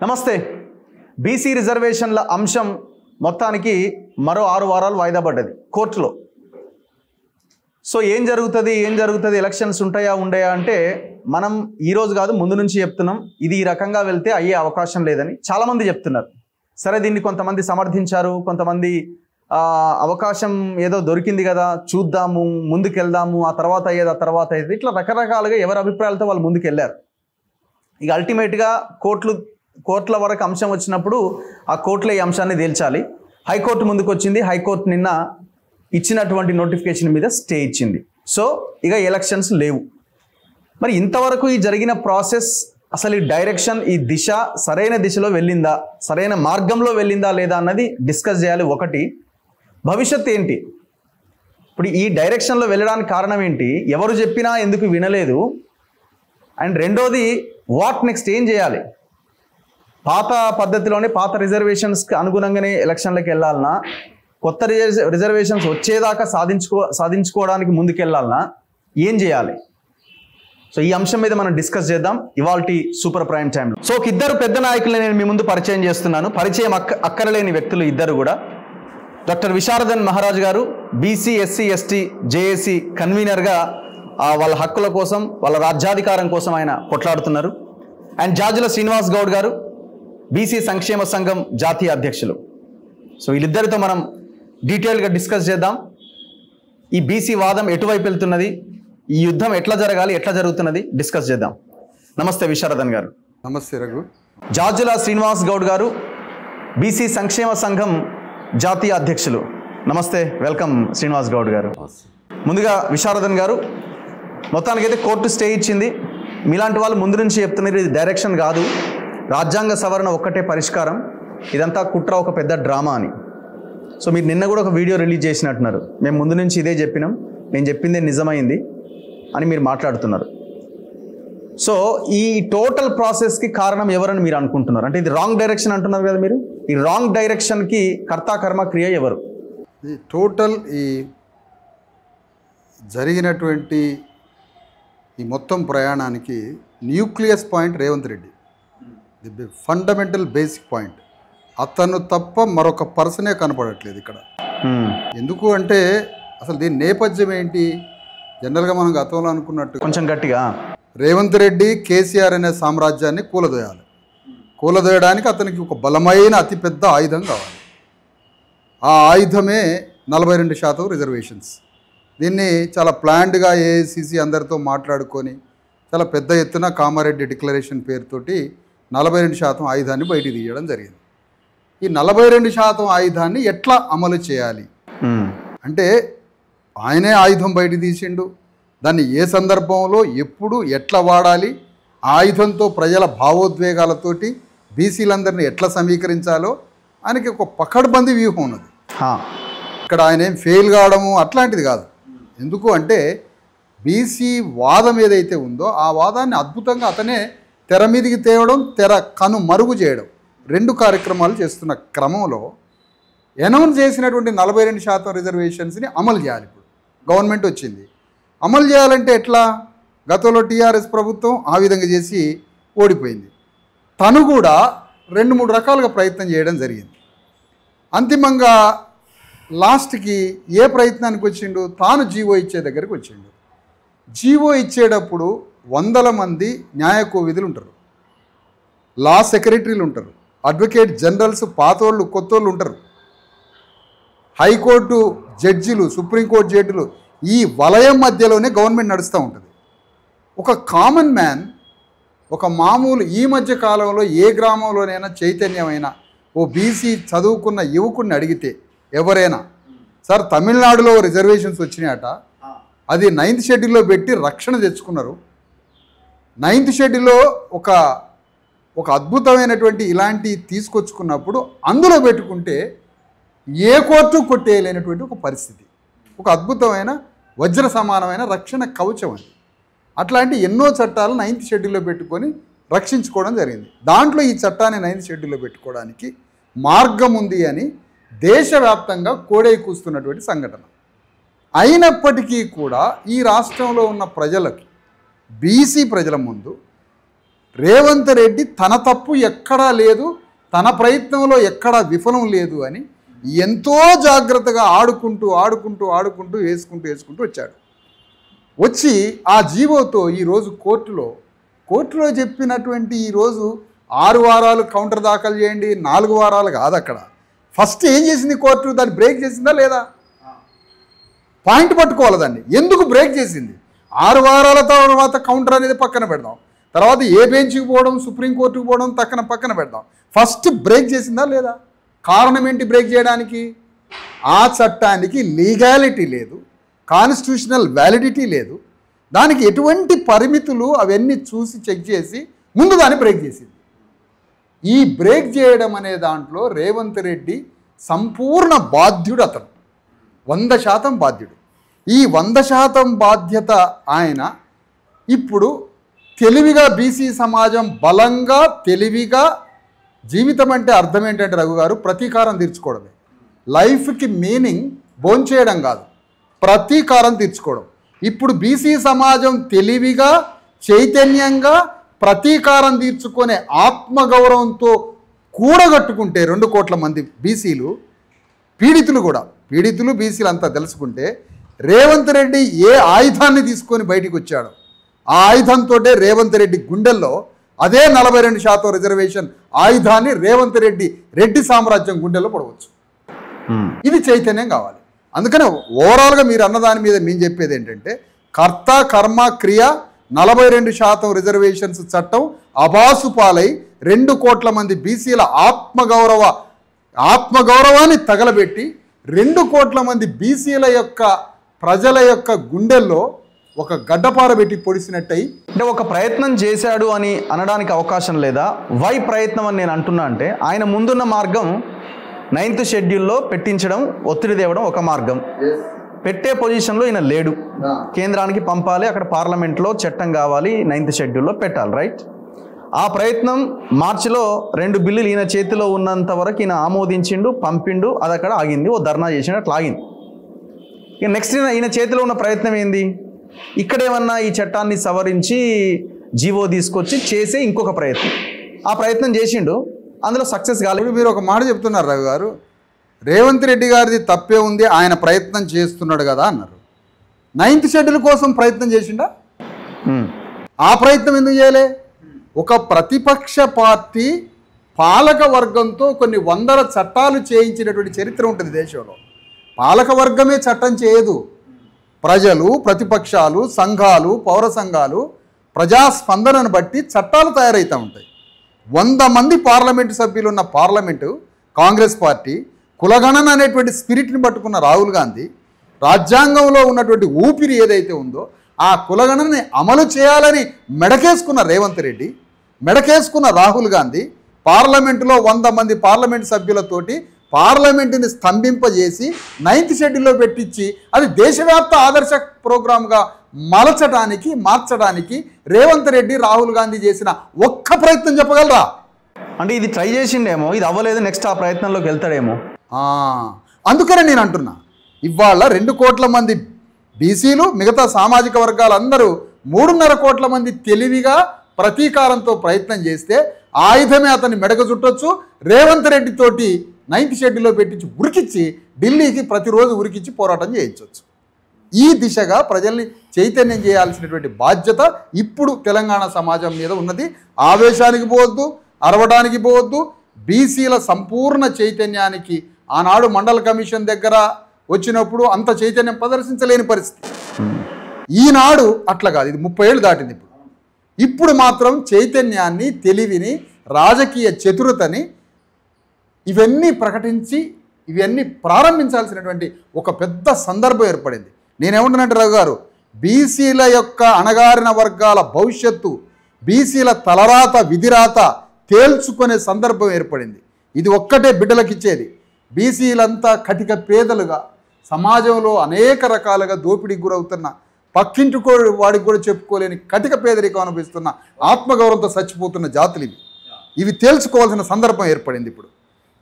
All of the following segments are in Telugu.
నమస్తే. బీసీ రిజర్వేషన్ల అంశం మొత్తానికి మరో 6 వారాలు వాయిదా పడ్డది కోర్టులో. సో ఏం జరుగుతుంది ఎలక్షన్స్ ఉంటాయా ఉండయా అంటే మనం ఈరోజు కాదు ముందు నుంచి చెప్తున్నాం, ఇది ఈ రకంగా వెళ్తే అయ్యే అవకాశం లేదని చాలామంది చెప్తున్నారు. సరే, దీన్ని కొంతమంది సమర్థించారు, కొంతమంది అవకాశం ఏదో దొరికింది కదా చూద్దాము, ముందుకెళ్దాము, ఆ తర్వాత అయ్యేది ఇట్లా రకరకాలుగా ఎవరి అభిప్రాయాలతో వాళ్ళు ముందుకెళ్ళారు. ఇక అల్టిమేట్గా కోర్టుల వరకు అంశం వచ్చినప్పుడు ఆ కోర్టులో ఈ అంశాన్ని తేల్చాలి. హైకోర్టు ముందుకు వచ్చింది. హైకోర్టు నిన్న ఇచ్చినటువంటి నోటిఫికేషన్ మీద స్టే ఇచ్చింది. సో ఇక ఎలక్షన్స్ లేవు. మరి ఇంతవరకు ఈ జరిగిన ప్రాసెస్, అసలు ఈ డైరెక్షన్, ఈ దిశ సరైన దిశలో వెళ్ళిందా, సరైన మార్గంలో వెళ్ళిందా లేదా అన్నది డిస్కస్ చేయాలి. ఒకటి, భవిష్యత్తు ఏంటి, ఇప్పుడు ఈ డైరెక్షన్లో వెళ్ళడానికి కారణం ఏంటి, ఎవరు చెప్పినా ఎందుకు వినలేదు, అండ్ రెండోది వాట్ నెక్స్ట్, ఏం చేయాలి. పాత పద్ధతిలోనే పాత రిజర్వేషన్స్కి అనుగుణంగానే ఎలక్షన్లకు వెళ్ళాలన్నా, కొత్త రిజర్వేషన్స్ వచ్చేదాకా సాధించుకోవడానికి ముందుకెళ్ళాలన్నా ఏం చేయాలి. సో ఈ అంశం మీద మనం డిస్కస్ చేద్దాం ఇవాల్టి సూపర్ ప్రైమ్ టైంలో. సో ఒక ఇద్దరు పెద్ద నాయకులు నేను మీ ముందు పరిచయం చేస్తున్నాను. పరిచయం అక్కరలేని వ్యక్తులు ఇద్దరు కూడా. డాక్టర్ విశారదన్ మహారాజ్ గారు బీసీ ఎస్సీ ఎస్టీ జేఏసీ కన్వీనర్గా వాళ్ళ హక్కుల కోసం, వాళ్ళ రాజ్యాధికారం కోసం ఆయన కొట్లాడుతున్నారు. అండ్ జాజుల శ్రీనివాస్ గౌడ్ గారు బీసీ సంక్షేమ సంఘం జాతీయ అధ్యక్షులు. సో వీళ్ళిద్దరితో మనం డీటెయిల్గా డిస్కస్ చేద్దాం. ఈ బీసీ వాదం ఎటువైపు వెళ్తున్నది, ఈ యుద్ధం ఎట్లా జరగాలి, ఎట్లా జరుగుతున్నది డిస్కస్ చేద్దాం. నమస్తే విశారదన్ గారు. నమస్తే రఘు. జాజుల శ్రీనివాస్ గౌడ్ గారు బీసీ సంక్షేమ సంఘం జాతీయ అధ్యక్షులు. నమస్తే, వెల్కమ్ శ్రీనివాస్ గౌడ్ గారు. ముందుగా విశారదన్ గారు, మొత్తానికైతే కోర్టు స్టే ఇచ్చింది. మీలాంటి వాళ్ళు ముందు నుంచి చెప్తున్నారు ఇది డైరెక్షన్ కాదు, రాజ్యాంగ సవరణ ఒక్కటే పరిష్కారం, ఇదంతా కుట్ర, ఒక పెద్ద డ్రామా అని. సో మీరు నిన్న కూడా ఒక వీడియో రిలీజ్ చేసినట్టున్నారు, మేము ముందు నుంచి ఇదే చెప్పినాం, నేను చెప్పిందే నిజమైంది అని మీరు మాట్లాడుతున్నారు. సో ఈ టోటల్ ప్రాసెస్కి కారణం ఎవరని మీరు అనుకుంటున్నారు? అంటే ఇది రాంగ్ డైరెక్షన్ అంటున్నారు కదా మీరు, ఈ రాంగ్ డైరెక్షన్కి కర్త కర్మ క్రియ ఎవరు? ఈ టోటల్ ఈ జరిగినటువంటి ఈ మొత్తం ప్రయాణానికి nucleus point Revanth Reddy, the fundamental basic point. అతను తప్ప మరొక పర్సనే కనపడట్లేదు ఇక్కడ. ఎందుకు అంటే అసలు దీని నేపథ్యం ఏంటి? జనరల్గా మనం గతంలో అనుకున్నట్టు కొంచెం గట్టిగా, రేవంత్ రెడ్డి కేసీఆర్ అనే సామ్రాజ్యాన్ని కూలదోయాలి. కూలదోయడానికి అతనికి ఒక బలమైన అతిపెద్ద ఆయుధం కావాలి. ఆ ఆయుధమే 42% రిజర్వేషన్స్. దీన్ని చాలా ప్లాన్డ్గా ఏఐసిసి అందరితో మాట్లాడుకొని చాలా పెద్ద ఎత్తున కామారెడ్డి డిక్లరేషన్ పేరుతోటి 42% ఆయుధాన్ని బయటికి తీయడం జరిగింది. ఈ 42% ఆయుధాన్ని ఎట్లా అమలు చేయాలి అంటే ఆయనే ఆయుధం బయట తీసిండు. దాన్ని ఏ సందర్భంలో ఎప్పుడు ఎట్లా వాడాలి, ఆయుధంతో ప్రజల భావోద్వేగాలతోటి బీసీలందరినీ ఎట్లా సమీకరించాలో ఆయనకి ఒక పకడ్బందీ వ్యూహం ఉన్నది. ఇక్కడ ఆయన ఏం ఫెయిల్ కావడము అట్లాంటిది కాదు. ఎందుకు అంటే బీసీ వాదం ఏదైతే ఉందో ఆ వాదాన్ని అద్భుతంగా అతనే తెర మీదికి తేవడం, కను మరుగు చేయడం, 2 కార్యక్రమాలు చేస్తున్న క్రమంలో అనౌన్స్ చేసినటువంటి 42% రిజర్వేషన్స్ని అమలు చేయాలి. ఇప్పుడు గవర్నమెంట్ వచ్చింది, అమలు చేయాలంటే ఎట్లా? గతంలో టీఆర్ఎస్ ప్రభుత్వం ఆ విధంగా చేసి ఓడిపోయింది. తను కూడా 2-3 రకాలుగా ప్రయత్నం చేయడం జరిగింది. అంతిమంగా లాస్ట్కి ఏ ప్రయత్నానికి వచ్చిండు? తాను జీవో ఇచ్చే దగ్గరికి వచ్చిండు. జీవో ఇచ్చేటప్పుడు 100 మంది న్యాయ కోవిధులు ఉంటారు, లా సెక్రటరీలు ఉంటారు, అడ్వకేట్ జనరల్స్ పాతోళ్ళు కొత్తోళ్ళు ఉంటారు, హైకోర్టు జడ్జిలు, సుప్రీంకోర్టు జడ్జిలు, ఈ వలయం మధ్యలోనే గవర్నమెంట్ నడుస్తూ ఉంటుంది. ఒక కామన్ మ్యాన్, ఒక మామూలు ఈ మధ్య కాలంలో ఏ గ్రామంలోనైనా చైతన్యమైన ఓ బీసీ చదువుకున్న యువకుడిని అడిగితే ఎవరైనా, సార్ తమిళనాడులో రిజర్వేషన్స్ వచ్చినాయట, అది 9th షెడ్యూల్లో పెట్టి రక్షణ తెచ్చుకున్నారు, 9th షెడ్యూల్లో ఒక అద్భుతమైనటువంటి ఇలాంటి తీసుకొచ్చుకున్నప్పుడు అందులో పెట్టుకుంటే ఏ కోర్టు కొట్టేయలేనటువంటి ఒక పరిస్థితి, ఒక అద్భుతమైన వజ్ర సమానమైన రక్షణ కవచం అది. అట్లాంటి ఎన్నో చట్టాలు 9th షెడ్యూల్లో పెట్టుకొని రక్షించుకోవడం జరిగింది. దాంట్లో ఈ చట్టాన్ని 9th షెడ్యూల్లో పెట్టుకోవడానికి మార్గం ఉంది అని దేశవ్యాప్తంగా కోడై కూస్తున్నటువంటి సంఘటన. అయినప్పటికీ కూడా ఈ రాష్ట్రంలో ఉన్న ప్రజలకి, బీసీ ప్రజల ముందు రేవంత్ రెడ్డి తన తప్పు ఎక్కడా లేదు, తన ప్రయత్నంలో ఎక్కడా విఫలం లేదు అని ఎంతో జాగ్రత్తగా ఆడుకుంటూ వేసుకుంటూ వచ్చాడు. వచ్చి ఆ జీవోతో ఈరోజు కోర్టులో చెప్పినటువంటి ఈరోజు 6 వారాలు కౌంటర్ దాఖలు చేయండి, 4 వారాలు కాదు. అక్కడ ఫస్ట్ ఏం చేసింది కోర్టు? దాన్ని బ్రేక్ చేసిందా లేదా? పాయింట్ పట్టుకోవాలి దాన్ని. ఎందుకు బ్రేక్ చేసింది? 6 వారాల తర్వాత కౌంటర్ అనేది పక్కన పెడదాం, తర్వాత ఏ బెంచ్కి పోవడం, సుప్రీంకోర్టుకు పోవడం పక్కన పెడదాం. ఫస్ట్ బ్రేక్ చేసిందా లేదా? కారణం ఏంటి బ్రేక్ చేయడానికి? ఆ చట్టానికి లీగాలిటీ లేదు, కాన్స్టిట్యూషనల్ వ్యాలిడిటీ లేదు, దానికి ఎటువంటి పరిమితులు అవన్నీ చూసి చెక్ చేసి ముందు దాన్ని బ్రేక్ చేసింది. ఈ బ్రేక్ చేయడం అనే దాంట్లో రేవంత్ రెడ్డి సంపూర్ణ బాధ్యుడు. అతను 100% బాధ్యుడు. ఈ 100% బాధ్యత ఆయన ఇప్పుడు తెలివిగా బీసీ సమాజం బలంగా తెలివిగా జీవితం అంటే అర్థం ఏంటంటే రఘు గారు, ప్రతీకారం తీర్చుకోవడమే. లైఫ్కి మీనింగ్ భోంచేయడం కాదు, ప్రతీకారం తీర్చుకోవడం. ఇప్పుడు బీసీ సమాజం తెలివిగా చైతన్యంగా ప్రతీకారం తీర్చుకునే ఆత్మగౌరవంతో కూడగట్టుకుంటే 2 కోట్ల మంది బీసీలు, పీడితులు బీసీలు అంతా తెలుసుకుంటే రేవంత్ రెడ్డి ఏ ఆయుధాన్ని తీసుకొని బయటికి వచ్చాడో ఆ ఆయుధంతో రేవంత్ రెడ్డి గుండెల్లో అదే 42% రిజర్వేషన్ ఆయుధాన్ని రేవంత్ రెడ్డి సామ్రాజ్యం గుండెల్లో పడవచ్చు. ఇది చైతన్యం కావాలి. అందుకనే ఓవరాల్గా మీరు అన్నదాని మీద మేము చెప్పేది ఏంటంటే, కర్త కర్మ క్రియ 42% రిజర్వేషన్స్ చట్టం అబాసు పాలై 2 కోట్ల మంది బీసీల ఆత్మగౌరవాన్ని తగలబెట్టి 2 కోట్ల మంది బీసీల యొక్క ప్రజల యొక్క గుండెల్లో ఒక గడ్డపార పెట్టి పొడిసినట్టయి. అంటే ఒక ప్రయత్నం చేశాడు అని అనడానికి అవకాశం లేదా? వై ప్రయత్నం అని నేను అంటున్నా అంటే, ఆయన ముందున్న మార్గం 9th షెడ్యూల్లో పెట్టించడం, ఒత్తిడి తేవడం ఒక మార్గం. పెట్టే పొజిషన్లో ఈయన లేడు. కేంద్రానికి పంపాలి, అక్కడ పార్లమెంట్లో చట్టం కావాలి, 9th షెడ్యూల్లో పెట్టాలి, రైట్? ఆ ప్రయత్నం మార్చిలో 2 బిల్లులు ఈయన చేతిలో ఉన్నంత వరకు ఈయన ఆమోదించిండు, పంపిండు, అది అక్కడ ఆగింది. ఓ ధర్నా చేసిండు, అట్లా ఆగింది. ఇక నెక్స్ట్ ఈయన చేతిలో ఉన్న ప్రయత్నం ఏంది? ఇక్కడేమన్నా ఈ చట్టాన్ని సవరించి జీవో తీసుకొచ్చి చేసే ఇంకొక ప్రయత్నం. ఆ ప్రయత్నం చేసిండు, అందులో సక్సెస్ కాలేదు. మీరు ఒక మాట చెప్తున్నారు రవి గారు, రేవంత్ రెడ్డి గారిది తప్పే ఉంది, ఆయన ప్రయత్నం చేస్తున్నాడు కదా అన్నారు. 9th షెడ్యూల్ కోసం ప్రయత్నం చేసిండా? ఆ ప్రయత్నం ఎందుకు చేయలే? ఒక ప్రతిపక్ష పార్టీ పాలక వర్గంతో కొన్ని 100 చట్టాలు చేయించినటువంటి చరిత్ర ఉంటుంది దేశంలో. పాలక వర్గమే చట్టం చేయదు. ప్రజలు, ప్రతిపక్షాలు, సంఘాలు, పౌర సంఘాలు ప్రజాస్పందనను బట్టి చట్టాలు తయారవుతూ ఉంటాయి. 100 మంది పార్లమెంటు సభ్యులు ఉన్న పార్లమెంటు కాంగ్రెస్ పార్టీ, కులగణన అనేటువంటి స్పిరిట్ని పట్టుకున్న రాహుల్ గాంధీ, రాజ్యాంగంలో ఉన్నటువంటి ఊపిరి ఏదైతే ఉందో ఆ కులగణనని అమలు చేయాలని మెడకేసుకున్న రేవంత్ రెడ్డి, మెడకేసుకున్న రాహుల్ గాంధీ పార్లమెంటులో 100 మంది పార్లమెంటు సభ్యులతోటి పార్లమెంటుని స్తంభింపజేసి 9th షెడ్యూల్లో పెట్టించి అది దేశవ్యాప్త ఆదర్శ ప్రోగ్రామ్గా మార్చడానికి రేవంత్ రెడ్డి, రాహుల్ గాంధీ చేసిన ఒక్క ప్రయత్నం చెప్పగలరా? అంటే ఇది ట్రై చేసిండేమో, ఇది అవ్వలేదు, నెక్స్ట్ ఆ ప్రయత్నంలోకి వెళ్తాడేమో. అందుకనే నేను అంటున్నా, ఇవాళ 2 కోట్ల మంది బీసీలు, మిగతా సామాజిక వర్గాలందరూ 3.5 కోట్ల మంది తెలివిగా ప్రతీకారంతో ప్రయత్నం చేస్తే ఆయుధమే అతన్ని మెడక చుట్టొచ్చు. రేవంత్ రెడ్డి తోటి 9th షెడ్యూల్లో పెట్టించి ఉరికిచ్చి ఢిల్లీకి ప్రతిరోజు ఉరికిచ్చి పోరాటం చేయించవచ్చు. ఈ దిశగా ప్రజల్ని చైతన్యం చేయాల్సినటువంటి బాధ్యత ఇప్పుడు తెలంగాణ సమాజం మీద ఉన్నది. ఆవేశానికి పోవద్దు, అరవడానికి పోవద్దు. బీసీల సంపూర్ణ చైతన్యానికి ఆనాడు మండల కమిషన్ దగ్గర వచ్చినప్పుడు అంత చైతన్యం ప్రదర్శించలేని పరిస్థితి. ఈనాడు అట్లా కాదు, ఇది 30 ఏళ్ళు దాటింది. ఇప్పుడు మాత్రం చైతన్యాన్ని, తెలివిని, రాజకీయ చతురతని ఇవన్నీ ప్రకటించి ఇవన్నీ ప్రారంభించాల్సినటువంటి ఒక పెద్ద సందర్భం ఏర్పడింది. నేనేమంటున్నానంటే రఘు గారు, బీసీల యొక్క అణగారిన వర్గాల భవిష్యత్తు, బీసీల తలరాత విధిరాత తేల్చుకునే సందర్భం ఏర్పడింది. ఇది ఒక్కటే బిడ్డలకు ఇచ్చేది. బీసీలంతా కటిక పేదలుగా సమాజంలో అనేక రకాలుగా దోపిడీకి గురవుతున్న, పక్కింటి వాడికి కూడా చెప్పుకోలేని కటిక పేదరికం అనుభవిస్తున్న, ఆత్మగౌరవంతో చచ్చిపోతున్న జాతులు ఇవి తేల్చుకోవాల్సిన సందర్భం ఏర్పడింది ఇప్పుడు.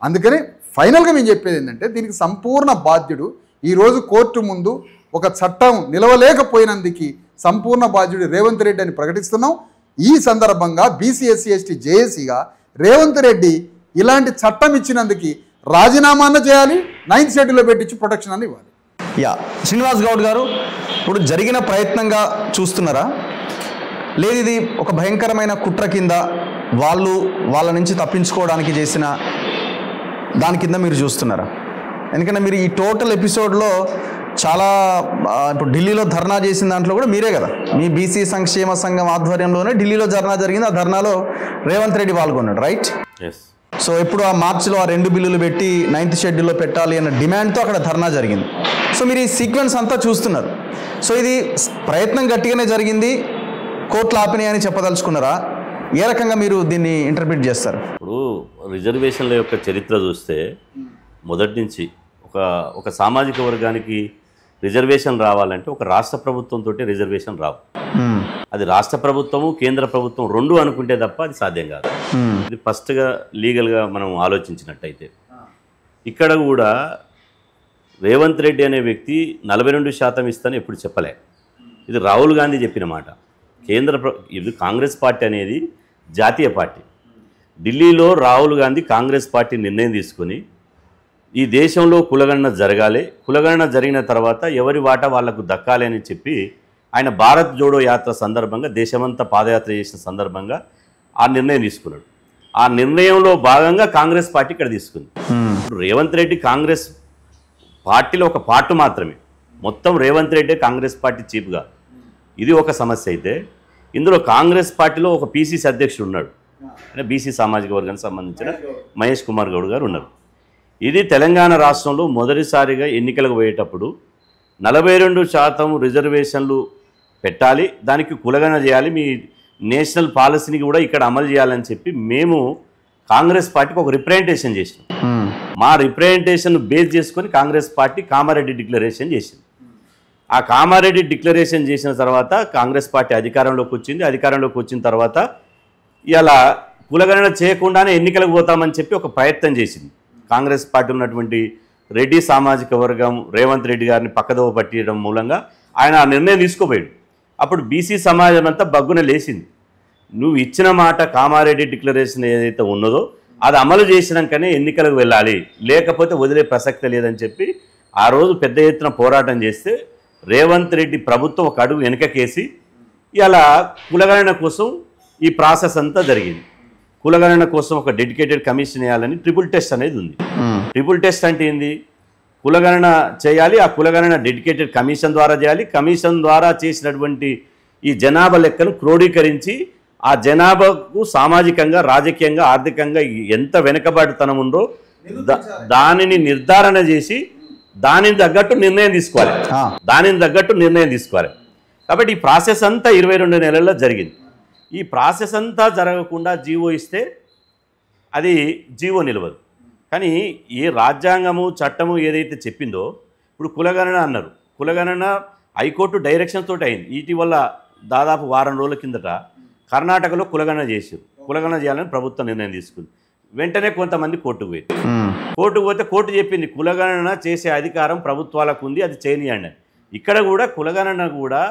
అందుకని ఫైనల్గా మేము చెప్పేది ఏంటంటే, దీనికి సంపూర్ణ బాధ్యుడు ఈరోజు కోర్టు ముందు ఒక చట్టం నిలవలేకపోయినందుకు సంపూర్ణ బాధ్యుడు రేవంత్ రెడ్డి అని ప్రకటిస్తున్నాం. ఈ సందర్భంగా బీసీ ఎస్సీ ఎస్టీ జేఏసీగా రేవంత్ రెడ్డి ఇలాంటి చట్టం ఇచ్చినందుకు రాజీనామాన్న చేయాలి, 9th షెడ్యూల్లో పెట్టించి ప్రొటెక్షన్ అని ఇవ్వాలి. యా శ్రీనివాస్ గౌడ్ గారు, ఇప్పుడు జరిగిన ప్రయత్నంగా చూస్తున్నారా, లేదు ఇది ఒక భయంకరమైన కుట్ర కింద వాళ్ళ నుంచి తప్పించుకోవడానికి చేసిన దాని కింద మీరు చూస్తున్నారా? ఎందుకంటే మీరు ఈ టోటల్ ఎపిసోడ్లో చాలా ఇప్పుడు ఢిల్లీలో ధర్నా చేసిన దాంట్లో కూడా మీరే కదా, మీ బీసీ సంక్షేమ సంఘం ఆధ్వర్యంలోనే ఢిల్లీలో ధర్నా జరిగింది. ఆ ధర్నాలో రేవంత్ రెడ్డి పాల్గొన్నాడు, రైట్? సో ఇప్పుడు ఆ మార్చిలో ఆ 2 బిల్లులు పెట్టి 9th షెడ్యూల్లో పెట్టాలి అన్న డిమాండ్తో అక్కడ ధర్నా జరిగింది. సో మీరు ఈ సీక్వెన్స్ అంతా చూస్తున్నారు. సో ఇది ప్రయత్నం గట్టిగానే జరిగింది, కోర్టులు ఆపినాయని చెప్పదలుచుకున్నారా? ఏ రకంగా మీరు దీన్ని ఇంటర్ప్రిట్ చేస్తారు? ఇప్పుడు రిజర్వేషన్ల యొక్క చరిత్ర చూస్తే మొదటి నుంచి ఒక సామాజిక వర్గానికి రిజర్వేషన్ రావాలంటే ఒక రాష్ట్ర ప్రభుత్వంతో రిజర్వేషన్ రావు. అది రాష్ట్ర ప్రభుత్వము కేంద్ర ప్రభుత్వం రెండు అనుకుంటే తప్ప అది సాధ్యం కాదు. ఇది ఫస్ట్గా లీగల్గా మనం ఆలోచించినట్టయితే ఇక్కడ కూడా రేవంత్ రెడ్డి అనే వ్యక్తి 42% ఇస్తానని ఎప్పుడు చెప్పలే. ఇది రాహుల్ గాంధీ చెప్పిన మాట. ఇది కాంగ్రెస్ పార్టీ అనేది జాతీయ పార్టీ. ఢిల్లీలో రాహుల్ గాంధీ కాంగ్రెస్ పార్టీ నిర్ణయం తీసుకొని ఈ దేశంలో కులగణన జరగాలి, కులగణన జరిగిన తర్వాత ఎవరి వాటా వాళ్లకు దక్కాలి అని చెప్పి ఆయన భారత్ జోడో యాత్ర సందర్భంగా దేశమంతా పాదయాత్ర చేసిన సందర్భంగా ఆ నిర్ణయం తీసుకున్నాడు. ఆ నిర్ణయంలో భాగంగా కాంగ్రెస్ పార్టీ ఇక్కడ తీసుకుంది. ఇప్పుడు రేవంత్ రెడ్డి కాంగ్రెస్ పార్టీలో ఒక పార్ట్ మాత్రమే, మొత్తం రేవంత్ రెడ్డి కాంగ్రెస్ పార్టీ చీఫ్గా. ఇది ఒక సమస్య అయితే ఇందులో కాంగ్రెస్ పార్టీలో ఒక పీసీసీ అధ్యక్షుడు ఉన్నాడు, అంటే బీసీ సామాజిక వర్గానికి సంబంధించిన మహేష్ కుమార్ గౌడ్ గారు ఉన్నారు. ఇది తెలంగాణ రాష్ట్రంలో మొదటిసారిగా ఎన్నికలకు పోయేటప్పుడు 42% రిజర్వేషన్లు పెట్టాలి, దానికి కులగణన చేయాలి, మీ నేషనల్ పాలసీని కూడా ఇక్కడ అమలు చేయాలని చెప్పి మేము కాంగ్రెస్ పార్టీకి ఒక రిప్రజెంటేషన్ చేసినాం. మా రిప్రజెంటేషన్ బేస్ చేసుకొని కాంగ్రెస్ పార్టీ కామారెడ్డి డిక్లరేషన్ చేసింది. ఆ కామారెడ్డి డిక్లరేషన్ చేసిన తర్వాత కాంగ్రెస్ పార్టీ అధికారంలోకి వచ్చింది. అధికారంలోకి వచ్చిన తర్వాత ఇలా కులగణన చేయకుండానే ఎన్నికలకు పోతామని చెప్పి ఒక ప్రయత్నం చేసింది. కాంగ్రెస్ పార్టీ ఉన్నటువంటి రెడ్డి సామాజిక వర్గం రేవంత్ రెడ్డి గారిని పక్కదోవ పట్టియడం మూలంగా ఆయన ఆ నిర్ణయం తీసుకోపోయాడు. అప్పుడు బీసీ సమాజం అంతా బగ్గున లేచింది. నువ్వు ఇచ్చిన మాట కామారెడ్డి డిక్లరేషన్ ఏదైతే ఉన్నదో అది అమలు చేసినాకనే ఎన్నికలకు వెళ్ళాలి, లేకపోతే వదిలే ప్రసక్తి లేదని చెప్పి ఆ రోజు పెద్ద ఎత్తున పోరాటం చేస్తే రేవంత్ రెడ్డి ప్రభుత్వం ఒక అడుగు వెనకకేసి ఇలా కులగణన కోసం ఈ ప్రాసెస్ అంతా జరిగింది. కులగణన కోసం ఒక డెడికేటెడ్ కమిషన్ వేయాలని ట్రిపుల్ టెస్ట్ అనేది ఉంది. ట్రిపుల్ టెస్ట్ అంటే ఏంది? కులగణన చేయాలి, ఆ కులగణన డెడికేటెడ్ కమిషన్ ద్వారా చేయాలి. కమిషన్ ద్వారా చేసినటువంటి ఈ జనాభా లెక్కను క్రోడీకరించి ఆ జనాభాకు సామాజికంగా రాజకీయంగా ఆర్థికంగా ఎంత వెనుకబాటుతనం ఉందో దానిని నిర్ధారణ చేసి దానికి తగ్గట్టు నిర్ణయం తీసుకోవాలి. కాబట్టి ఈ ప్రాసెస్ అంతా 22 నెలల్లో జరిగింది. ఈ ప్రాసెస్ అంతా జరగకుండా జీవో ఇస్తే అది జీవో నిలవదు. కానీ ఏ రాజ్యాంగము చట్టము ఏదైతే చెప్పిందో, ఇప్పుడు కులగణన అన్నారు, కులగణన హైకోర్టు డైరెక్షన్ తోటి అయింది. ఇటీవల దాదాపు వారం రోజుల కిందట కర్ణాటకలో కులగణన చేశారు. కులగణన చేయాలని ప్రభుత్వం నిర్ణయం తీసుకుంది. వెంటనే కొంతమంది కోర్టుకు పోతే కోర్టు చెప్పింది కులగణన చేసే అధికారం ప్రభుత్వాలకు ఉంది, అది చేయనియండి. ఇక్కడ కూడా కులగణన కూడా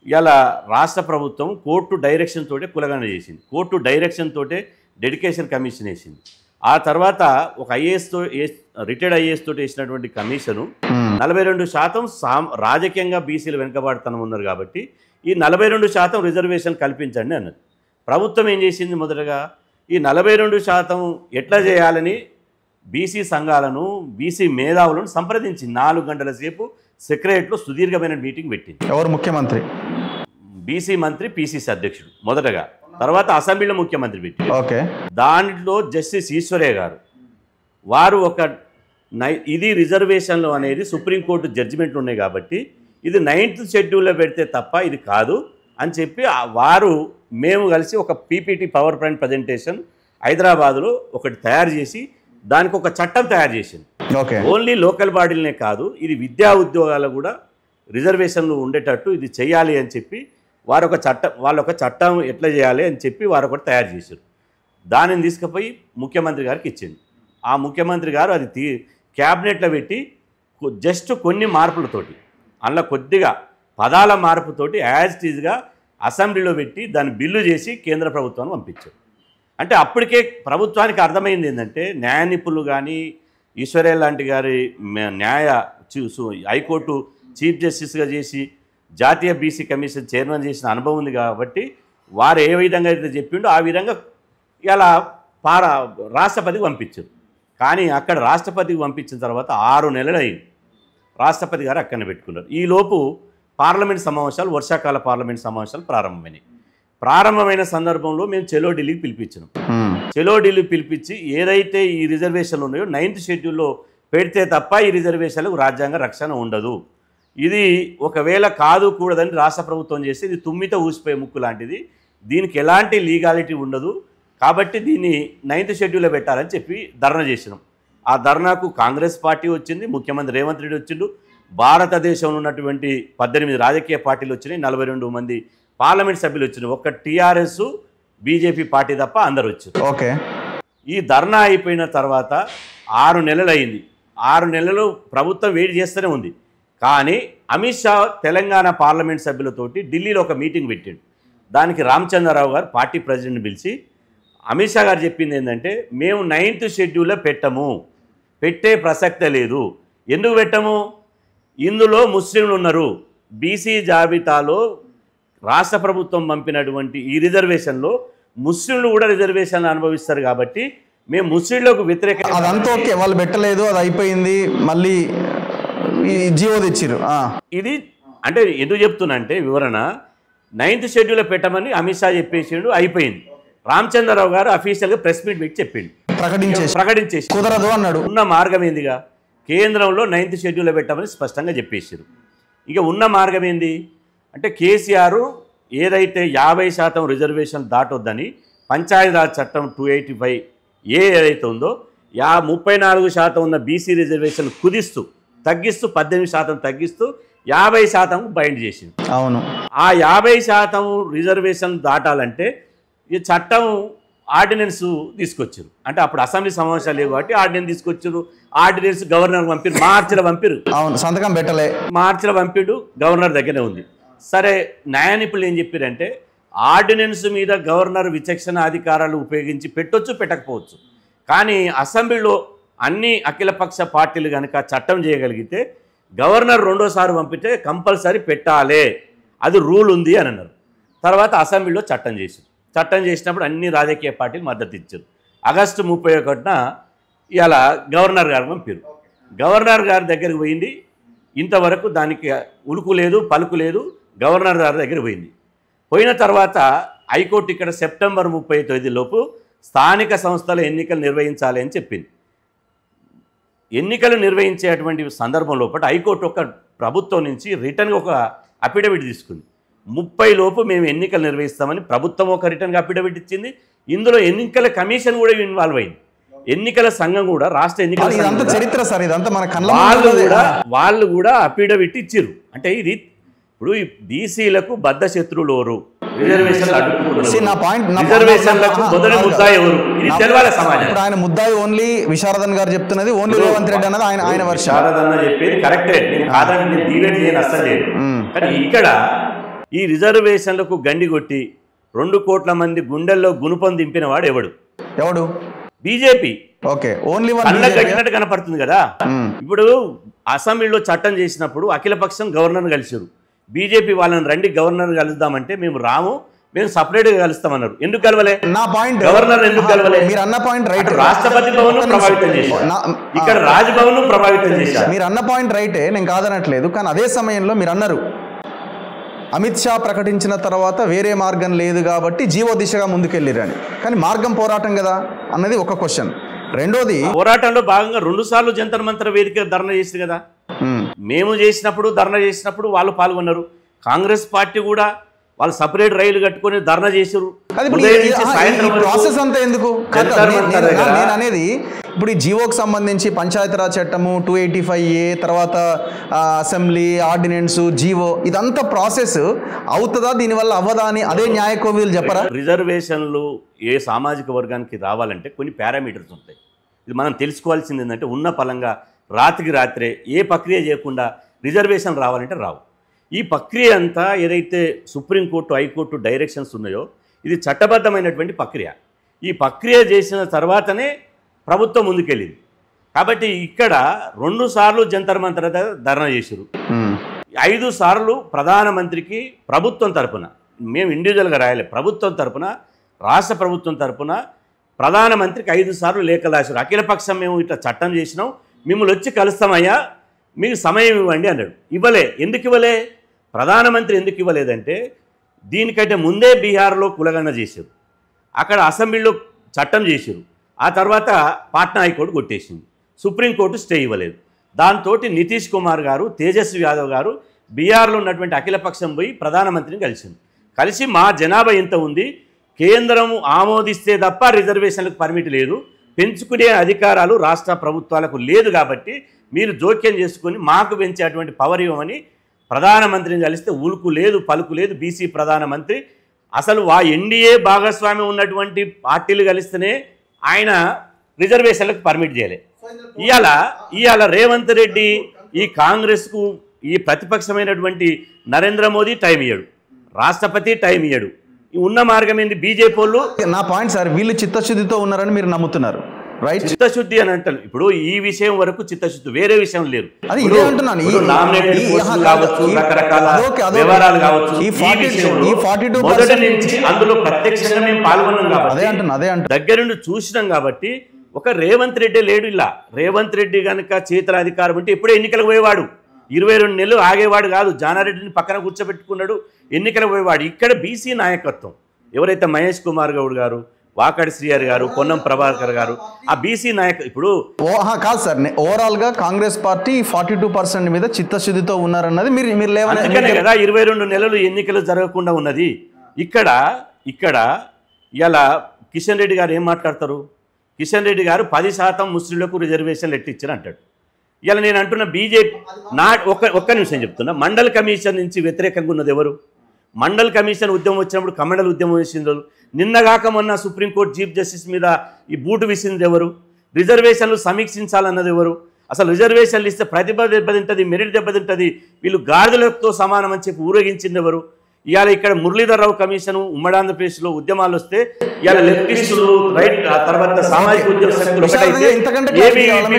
ఇలా రాష్ట్ర ప్రభుత్వం కోర్టు డైరెక్షన్ తోటే కులగణన చేసింది. కోర్టు డైరెక్షన్ తోటే డెడికేషన్ కమిషన్ వేసింది. ఆ తర్వాత ఒక రిటైర్డ్ ఐఏఎస్ తోటి వేసినటువంటి కమిషను 42% రాజకీయంగా బీసీలు వెనుకబాటుతనం ఉన్నారు కాబట్టి ఈ 42% రిజర్వేషన్ కల్పించండి అన్నది. ప్రభుత్వం ఏం చేసింది? మొదటగా ఈ 42% ఎట్లా చేయాలని బీసీ సంఘాలను బీసీ మేధావులను సంప్రదించి 4 గంటల సేపు సెక్రటరీలో సుదీర్ఘమైన మీటింగ్ పెట్టింది. ఎవరు? ముఖ్యమంత్రి, బీసీ మంత్రి, పీసీసీ అధ్యక్షుడు మొదటగా. తర్వాత అసెంబ్లీలో ముఖ్యమంత్రి పెట్టి దాంట్లో జస్టిస్ ఈశ్వరయ్య గారు వారు ఇది రిజర్వేషన్లు అనేది సుప్రీంకోర్టు జడ్జిమెంట్లు ఉన్నాయి కాబట్టి ఇది 9th షెడ్యూల్లో పెడితే తప్ప ఇది కాదు అని చెప్పి వారు మేము కలిసి ఒక పీపీటీ పవర్ పాయింట్ ప్రజెంటేషన్ హైదరాబాద్లో ఒకటి తయారు చేసి దానికి ఒక చట్టం తయారు చేసింది. ఓన్లీ లోకల్ బాడీలనే కాదు, ఇది విద్యా ఉద్యోగాలు కూడా రిజర్వేషన్లు ఉండేటట్టు ఇది చేయాలి అని చెప్పి వాళ్ళొక చట్టం ఎట్లా చేయాలి అని చెప్పి వారు ఒకటి తయారు చేశారు. దానిని తీసుకుపోయి ముఖ్యమంత్రి గారికి ఇచ్చింది. ఆ ముఖ్యమంత్రి గారు అది క్యాబినెట్లో పెట్టి జస్ట్ కొన్ని మార్పులతోటి, అందులో కొద్దిగా పదాల మార్పుతోటి యాజ్ ఇట్ ఈజ్గా అసెంబ్లీలో పెట్టి దాన్ని బిల్లు చేసి కేంద్ర ప్రభుత్వాన్ని పంపించారు. అంటే అప్పటికే ప్రభుత్వానికి అర్థమైంది ఏంటంటే న్యాయ నిపుణులు కానీ ఈశ్వరయ్య లాంటి గారి హైకోర్టు చీఫ్ జస్టిస్గా చేసి జాతీయ బీసీ కమిషన్ చైర్మన్ చేసిన అనుభవం ఉంది కాబట్టి వారు ఏ విధంగా అయితే చెప్పిండో ఆ విధంగా ఇలా రాష్ట్రపతికి పంపించారు. కానీ అక్కడ రాష్ట్రపతికి పంపించిన తర్వాత 6 నెలలు అయింది. రాష్ట్రపతి గారు అక్కడనే పెట్టుకున్నారు. ఈలోపు పార్లమెంట్ సమావేశాలు, వర్షాకాల పార్లమెంట్ సమావేశాలు ప్రారంభమైన సందర్భంలో మేము చెలో ఢిల్లీకి పిలిపించినాం. చెలో ఢిల్లీ పిలిపించి ఏదైతే ఈ రిజర్వేషన్లు ఉన్నాయో 9th షెడ్యూల్లో పెడితే తప్ప ఈ రిజర్వేషన్లకు రాజ్యాంగ రక్షణ ఉండదు, ఇది ఒకవేళ కాదు కూడదని రాష్ట్ర ప్రభుత్వం చేస్తే ఇది తుమ్మిత ఊసిపోయే ముక్కు లాంటిది, దీనికి ఎలాంటి లీగాలిటీ ఉండదు, కాబట్టి దీన్ని 9th షెడ్యూల్లో పెట్టాలని చెప్పి ధర్నా చేసినాం. ఆ ధర్నాకు కాంగ్రెస్ పార్టీ వచ్చింది, ముఖ్యమంత్రి రేవంత్ రెడ్డి వచ్చిండు, భారతదేశంలో ఉన్నటువంటి 18 రాజకీయ పార్టీలు వచ్చినాయి, 42 మంది పార్లమెంట్ సభ్యులు వచ్చినాయి, ఒక్క టీఆర్ఎస్ బీజేపీ పార్టీ తప్ప అందరు వచ్చారు. ఓకే. ఈ ధర్నా అయిపోయిన తర్వాత 6 నెలలు అయింది. 6 నెలలు ప్రభుత్వం వెయిట్ చేస్తూనే ఉంది. కానీ అమిత్ షా తెలంగాణ పార్లమెంట్ సభ్యులతోటి ఢిల్లీలో ఒక మీటింగ్ పెట్టాడు. దానికి రామచంద్రరావు గారు పార్టీ ప్రెసిడెంట్ని పిలిచి అమిత్ షా గారు చెప్పింది ఏంటంటే మేము 9th షెడ్యూల్లో పెట్టే ప్రసక్తే లేదు. ఎందుకు పెట్టము? ఇందులో ముస్లింలు ఉన్నారు, బీసీ జాబితాలో రాష్ట్ర ప్రభుత్వం పంపినటువంటి ఈ రిజర్వేషన్లో ముస్లింలు కూడా రిజర్వేషన్లు అనుభవిస్తారు కాబట్టి మేము ముస్లింలకు వ్యతిరేకంగా అదంతా ఓకే, వాళ్ళు పెట్టలేదు, అది అయిపోయింది, మళ్ళీ జీవో తెచ్చిరు. ఇది అంటే ఎందుకు చెప్తున్నా అంటే వివరణ, 9th షెడ్యూల్లో పెట్టమని అమిత్ షా చెప్పేసిండు, అయిపోయింది. రామచంద్రరావు గారు అఫీషియల్గా ప్రెస్ మీట్ పెట్టి చెప్పిండు, ప్రకటించేసి కుదరదు అన్నాడు. ఉన్న మార్గం ఏందిగా, కేంద్రంలో 9th షెడ్యూల్లో పెట్టమని స్పష్టంగా చెప్పేసారు. ఇక ఉన్న మార్గం ఏంది అంటే కేసీఆర్ ఏదైతే 50% రిజర్వేషన్ దాటొద్దని పంచాయతీరాజ్ చట్టం 285 ఏదైతే ఉందో 34% ఉన్న బీసీ రిజర్వేషన్ తగ్గిస్తూ 18% తగ్గిస్తూ 50% బైండ్ చేసింది. అవును. ఆ 50% రిజర్వేషన్ దాటాలంటే ఈ చట్టం ఆర్డినెన్స్ తీసుకొచ్చారు. అంటే అప్పుడు అసెంబ్లీ సమావేశాలు లేవు కాబట్టి ఆర్డినెన్స్ తీసుకొచ్చారు. ఆర్డినెన్స్ గవర్నర్ పంపిరు, మార్చిలో పంపిరు. అవును, సంతకం పెట్టలే, మార్చిలో పంపిడు, గవర్నర్ దగ్గరే ఉంది. సరే, న్యాయ నిపుణులు ఏం చెప్పారంటే ఆర్డినెన్స్ మీద గవర్నర్ విచక్షణ అధికారాలు ఉపయోగించి పెట్టొచ్చు, పెట్టకపోవచ్చు. కానీ అసెంబ్లీలో అన్ని అఖిలపక్ష పార్టీలు కనుక చట్టం చేయగలిగితే గవర్నర్ రెండోసారి పంపితే కంపల్సరీ పెట్టాలి, అది రూల్ ఉంది అని అన్నారు. తర్వాత అసెంబ్లీలో చట్టం చేసినప్పుడు అన్ని రాజకీయ పార్టీలు మద్దతు ఇచ్చారు. ఆగస్టు 31న ఇలా గవర్నర్ గారు పంపారు. గవర్నర్ గారి దగ్గరికి పోయింది, ఇంతవరకు దానికి ఉలుకు లేదు పలుకు లేదు, గవర్నర్ గారి దగ్గర పోయిన తర్వాత హైకోర్టు ఇక్కడ సెప్టెంబర్ 30 లోపు స్థానిక సంస్థల ఎన్నికలు నిర్వహించాలి అని చెప్పింది. ఎన్నికలు నిర్వహించేటువంటి సందర్భం లోపల హైకోర్టు ఒక ప్రభుత్వం నుంచి రిటర్న్గా ఒక అఫిడవిట్ తీసుకుంది. 30 లోపు మేము ఎన్నికలు నిర్వహిస్తామని ప్రభుత్వం ఒక రిటర్న్గా అఫిడవిట్ ఇచ్చింది. ఇందులో ఎన్నికల కమిషన్ కూడా ఇన్వాల్వ్ అయింది, ఎన్నికల సంఘం కూడా, రాష్ట్ర ఎన్నికల చరిత్ర సార్, ఇదంతా మన వాళ్ళు కూడా అఫిడవిట్ ఇచ్చిర్రు. అంటే ఇది ఇప్పుడు బీసీలకు బద్ధ శత్రువులు ఎవరు, ఆయన ముద్దాయి ఓన్లీ విశారదన్ గారు చెప్తున్నది, ఓన్లీ రేవంత్ రెడ్డి అన్నది ఆయన విశారదన్న చెప్పేది కరెక్టే, కానీ ఇక్కడ ఈ రిజర్వేషన్లకు గండి కొట్టి 2 కోట్ల మంది గుండెల్లో గుణపం దింపిన వాడు ఎవడు? బీజేపీ. ఓకే, ఓన్లీ కట్టినట్టు కనపడుతుంది కదా. ఇప్పుడు అసెంబ్లీలో చట్టం చేసినప్పుడు అఖిలపక్షం గవర్నర్ కలిసారు, బీజేపీ వాళ్ళని రండి గవర్నర్ కలుద్దామంటే మేము రాము, మేము సపరేట్గా కలుస్తామన్నారు. ఎందుకు కలవలే? నా పాయింట్, గవర్నర్ ఎందుకు కలవలే? మీరు అన్న పాయింట్ రైట్. రాష్ట్రపతి భవన్ ప్రభావితం చేశారు, ఇక్కడ రాజ్భవన్ ప్రభావితం చేశారు. మీరు అన్న పాయింట్ రైటే, నేను కాదనట్లేదు. కానీ అదే సమయంలో మీరు అన్నారు అమిత్ షా ప్రకటించిన తర్వాత వేరే మార్గం లేదు కాబట్టి జీవో దిశగా ముందుకెళ్ళిరని. కానీ మార్గం పోరాటం కదా అన్నది ఒక క్వశ్చన్. రెండోది, పోరాటంలో భాగంగా 2 సార్లు జంతర్ మంతర్ వేదిక ధర్నా చేసింది కదా. మేము చేసినప్పుడు ధర్నా చేసినప్పుడు వాళ్ళు పాల్గొన్నారు. కాంగ్రెస్ పార్టీ కూడా వాళ్ళు సపరేట్ రైలు కట్టుకొని ధర్నా చేశారు. ప్రాసెస్ అంతా ఎందుకు? నేను అనేది ఇప్పుడు ఈ జీవోకి సంబంధించి పంచాయతీరాజ్ చట్టము 285A, తర్వాత అసెంబ్లీ ఆర్డినెన్స్, జీవో, ఇదంతా ప్రాసెస్ అవుతుందా, దీనివల్ల అవ్వదా అని అదే న్యాయ కోవిదులు చెప్పరా? రిజర్వేషన్లు ఏ సామాజిక వర్గానికి రావాలంటే కొన్ని పారామీటర్స్ ఉంటాయి. ఇది మనం తెలుసుకోవాల్సింది ఏంటంటే ఉన్న పలంగా రాత్రికి రాత్రే ఏ ప్రక్రియ చేయకుండా రిజర్వేషన్ రావాలంటే రావు. ఈ ప్రక్రియ అంతా ఏదైతే సుప్రీంకోర్టు హైకోర్టు డైరెక్షన్స్ ఉన్నాయో ఇది చట్టబద్ధమైనటువంటి ప్రక్రియ. ఈ ప్రక్రియ చేసిన తర్వాతనే ప్రభుత్వం ముందుకెళ్ళింది. కాబట్టి ఇక్కడ 2 సార్లు జంతర్ మంతర్ ధర్నా చేశారు, 5 సార్లు ప్రధానమంత్రికి ప్రభుత్వం తరపున, మేము ఇండివిజువల్గా రాయాలి, ప్రభుత్వం తరపున రాష్ట్ర ప్రభుత్వం తరపున ప్రధానమంత్రికి 5 సార్లు లేఖలు రాశారు. అఖిలపక్షం మేము ఇట్లా చట్టం చేసినాం, మిమ్మల్ని వచ్చి కలుస్తామయ్యా, మీకు సమయం ఇవ్వండి అన్నాడు. ఇవ్వలే. ఎందుకు ఇవ్వలే? ప్రధానమంత్రి ఎందుకు ఇవ్వలేదంటే దీనికంటే ముందే బీహార్లో కులగణన చేశారు, అక్కడ అసెంబ్లీలో చట్టం చేశారు, ఆ తర్వాత పాట్నా హైకోర్టు కొట్టేసింది, సుప్రీంకోర్టు స్టే ఇవ్వలేదు. దాంతో నితీష్ కుమార్ గారు, తేజస్వి యాదవ్ గారు బీహార్లో ఉన్నటువంటి అఖిలపక్షం పోయి ప్రధానమంత్రిని కలిసి మా జనాభా ఎంత ఉంది, కేంద్రం ఆమోదిస్తే తప్ప రిజర్వేషన్లకు పర్మిట్ లేదు, పెంచుకునే అధికారాలు రాష్ట్ర ప్రభుత్వాలకు లేదు, కాబట్టి మీరు జోక్యం చేసుకొని మాకు పెంచేటువంటి పవర్ ఇవ్వమని ప్రధానమంత్రిని కలిస్తే ఉలుకు లేదు పలుకు లేదు. బీసీ ప్రధానమంత్రి అసలు ఎన్డీఏ భాగస్వామ్యం ఉన్నటువంటి పార్టీలు కలిస్తేనే ఆయన రిజర్వేషన్లకు పర్మిట్ చేయలే. ఇవాళ రేవంత్ రెడ్డి ఈ కాంగ్రెస్కు ఈ ప్రతిపక్షమైనటువంటి నరేంద్ర మోదీ టైం ఇయ్యడు, రాష్ట్రపతి టైం ఇయ్యడు. ఉన్న మార్గం ఏంది? బీజేపీ వాళ్ళు. నా పాయింట్ సార్, వీళ్ళు చిత్తశుద్ధితో ఉన్నారని మీరు నమ్ముతున్నారు, రైట్? చిత్తశుద్ధి అని అంటారు. ఇప్పుడు ఈ విషయం వరకు చిత్తశుద్ధి, వేరే విషయం లేదు. అది ఇదే అంటున్నాను. రకరకాల వ్యవహారాలు కావచ్చు, మొదటి నుంచి అందులో ప్రత్యక్షంగా మేము పాల్గొన్నాం కాబట్టి, దగ్గరుండి చూసినాం కాబట్టి. ఒక రేవంత్ రెడ్డి లేడు. ఇలా రేవంత్ రెడ్డి కనుక చేతుల అధికారం ఉంటే ఎప్పుడో ఎన్నికలకు పోయేవాడు, 22 నెలలు ఆగేవాడు కాదు. జానారెడ్డిని పక్కన కూర్చోబెట్టుకున్నాడు, ఎన్నికలకు పోయేవాడు. ఇక్కడ బీసీ నాయకత్వం ఎవరైతే మహేష్ కుమార్ గౌడ్ గారు, వాకాడి శ్రీహరి గారు, పొన్నం ప్రభాకర్ గారు, ఆ బీసీ ఇప్పుడు కాదు సార్, ఓవరాల్ గా కాంగ్రెస్ పార్టీ 42% మీద చిత్తశుద్ధితో ఉన్నారన్నది మీరు లేవనే కదా 22 నెలలు ఎన్నికలు జరగకుండా ఉన్నది. ఇక్కడ ఇలా కిషన్ రెడ్డి గారు ఏం మాట్లాడతారు? కిషన్ రెడ్డి గారు 10% ముస్లింలకు రిజర్వేషన్లు ఎట్టిచ్చారు అంటాడు. ఇలా నేను అంటున్న బీజేపీ ఒక్క నిమిషం చెప్తున్నా, మండల్ కమిషన్ నుంచి వ్యతిరేకంగా ఉన్నది ఎవరు? మండల్ కమిషన్ ఉద్యమం వచ్చినప్పుడు కమండల్ ఉద్యమం వేసింది. నిన్నగాక మొన్న సుప్రీంకోర్టు చీఫ్ జస్టిస్ మీద ఈ బూటు విసింది ఎవరు? రిజర్వేషన్లు సమీక్షించాలన్నది ఎవరు? అసలు రిజర్వేషన్లు ఇస్తే ప్రతిభ దెబ్బతింటుంది, మెరిట్ దెబ్బతింటుంది, వీళ్ళు గాడిదలతో సమానం అని చెప్పి ఊరేగించింది ఎవరు? ఇవాళ ఇక్కడ మురళీధర్రావు కమిషన్ ఉమ్మడి ఆంధ్రప్రదేశ్లో ఉద్యమాలు వస్తే ఇవాళ లెఫ్టిస్టులు, రైట్, తర్వాత సామాజిక ఉద్యమ శక్తులు ఒకటైతే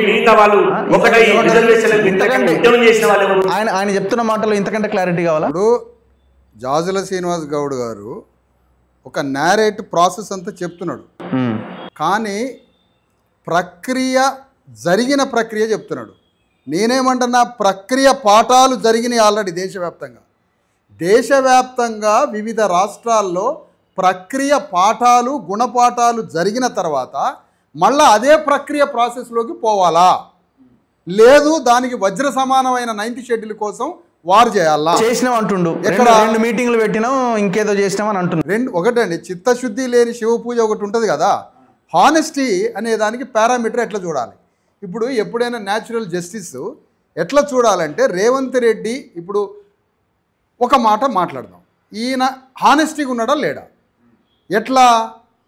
మిగతా వాళ్ళు ఒకటై రిజర్వేషన్లకు ఉద్యమం చేసిన వాళ్ళు ఎవరు? ఆయన చెప్తున్న మాటలు ఇంతకంటే క్లారిటీ కావాలా? ఇప్పుడు జాజుల శ్రీనివాస్ గౌడ్ గారు ఒక నేరేట్ ప్రాసెస్ అంతా చెప్తున్నాడు, కానీ జరిగిన ప్రక్రియ చెప్తున్నాడు. నేనేమంటున్నా, ప్రక్రియ పాఠాలు జరిగినాయి ఆల్రెడీ దేశవ్యాప్తంగా వివిధ రాష్ట్రాల్లో ప్రక్రియ పాఠాలు, గుణపాఠాలు జరిగిన తర్వాత మళ్ళీ అదే ప్రక్రియ ప్రాసెస్లోకి పోవాలా? లేదు దానికి వజ్ర సమానమైన 9th షెడ్యూల్ కోసం వారు చేయాలా? చేసినాం అంటుండు. ఎక్కడ 2 మీటింగ్లు పెట్టినాం, ఇంకేదో చేసినామని అంటున్నాం. ఒకటండి, చిత్తశుద్ధి లేని శివ పూజ ఒకటి ఉంటుంది కదా, హానెస్టీ అనే దానికి పారామీటర్ ఎట్లా చూడాలి? ఇప్పుడు ఎప్పుడైనా న్యాచురల్ జస్టిస్ ఎట్లా చూడాలంటే, రేవంత్ రెడ్డి ఇప్పుడు ఒక మాట మాట్లాడదాం, ఈయన హానెస్టీగా ఉన్నాడా లేడా? ఎట్లా?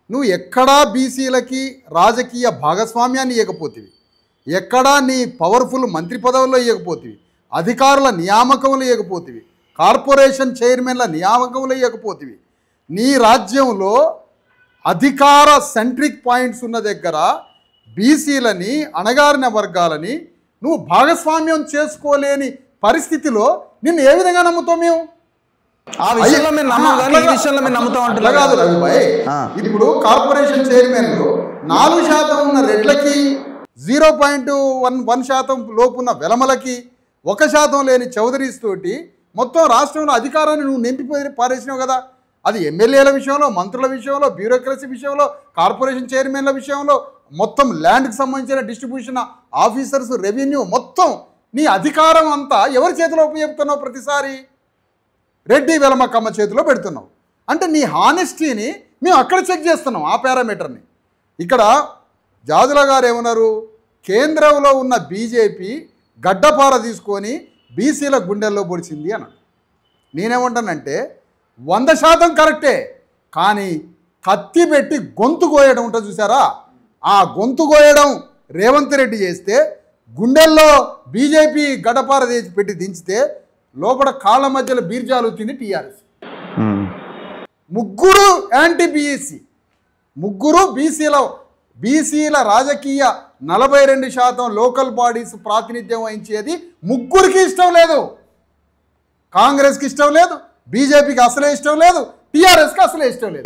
నువ్వు ఎక్కడా బీసీలకి రాజకీయ భాగస్వామ్యాన్ని ఇవ్వకపోతివి, ఎక్కడా నీ పవర్ఫుల్ మంత్రి పదవుల్లో ఇవ్వకపోతివి, అధికారుల నియామకంలో ఇవ్వకపోతివి, కార్పొరేషన్ చైర్మన్ల నియామకంలో ఇవ్వకపోతివి, నీ రాజ్యంలో అధికార సెంట్రిక్ పాయింట్స్ ఉన్న దగ్గర బీసీలని, అణగారిన వర్గాలని నువ్వు భాగస్వామ్యం చేసుకోలేని పరిస్థితిలో నిన్ను ఏ విధంగా నమ్ముతాం మేము? ఇప్పుడు కార్పొరేషన్ చైర్మన్లు 4% ఉన్న రెడ్లకి, 0.1% లోపున్న వెలమలకి, 1% లేని చౌదరీస్ తోటి మొత్తం రాష్ట్రంలో అధికారాన్ని నువ్వు నింపిపోయి పారేసినావు కదా. అది ఎమ్మెల్యేల విషయంలో, మంత్రుల విషయంలో, బ్యూరోక్రసీ విషయంలో, కార్పొరేషన్ చైర్మన్ల విషయంలో, మొత్తం ల్యాండ్కి సంబంధించిన డిస్ట్రిబ్యూషన్ ఆఫీసర్స్, రెవెన్యూ, మొత్తం నీ అధికారం అంతా ఎవరి చేతిలో ఉపయోగిస్తున్నావు? ప్రతిసారి రెడ్డి వెలమకమ్మ చేతిలో పెడుతున్నావు. అంటే నీ హానెస్టీని మేము అక్కడ చెక్ చేస్తున్నాం, ఆ పారామీటర్ని. ఇక్కడ జాజుల గారు ఏమన్నారు? కేంద్రంలో ఉన్న బీజేపీ గడ్డపార తీసుకొని బీసీల గుండెల్లో పొడిచింది అన్నాడు. నేనేమంటానంటే 100% కరెక్టే, కానీ కత్తి పెట్టి గొంతు కోయడం ఉంటుంది చూసారా, ఆ గొంతు కోయడం రేవంత్ రెడ్డి చేస్తే, గుండెల్లో బీజేపీ గడ్డపార పెట్టి దించితే లోపల కాళ్ళ మధ్యలో బీర్జాలుతుంది టీఆర్ఎస్. ముగ్గురు యాంటీ బీఈసీ, ముగ్గురు బీసీల రాజకీయ 42% లోకల్ బాడీస్ ప్రాతినిధ్యం వహించేది ముగ్గురికి ఇష్టం లేదు. కాంగ్రెస్కి ఇష్టం లేదు, బీజేపీకి అసలే ఇష్టం లేదు, టీఆర్ఎస్కి అసలే ఇష్టం లేదు.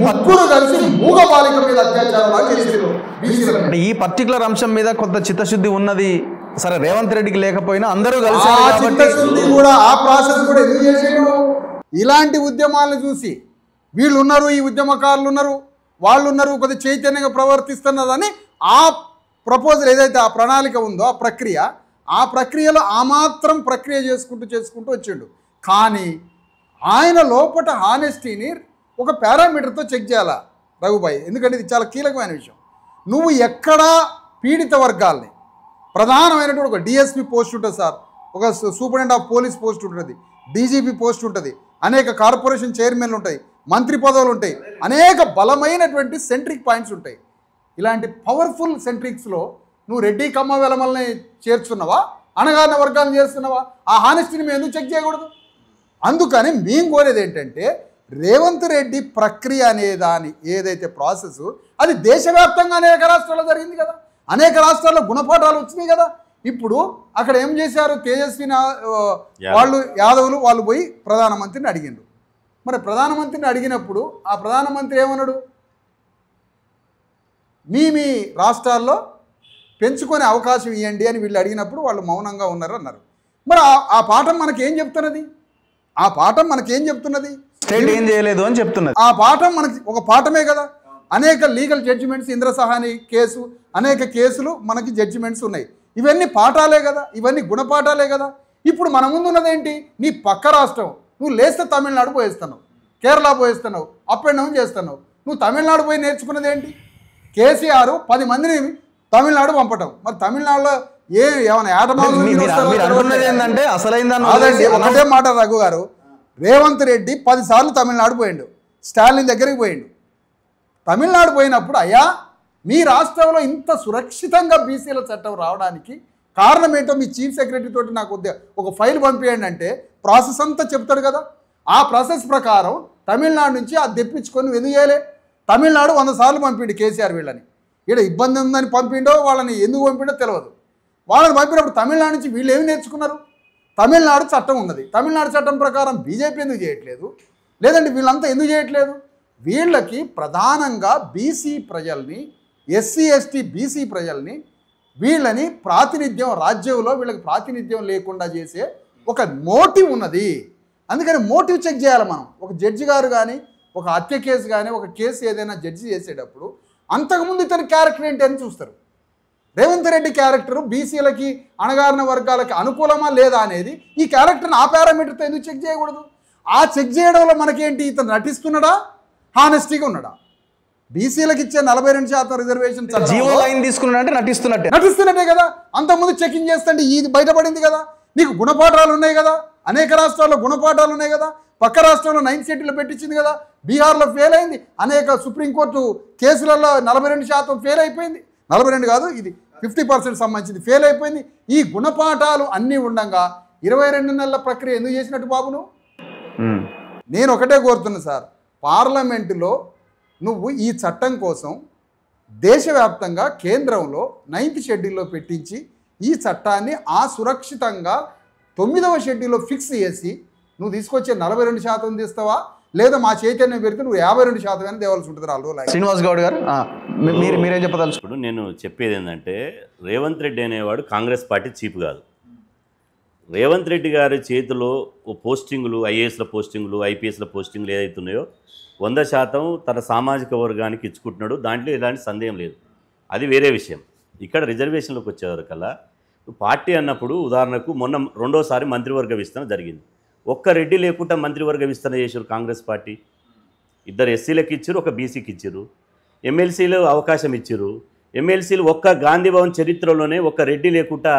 ముగ్గురు కలిసి మూగ బాలిక మీద అత్యాచారాలు చేశారు. ఈ పర్టికులర్ అంశం మీద కొంత చిత్తశుద్ధి ఉన్నది. సరే, రేవంత్ రెడ్డికి లేకపోయినా అందరూ కలిసి చిత్తశుద్ధి కూడా ఆ ప్రాసెస్ కూడా ఎందుకు చేసాడు? ఇలాంటి ఉద్యమాలను చూసి వీళ్ళు ఉన్నారు, ఈ ఉద్యమకారులు ఉన్నారు, వాళ్ళు ఉన్నారు, కొద్దిగా చైతన్యంగా ప్రవర్తిస్తున్నదని ఆ ప్రపోజల్ ఏదైతే ఆ ప్రణాళిక ఉందో ఆ ప్రక్రియలో ఆ మాత్రం ప్రక్రియ చేసుకుంటూ వచ్చిండు. కానీ ఆయన లోపల హానెస్టీని ఒక పారామీటర్తో చెక్ చేయాలా రఘుబాయి, ఎందుకంటే ఇది చాలా కీలకమైన విషయం. నువ్వు ఎక్కడా పీడిత వర్గాల్ని ప్రధానమైనటువంటి ఒక డిఎస్పీ పోస్ట్ ఉంటుంది సార్, ఒక సూపరింటెండెంట్ ఆఫ్ పోలీస్ పోస్ట్ ఉంటుంది, డీజీపీ పోస్ట్ ఉంటుంది, అనేక కార్పొరేషన్ చైర్మన్లు ఉంటాయి, మంత్రి పదవులు ఉంటాయి, అనేక బలమైనటువంటి సెంట్రిక్ పాయింట్స్ ఉంటాయి. ఇలాంటి పవర్ఫుల్ సెంట్రిక్స్లో నువ్వు రెడ్డి కమ్మ వెలమల్ని చేర్చున్నావా, అణగారిన వర్గాలను చేస్తున్నావా? ఆ హానెస్టీని మేము ఎందుకు చెక్ చేయకూడదు? అందుకని మేము కోరేది ఏంటంటే రేవంత్ రెడ్డి ప్రక్రియ అనే దాని ఏదైతే ప్రాసెస్ అది దేశవ్యాప్తంగా అనేక రాష్ట్రాల్లో జరిగింది కదా, అనేక రాష్ట్రాల్లో గుణపాఠాలు వచ్చినాయి కదా. ఇప్పుడు అక్కడ ఏం చేశారు, తేజస్వి వాళ్ళు యాదవులు వాళ్ళు పోయి ప్రధానమంత్రిని అడిగిండు. మరి ప్రధానమంత్రిని అడిగినప్పుడు ఆ ప్రధానమంత్రి ఏమన్నాడు, మీ రాష్ట్రాల్లో పెంచుకునే అవకాశం ఇవ్వండి అని వీళ్ళు అడిగినప్పుడు వాళ్ళు మౌనంగా ఉన్నారు అన్నారు. మరి ఆ పాఠం మనకేం చెప్తున్నది? స్టేట్ ఏం చేయలేదు అని చెప్తున్నది. ఆ పాఠం మనకి ఒక పాఠమే కదా. అనేక legal judgements, Indra Sawhney case, అనేక కేసులు మనకి జడ్జిమెంట్స్ ఉన్నాయి. ఇవన్నీ పాఠాలే కదా, ఇవన్నీ గుణపాఠాలే కదా. ఇప్పుడు మన ముందు ఉన్నదేంటి? నీ పక్క రాష్ట్రం, నువ్వు లేస్తే తమిళనాడు పోయేస్తున్నావు, కేరళ పోయేస్తున్నావు, అప్ అండ్ డౌన్ చేస్తున్నావు. నువ్వు తమిళనాడు పోయి నేర్చుకున్నది ఏంటి? కేసీఆర్ 10 మందిని తమిళనాడు పంపటం. మరి తమిళనాడులో ఏమైనా ఏంటంటే అసలైందని ఒకటే మాట రఘు గారు, రేవంత్ రెడ్డి 10 సార్లు తమిళనాడు పోయిండు, స్టాలిన్ దగ్గరికి పోయిండు. తమిళనాడు పోయినప్పుడు అయ్యా మీ రాష్ట్రంలో ఇంత సురక్షితంగా బీసీల చట్టం రావడానికి కారణం ఏంటో మీ చీఫ్ సెక్రటరీ తోటి నాకు ఒక ఫైల్ పంపించండి అంటే ప్రాసెస్ అంతా చెప్తాడు కదా. ఆ ప్రాసెస్ ప్రకారం తమిళనాడు నుంచి అది తెప్పించుకొని ఎందుకు చేయలే? తమిళనాడు 100 సార్లు పంపిండు కేసీఆర్ వీళ్ళని. ఇక్కడ ఇబ్బంది ఉందని పంపిండో వాళ్ళని ఎందుకు పంపిండో తెలియదు. వాళ్ళని పంపినప్పుడు తమిళనాడు నుంచి వీళ్ళు ఏమి నేర్చుకున్నారు? తమిళనాడు చట్టం ఉన్నది, తమిళనాడు చట్టం ప్రకారం బీజేపీ ఎందుకు చేయట్లేదు? లేదంటే వీళ్ళంతా ఎందుకు చేయట్లేదు? వీళ్ళకి ప్రధానంగా బీసీ ప్రజల్ని, ఎస్సీ ఎస్టీ బీసీ ప్రజల్ని, వీళ్ళని ప్రాతినిధ్యం రాజ్యంలో వీళ్ళకి ప్రాతినిధ్యం లేకుండా చేసే ఒక మోటివ్ ఉన్నది. అందుకని మోటివ్ చెక్ చేయాలి మనం. ఒక జడ్జి గారు కానీ, ఒక హత్య కేసు కానీ, ఒక కేసు ఏదైనా జడ్జి చేసేటప్పుడు అంతకుముందు ఇతని క్యారెక్టర్ ఏంటి అని చూస్తారు. రేవంత్ రెడ్డి క్యారెక్టరు బీసీలకి, అణగారిన వర్గాలకి అనుకూలమా లేదా అనేది ఈ క్యారెక్టర్ని ఆ పారామీటర్తో ఎందుకు చెక్ చేయకూడదు? ఆ చెక్ చేయడంలో మనకేంటి, ఇతను నటిస్తున్నాడా, హానెస్టీగా ఉన్నాడా? బీసీలకు ఇచ్చే 42% రిజర్వేషన్ జీవో లైన్ తీసుకున్నాడంటే నటిస్తున్నట్టే కదా. అంతకుముందు చెకింగ్ చేస్తుంటే ఇది బయటపడింది కదా. నీకు గుణపాఠాలు ఉన్నాయి కదా, అనేక రాష్ట్రాల్లో గుణపాఠాలు ఉన్నాయి కదా. పక్క రాష్ట్రంలో 9th షెడ్యూల్లో పెట్టించింది కదా. బీహార్లో ఫెయిల్ అయింది, అనేక సుప్రీంకోర్టు కేసులలో 42% ఫెయిల్ అయిపోయింది. 42 కాదు, ఇది 50% సంబంధించింది ఫెయిల్ అయిపోయింది. ఈ గుణపాఠాలు అన్నీ ఉండగా 22 నెలల ప్రక్రియ ఎందుకు చేసినట్టు బాబు నువ్వు? నేను ఒకటే కోరుతున్నా సార్, పార్లమెంటులో నువ్వు ఈ చట్టం కోసం దేశవ్యాప్తంగా కేంద్రంలో 9th షెడ్యూల్లో పెట్టించి ఈ చట్టాన్ని సురక్షితంగా 9వ షెడ్యూల్లో ఫిక్స్ చేసి నువ్వు తీసుకొచ్చే 42% తీస్తావా, లేదా మా చైతన్యం పెడితే నువ్వు 52% అని తేవాల్సి ఉంటుంది. వాళ్ళు శ్రీనివాస్ గౌడ్ గారు మీరేం చెప్పదలుచుకోండి? నేను చెప్పేది ఏంటంటే, రేవంత్ రెడ్డి అనేవాడు కాంగ్రెస్ పార్టీ చీఫ్ కాదు. రేవంత్ రెడ్డి గారి చేతిలో పోస్టింగులు, ఐఏఎస్ల పోస్టింగులు, ఐపీఎస్ల పోస్టింగులు ఏదైతే ఉన్నాయో 100% తన సామాజిక వర్గానికి ఇచ్చుకుంటున్నాడు. దాంట్లో ఎలాంటి సందేహం లేదు. అది వేరే విషయం. ఇక్కడ రిజర్వేషన్లోకి వచ్చేవరకల్లా పార్టీ అన్నప్పుడు, ఉదాహరణకు మొన్న 2వసారి మంత్రివర్గ విస్తరణ జరిగింది. ఒక్క రెడ్డి లేకుండా మంత్రివర్గ విస్తరణ చేశారు కాంగ్రెస్ పార్టీ. 2 ఎస్సీలకు ఇచ్చారు, 1 బీసీకి ఇచ్చారు. ఎమ్మెల్సీలు అవకాశం ఇచ్చారు. ఎమ్మెల్సీలు ఒక్క గాంధీ భవన్ చరిత్రలోనే 1 రెడ్డి లేకుండా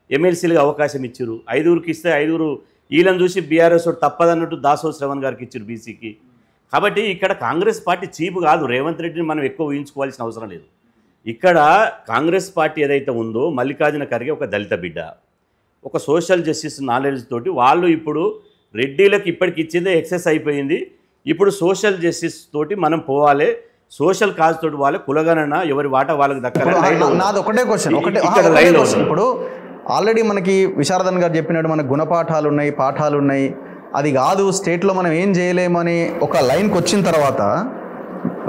ఎమ్మెల్సీలకు అవకాశం ఇచ్చారు. 5గురికి ఇస్తే 5గురు వీళ్ళని చూసి బీఆర్ఎస్ తప్పదన్నట్టు దాసో శ్రవణ్ గారికి ఇచ్చారు బీసీకి. కాబట్టి ఇక్కడ కాంగ్రెస్ పార్టీ చీపు కాదు. రేవంత్ రెడ్డిని మనం ఎక్కువ ఊహించుకోవాల్సిన అవసరం లేదు. ఇక్కడ కాంగ్రెస్ పార్టీ ఏదైతే ఉందో, మల్లికార్జున ఖర్గే ఒక దళిత బిడ్డ, ఒక సోషల్ జస్టిస్ నాలెడ్జ్ తోటి వాళ్ళు ఇప్పుడు రెడ్డిలకు ఇప్పటికి ఇచ్చిందే ఎక్సెస్ అయిపోయింది, ఇప్పుడు సోషల్ జస్టిస్ తోటి మనం పోవాలి, సోషల్ కాజ్ తోటి వాళ్ళ కులగణన ఎవరి వాటా వాళ్ళకి దక్కాలి. నాది ఒకటే క్వశ్చన్, ఇప్పుడు ఆల్రెడీ మనకి విశారదన్ గారు చెప్పినట్టు మనకు గుణపాఠాలు ఉన్నాయి, పాఠాలు ఉన్నాయి, అది కాదు స్టేట్లో మనం ఏం చేయలేమని ఒక లైన్కి వచ్చిన తర్వాత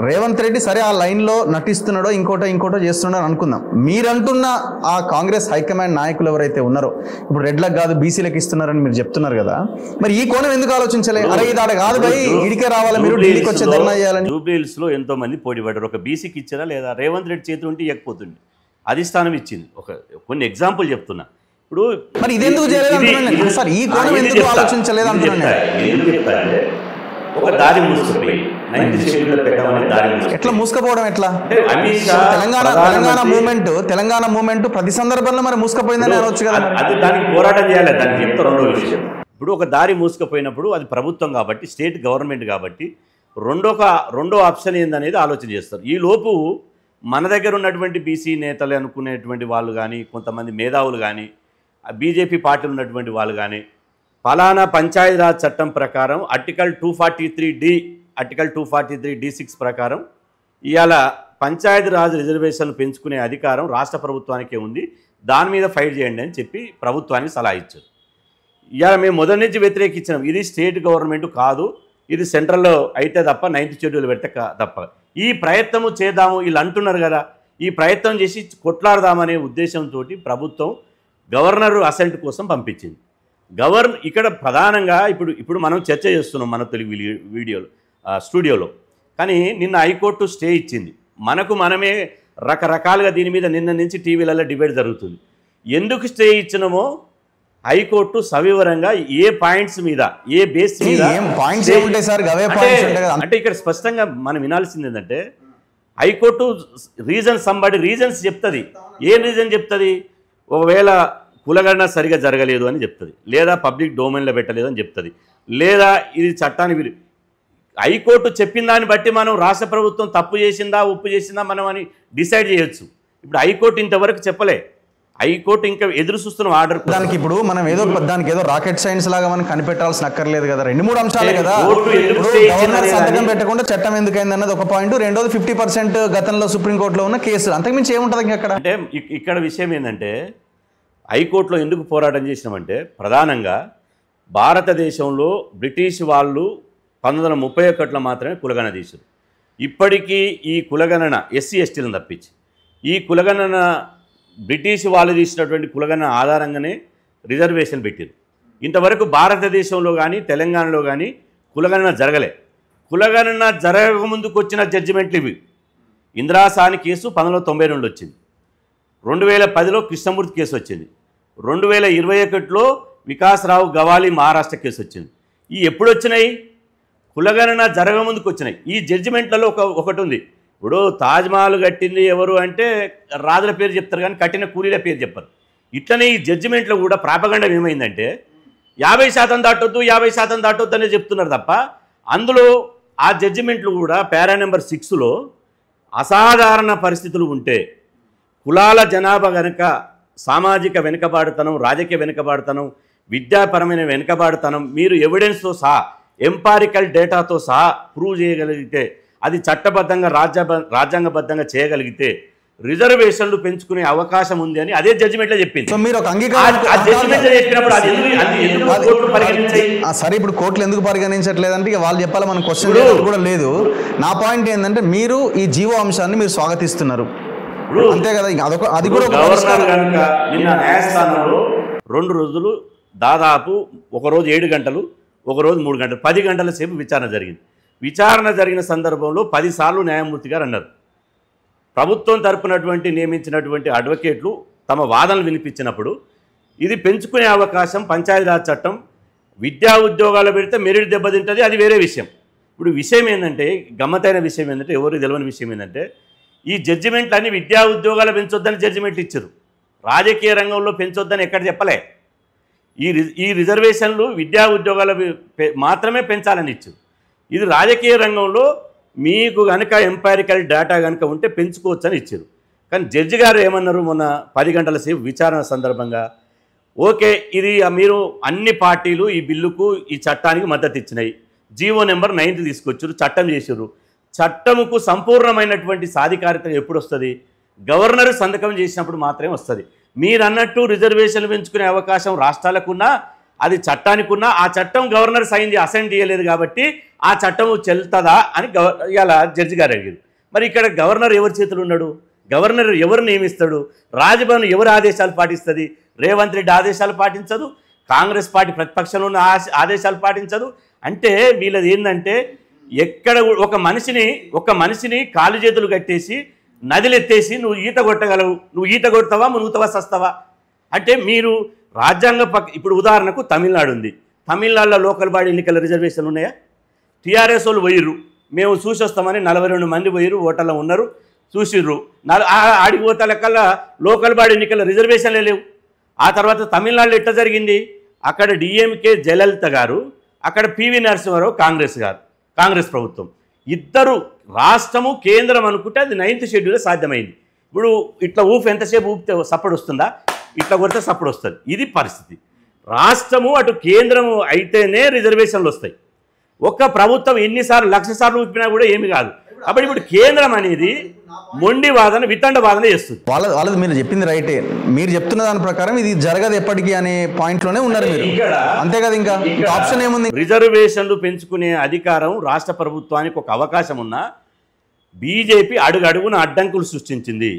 రేవంత్ రెడ్డి సరే ఆ లైన్లో నటిస్తున్నాడో ఇంకోటో చేస్తున్నాడో అనుకుందాం. మీరంటున్న ఆ కాంగ్రెస్ హైకమాండ్ నాయకులు ఎవరైతే ఉన్నారో ఇప్పుడు రెడ్లకు కాదు బీసీలకు ఇస్తున్నారని మీరు చెప్తున్నారు కదా, మరి ఈ కోణం ఎందుకు ఆలోచించలే? అరే ఇది ఆడ కాదు భయ్, ఇడికే రావాలి, మీరు ఢిల్లీకి వచ్చే ధర్నా చేయాలని. జూబ్లీహిల్స్లో ఎంతో మంది పోటీ పడ్డారు, ఒక బీసీకి ఇచ్చారా లేదా? రేవంత్ రెడ్డి చేతులు ఉంటే ఇవ్వకపోతుంది, అధిష్టానం ఇచ్చింది. కొన్ని ఎగ్జాంపుల్ చెప్తున్నా. ఇప్పుడు మరి ఇది ఎందుకు చేయలేదు సార్, ఈ కోణం ఎందుకు ఆలోచించలేదు అంటున్నాను. ఒక దారి మూసుకుపోయి ఎట్లా మూసుకపోవడం ఎట్లా? తెలంగాణ మూమెంట్ ప్రతి సందర్భంలో మరి మూసుకపోయిందని అనవచ్చు కదా. అది దానికి పోరాటం చేయాలి, దానికి చెప్తా. రెండో విషయం, ఇప్పుడు ఒక దారి మూసుకుపోయినప్పుడు అది ప్రభుత్వం కాబట్టి, స్టేట్ గవర్నమెంట్ కాబట్టి రెండో ఆప్షన్ ఏందనేది ఆలోచన చేస్తారు. ఈ లోపు మన దగ్గర ఉన్నటువంటి బీసీ నేతలు అనుకునేటువంటి వాళ్ళు కానీ, కొంతమంది మేధావులు కానీ, బీజేపీ పార్టీలు ఉన్నటువంటి వాళ్ళు కానీ, ఫలానా పంచాయతీరాజ్ చట్టం ప్రకారం ఆర్టికల్ 243D6 ప్రకారం ఇవాళ పంచాయతీరాజ్ రిజర్వేషన్లు పెంచుకునే అధికారం రాష్ట్ర ప్రభుత్వానికే ఉంది, దాని మీద ఫైట్ చేయండి అని చెప్పి ప్రభుత్వానికి సలహా ఇచ్చారు. ఇవాళ మేము మొదటి నుంచి వ్యతిరేకించినాం, ఇది స్టేట్ గవర్నమెంట్ కాదు, ఇది సెంట్రల్లో అయితే తప్ప 9th షెడ్యూల్ పెడితే తప్ప. ఈ ప్రయత్నము చేద్దాము వీళ్ళు అంటున్నారు కదా, ఈ ప్రయత్నం చేసి కొట్లాడదామనే ఉద్దేశంతో ప్రభుత్వం గవర్నర్ అసెంట్ కోసం పంపించింది. ఇక్కడ ప్రధానంగా ఇప్పుడు మనం చర్చ చేస్తున్నాం మన తెలుగు స్టూడియోలో, కానీ నిన్న హైకోర్టు స్టే ఇచ్చింది. మనమే రకరకాలుగా దీని మీద నిన్న నుంచి టీవీలలో డిబేట్ జరుగుతుంది. ఎందుకు స్టే ఇచ్చినామో హైకోర్టు సవివరంగా ఏ పాయింట్స్ మీద, ఏ బేస్ మీద అంటే ఇక్కడ స్పష్టంగా మనం వినాల్సింది ఏంటంటే, హైకోర్టు రీజన్స్ చెప్తుంది. ఏ రీజన్ చెప్తుంది? ఒకవేళ కులగణన సరిగా జరగలేదు అని చెప్తుంది, లేదా పబ్లిక్ డొమైన్లో పెట్టలేదు అని చెప్తుంది, లేదా ఇది చట్టాన్ని హైకోర్టు చెప్పిన దాన్ని బట్టి మనం రాష్ట్ర ప్రభుత్వం తప్పు చేసిందా ఒప్పు చేసిందా మనం అని డిసైడ్ చేయొచ్చు. ఇప్పుడు హైకోర్టు ఇంతవరకు చెప్పలే, హైకోర్టు ఇంకా ఎదురు చూస్తున్న ఆర్డర్. దానికి ఇప్పుడు మనం దానికి ఏదో రాకెట్ సైన్స్ లాగా మనం కనిపెట్టాల్సిన అక్కర్లేదు కదా, 2-3 అంశాలే కదా. సంతకం పెట్టకుండా చట్టం ఎందుకైంది అన్నది ఒక పాయింట్, రెండోది 50% గతంలో సుప్రీంకోర్టులో ఉన్న కేసులు, అంతకుమించి ఏముంటుంది అక్కడ? అంటే ఇక్కడ విషయం ఏంటంటే, హైకోర్టులో ఎందుకు పోరాటం చేసినామంటే, ప్రధానంగా భారతదేశంలో బ్రిటిష్ వాళ్ళు 1931లో మాత్రమే కులగణన తీశారు. ఇప్పటికీ ఈ కులగణన ఎస్సీ ఎస్టీలను తప్పించి ఈ కులగణన బ్రిటిష్ వాళ్ళు తీసినటువంటి కులగణన ఆధారంగానే రిజర్వేషన్ పెట్టారు. ఇంతవరకు భారతదేశంలో కానీ తెలంగాణలో కానీ కులగణన జరగలే. కులగణన జరగకముందుకు వచ్చిన జడ్జిమెంట్లు ఇవి. ఇందిరాసాని కేసు 1992 వచ్చింది, 2010లో కృష్ణమూర్తి కేసు వచ్చింది, 2021లో వికాసరావు గవాలి మహారాష్ట్ర కేసు వచ్చింది. ఈ ఎప్పుడు వచ్చినాయి? కులగణన జరగముందుకు వచ్చినాయి. ఈ జడ్జిమెంట్లలో ఒకటి ఉంది. ఇప్పుడు తాజ్మహల్ కట్టింది ఎవరు అంటే రాజుల పేరు చెప్తారు కానీ కట్టిన కూలీల పేరు చెప్పరు. ఇట్లనే ఈ జడ్జిమెంట్లో కూడా ప్రాపగండం ఏమైందంటే 50% దాటొద్దు 50% దాటొద్దు అనే చెప్తున్నారు తప్ప, అందులో ఆ జడ్జిమెంట్లు కూడా పారా నెంబర్ 6లో అసాధారణ పరిస్థితులు ఉంటే, కులాల జనాభా కనుక సామాజిక వెనుకబాటుతనం, రాజకీయ వెనుకబాటుతనం, విద్యాపరమైన వెనుకబాటుతనం మీరు ఎవిడెన్స్తో సహా ఎంపారికల్ డేటాతో సహా ప్రూవ్ చేయగలిగితే, అది చట్టబద్ధంగా రాజ్యాంగబద్ధంగా చేయగలిగితే రిజర్వేషన్లు పెంచుకునే అవకాశం ఉంది అని అదే జడ్జిమెంట్లో చెప్పింది. సరే, ఇప్పుడు కోర్టులు ఎందుకు పరిగణించట్లేదంటే ఇక వాళ్ళు చెప్పాలి, మన క్వశ్చన్ కూడా లేదు. నా పాయింట్ ఏంటంటే, మీరు ఈ జీవో అంశాన్ని మీరు స్వాగతిస్తున్నారు అంతే కదా. అది కూడా గవర్నర్ కనుక నిన్న న్యాయస్థానంలో 2 రోజులు దాదాపు ఒకరోజు 7 గంటలు, ఒకరోజు 3 గంటలు, 10 గంటల సేపు విచారణ జరిగింది. విచారణ జరిగిన సందర్భంలో 10 సార్లు న్యాయమూర్తి గారు అన్నారు, ప్రభుత్వం తరపునటువంటి నియమించినటువంటి అడ్వకేట్లు తమ వాదనలు వినిపించినప్పుడు ఇది పెంచుకునే అవకాశం పంచాయతీరాజ్ చట్టం, విద్యా ఉద్యోగాలు పెడితే మెరిట్ దెబ్బతింటుంది, అది వేరే విషయం. ఇప్పుడు విషయం ఏంటంటే, గమ్మతైన విషయం ఏంటంటే, ఎవరికి తెలియని విషయం ఏంటంటే, ఈ జడ్జిమెంట్లు అన్ని విద్యా ఉద్యోగాలు పెంచొద్దని జడ్జిమెంట్లు ఇచ్చారు, రాజకీయ రంగంలో పెంచొద్దని ఎక్కడ చెప్పలే. ఈ రిజర్వేషన్లు విద్యా ఉద్యోగాలు మాత్రమే పెంచాలని ఇచ్చారు. ఇది రాజకీయ రంగంలో మీకు కనుక ఎంపారికల్ డేటా కనుక ఉంటే పెంచుకోవచ్చని ఇచ్చారు. కానీ జడ్జి గారు ఏమన్నారు, మొన్న 10 గంటల సేపు విచారణ సందర్భంగా ఓకే, ఇది మీరు అన్ని పార్టీలు ఈ బిల్లుకు ఈ చట్టానికి మద్దతు ఇచ్చినాయి, జీవో నెంబర్ 9 తీసుకొచ్చారు, చట్టం చేసారు. చట్టముకు సంపూర్ణమైనటువంటి సాధికారిత ఎప్పుడు వస్తుంది? గవర్నర్ సంతకం చేసినప్పుడు మాత్రమే వస్తుంది. మీరు అన్నట్టు రిజర్వేషన్లు పెంచుకునే అవకాశం రాష్ట్రాలకున్నా, అది చట్టానికి ఉన్నా, ఆ చట్టం గవర్నర్ అసైన్ చేయలేదు కాబట్టి ఆ చట్టం చెల్లుతుందా అని ఇలా జడ్జి గారు అడిగారు. మరి ఇక్కడ గవర్నర్ ఎవరి చేతులు ఉన్నాడు? గవర్నర్ ఎవరు నియమిస్తాడు? రాజ్భవన్ ఎవరు ఆదేశాలు పాటిస్తుంది? రేవంత్ రెడ్డి ఆదేశాలు పాటించదు, కాంగ్రెస్ పార్టీ ప్రతిపక్షంలో ఉన్న ఆదేశాలు పాటించదు. అంటే వీళ్ళది ఏంటంటే ఎక్కడ ఒక మనిషిని కాలు చేతులు కట్టేసి నదిలు ఎత్తేసి నువ్వు ఈత కొట్టగలవు, నువ్వు ఈత కొడతావా, మునుగుతావా, సస్తావా అంటే మీరు రాజ్యాంగ ఇప్పుడు ఉదాహరణకు తమిళనాడు ఉంది. తమిళనాడులో లోకల్ బాడీ ఎన్నికల రిజర్వేషన్లు ఉన్నాయా? టీఆర్ఎస్ వాళ్ళు పోయిర్రు, మేము చూసి వస్తామని 42 మంది పోయిర్రు, ఓటర్లో ఉన్నారు, చూసిర్రు. ఆడికి పోతాలకల్లా లోకల్ బాడీ ఎన్నికల రిజర్వేషన్లే లేవు. ఆ తర్వాత తమిళనాడులో ఎట్లా జరిగింది? అక్కడ డిఎంకే జయలలిత గారు, అక్కడ పివి నరసింహారావు కాంగ్రెస్ ప్రభుత్వం, ఇద్దరు రాష్ట్రము కేంద్రం అనుకుంటే అది 9th షెడ్యూల్లో సాధ్యమైంది. ఇప్పుడు ఇట్లా ఎంతసేపు ఊపితే సప్పుడు వస్తుందా? ఇట్లా కొడితే సప్పుడు వస్తుంది. ఇది పరిస్థితి. రాష్ట్రము అటు కేంద్రము అయితేనే రిజర్వేషన్లు వస్తాయి. ఒక్క ప్రభుత్వం ఎన్నిసార్లు 1,00,000 సార్లు ఊపినా కూడా ఏమి కాదు. కాబట్టి ఇప్పుడు కేంద్రం అనేది మొండి వాదన, వితండ వాదన చేస్తుంది. వాళ్ళది మీరు చెప్పింది రైటే. మీరు చెప్తున్న దాని ప్రకారం ఇది జరగదు ఎప్పటికీ అనే పాయింట్లోనే ఉన్నారు మీరు, అంతే కదా? ఇంకా ఆప్షన్ ఏముంది? రిజర్వేషన్లు పెంచుకునే అధికారం రాష్ట్ర ప్రభుత్వానికి ఒక అవకాశం ఉన్నా బీజేపీ అడుగడుగున అడ్డంకులు సృష్టించింది.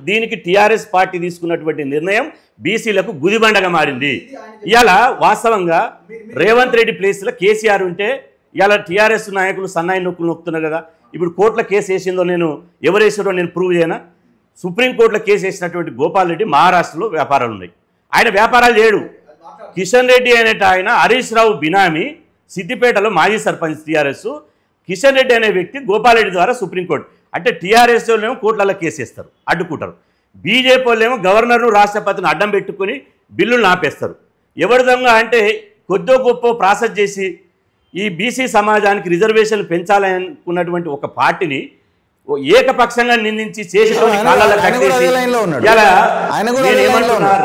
దీనికి టీఆర్ఎస్ పార్టీ తీసుకున్నటువంటి నిర్ణయం బీసీలకు గుదిబండగా మారింది. ఇవాళ వాస్తవంగా రేవంత్ రెడ్డి ప్లేస్లో కేసీఆర్ ఉంటే ఇవాళ టీఆర్ఎస్ నాయకులు సన్నాయి నొక్కులు నొక్కుతున్నారు కదా. ఇప్పుడు కోర్టులో కేసు వేసిందో ఎవరు వేసారో నేను ప్రూవ్ చేయనా? సుప్రీంకోర్టులో కేసు వేసినటువంటి గోపాల్ రెడ్డి మహారాష్ట్రలో వ్యాపారాలు ఉన్నాయి, ఆయన వ్యాపారాలు చేయడు. కిషన్ రెడ్డి అనేట ఆయన హరీష్ రావు బినామీ, సిద్దిపేటలో మాజీ సర్పంచ్ టీఆర్ఎస్. కిషన్ రెడ్డి అనే వ్యక్తి గోపాల్ రెడ్డి ద్వారా సుప్రీంకోర్టు, అంటే టీఆర్ఎస్ వాళ్ళేమో కోర్టులలో కేసు వేస్తారు, అడ్డుకుంటారు. బీజేపీ వాళ్ళేమో గవర్నర్ను రాష్ట్రపతిని అడ్డం పెట్టుకుని బిల్లులు ఆపేస్తారు. ఎవరి దొంగ అంటే కొద్దో గొప్ప ప్రాసెస్ చేసి ఈ బీసీ సమాజానికి రిజర్వేషన్లు పెంచాలనుకున్నటువంటి ఒక పార్టీని ఏకపక్షంగా నిందించి చేసేటువంటి కాలాల్లో కట్టేసి